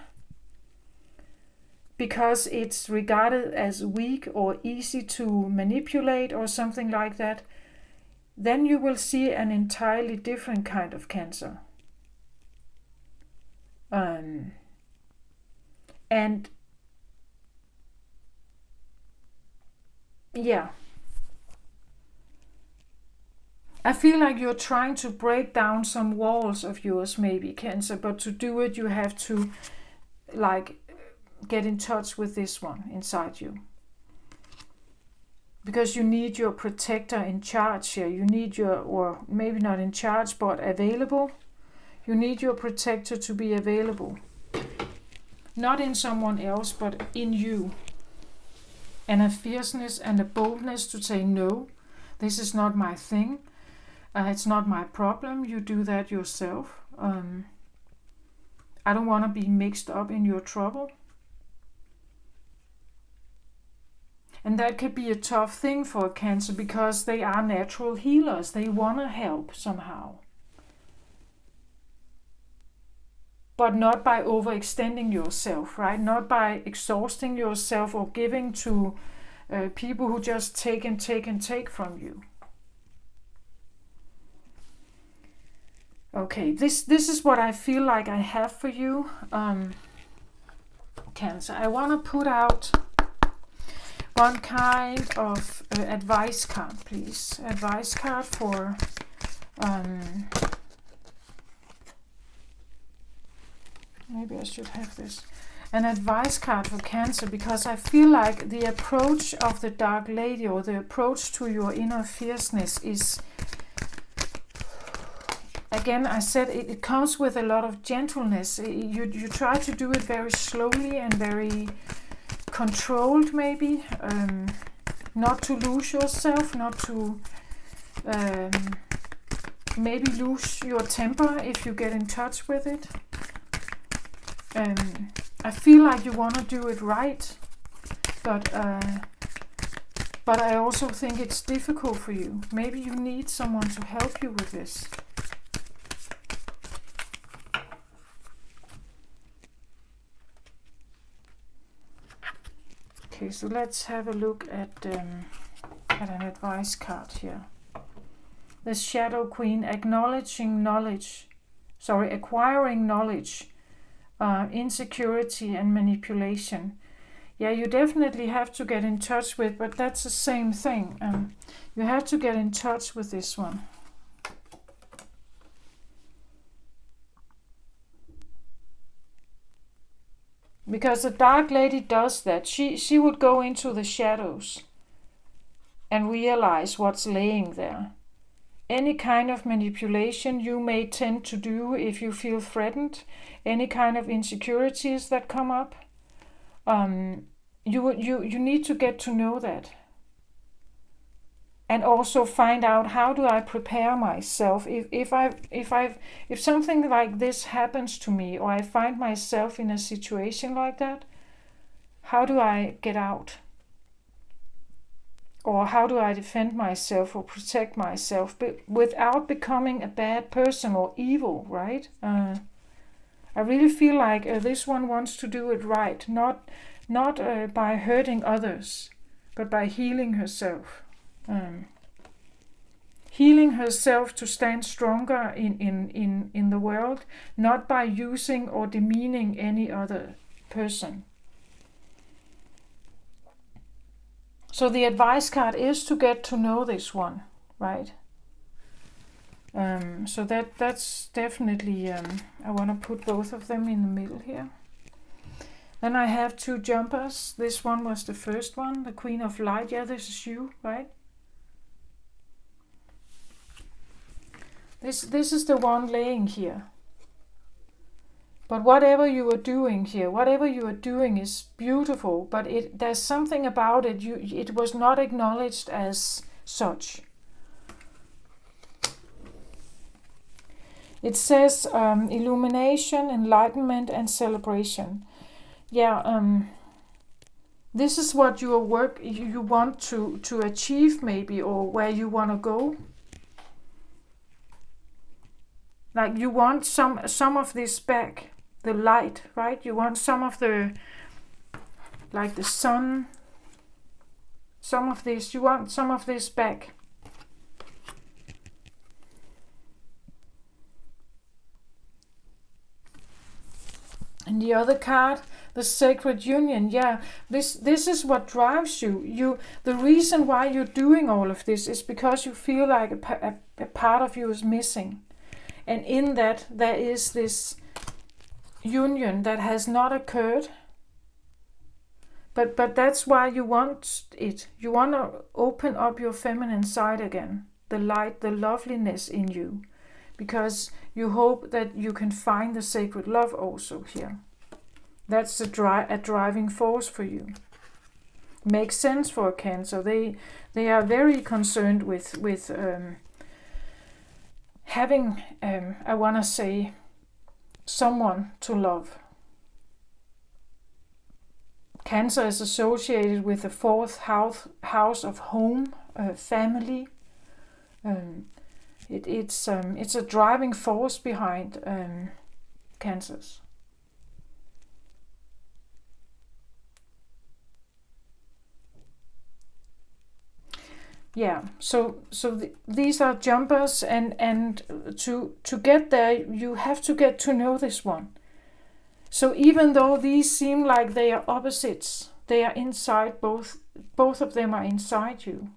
because it's regarded as weak or easy to manipulate or something like that, then you will see an entirely different kind of cancer. And yeah, I feel like you're trying to break down some walls of yours, maybe, Cancer, but to do it you have to like get in touch with this one inside you. Because you need your protector in charge here. You need your, or maybe not in charge, but available. You need your protector to be available. Not in someone else, but in you. And a fierceness and a boldness to say, no, this is not my thing. It's not my problem. You do that yourself. I don't want to be mixed up in your trouble. And that could be a tough thing for a Cancer because they are natural healers. They want to help somehow. But not by overextending yourself, right? Not by exhausting yourself or giving to people who just take and take and take from you. Okay, this is what I feel like I have for you, Cancer. I want to put out one kind of advice card, please. Advice card for maybe I should have this. An advice card for Cancer, because I feel like the approach of the Dark Lady, or the approach to your inner fierceness, is, again, I said it comes with a lot of gentleness. You try to do it very slowly and very controlled, maybe, not to lose yourself, not to maybe lose your temper if you get in touch with it. I feel like you want to do it right, but I also think it's difficult for you. Maybe you need someone to help you with this. Okay, so let's have a look at an advice card here. The Shadow Queen, acquiring knowledge, insecurity and manipulation. Yeah, you definitely have to get in touch with, but that's the same thing. You have to get in touch with this one. Because the Dark Lady does that. She would go into the shadows and realize what's laying there. Any kind of manipulation you may tend to do if you feel threatened, any kind of insecurities that come up, you need to get to know that. And also find out, how do I prepare myself if something like this happens to me, or I find myself in a situation like that, how do I get out? Or how do I defend myself or protect myself without becoming a bad person or evil, right? I really feel like this one wants to do it right, not by hurting others, but by healing herself. Healing herself to stand stronger in the world, not by using or demeaning any other person. So the advice card is to get to know this one, right? So that's definitely, I want to put both of them in the middle here. Then I have 2 jumpers. This one was the first one, the Queen of Light. Yeah, this is you, right? This is the one laying here. But whatever you are doing here, whatever you are doing is beautiful, but there's something about it, it was not acknowledged as such. It says illumination, enlightenment, and celebration. Yeah, this is what you want to achieve, maybe, or where you want to go. Like you want some of this back. The light, right? You want some of the, like the sun, some of this, you want some of this back. And the other card, the Sacred Union. Yeah, this is what drives you. The reason why you're doing all of this is because you feel like a part of you is missing. And in that, there is this union that has not occurred, but that's why you want it. You want to open up your feminine side again, the light, the loveliness in you, because you hope that you can find the sacred love also here. That's a driving force for you. Makes sense for a Cancer. They are very concerned with having I want to say someone to love. Cancer is associated with the 4th house of home, family. It's a driving force behind Cancers. Yeah, so these are jumpers, and to get there, you have to get to know this one. So even though these seem like they are opposites, they are inside, both of them are inside you.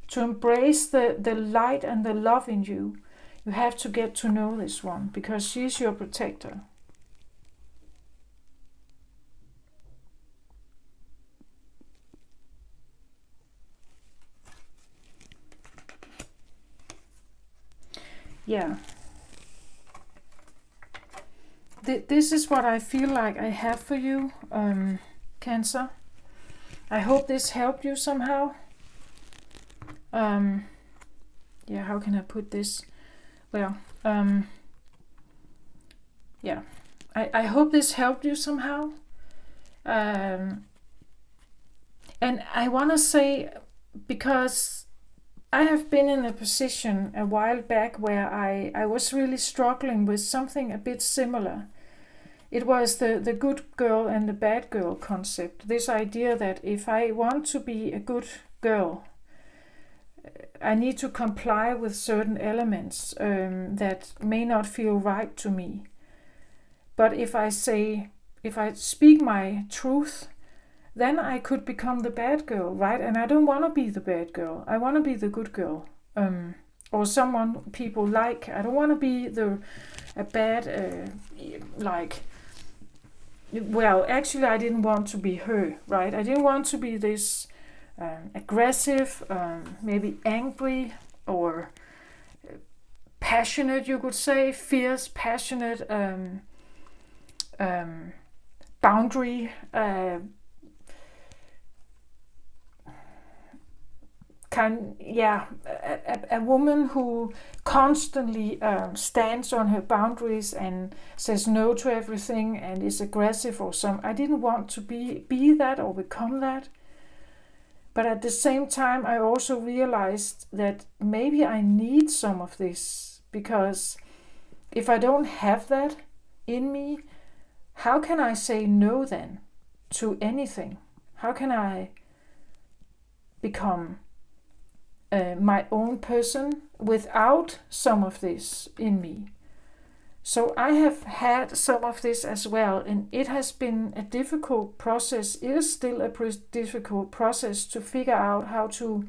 To embrace the light and the love in you, you have to get to know this one, because she's your protector. Yeah. This is what I feel like I have for you, Cancer. I hope this helped you somehow. Yeah, how can I put this? Well, yeah, I hope this helped you somehow. And I want to say, because I have been in a position a while back where I was really struggling with something a bit similar. It was the good girl and the bad girl concept. This idea that if I want to be a good girl, I need to comply with certain elements that may not feel right to me. But if I speak my truth, then I could become the bad girl, right? And I don't want to be the bad girl. I want to be the good girl, or someone people like. I don't want to be a bad like. Well, actually, I didn't want to be her, right? I didn't want to be this aggressive, maybe angry, or passionate, you could say, fierce, passionate, boundary, a woman who constantly stands on her boundaries and says no to everything and is aggressive or some. I didn't want to be that or become that. But at the same time, I also realized that maybe I need some of this, because if I don't have that in me, how can I say no then to anything? How can I become my own person without some of this in me? So I have had some of this as well, and it has been a difficult process. It is still a difficult process to figure out how to,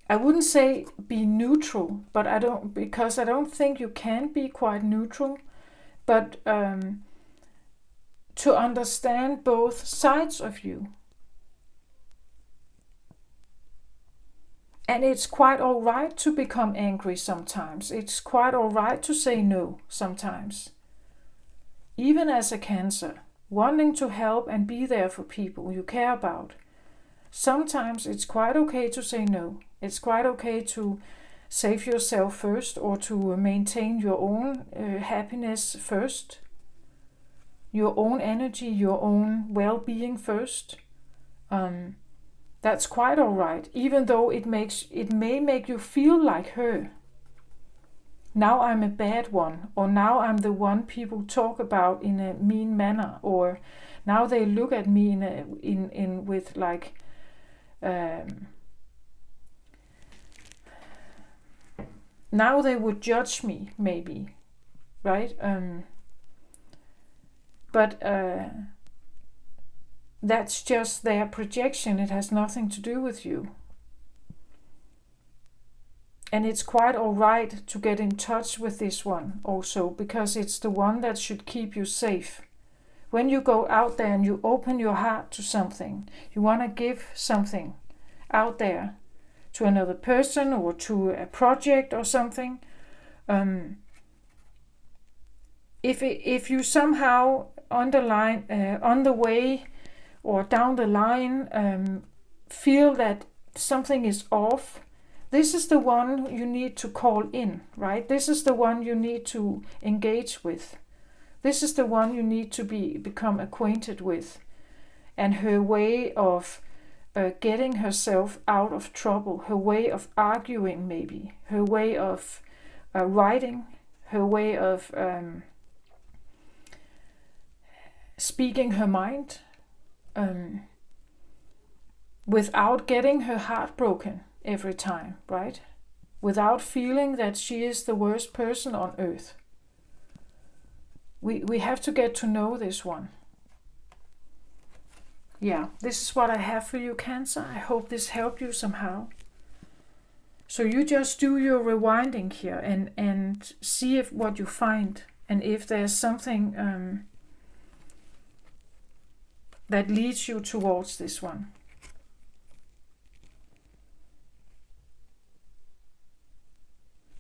I wouldn't say be neutral, but because I don't think you can be quite neutral, but to understand both sides of you. And it's quite all right to become angry sometimes. It's quite all right to say no sometimes. Even as a Cancer, wanting to help and be there for people you care about. Sometimes it's quite okay to say no. It's quite okay to save yourself first, or to maintain your own happiness first. Your own energy, your own well-being first. That's quite all right, even though it may make you feel like her. Now I'm a bad one, or now I'm the one people talk about in a mean manner, or now they look at me with like now they would judge me, maybe, right? But that's just their projection. It has nothing to do with you. And it's quite all right to get in touch with this one also, because it's the one that should keep you safe. When you go out there and you open your heart to something, you want to give something out there to another person or to a project or something. If you somehow on the way or down the line feel that something is off, this is the one you need to call in, right? This is the one you need to engage with. This is the one you need to become acquainted with. And her way of getting herself out of trouble, her way of arguing maybe, her way of writing, her way of speaking her mind, without getting her heart broken every time, right? Without feeling that she is the worst person on earth. We have to get to know this one. Yeah, this is what I have for you, Cancer. I hope this helped you somehow. So you just do your rewinding here and see what you find, and if there's something that leads you towards this one.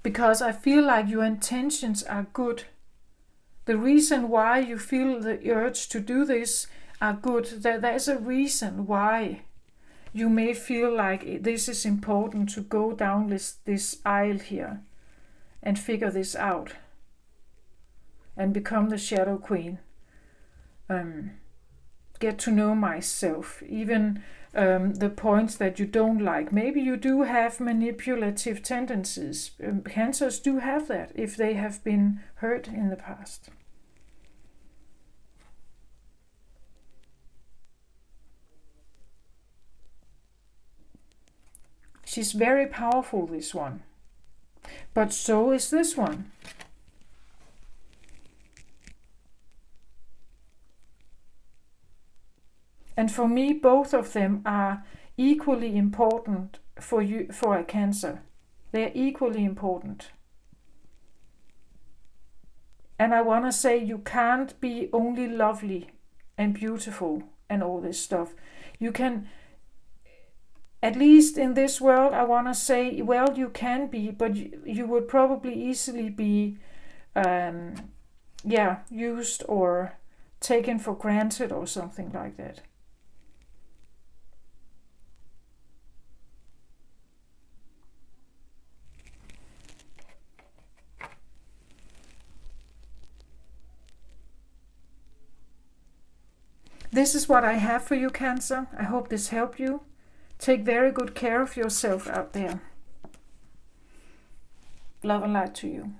Because I feel like your intentions are good. The reason why you feel the urge to do this are good. There's a reason why you may feel like this is important to go down this aisle here and figure this out and become the Shadow Queen. Get to know myself, even the points that you don't like. Maybe you do have manipulative tendencies. Cancers do have that if they have been hurt in the past. She's very powerful, this one. But so is this one. And for me, both of them are equally important for you, for a Cancer. They are equally important. And I want to say you can't be only lovely and beautiful and all this stuff. You can, at least in this world, I want to say, well, you can be, but you would probably easily be, used or taken for granted or something like that. This is what I have for you, Cancer. I hope this helped you. Take very good care of yourself out there. Love and light to you.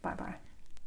Bye-bye.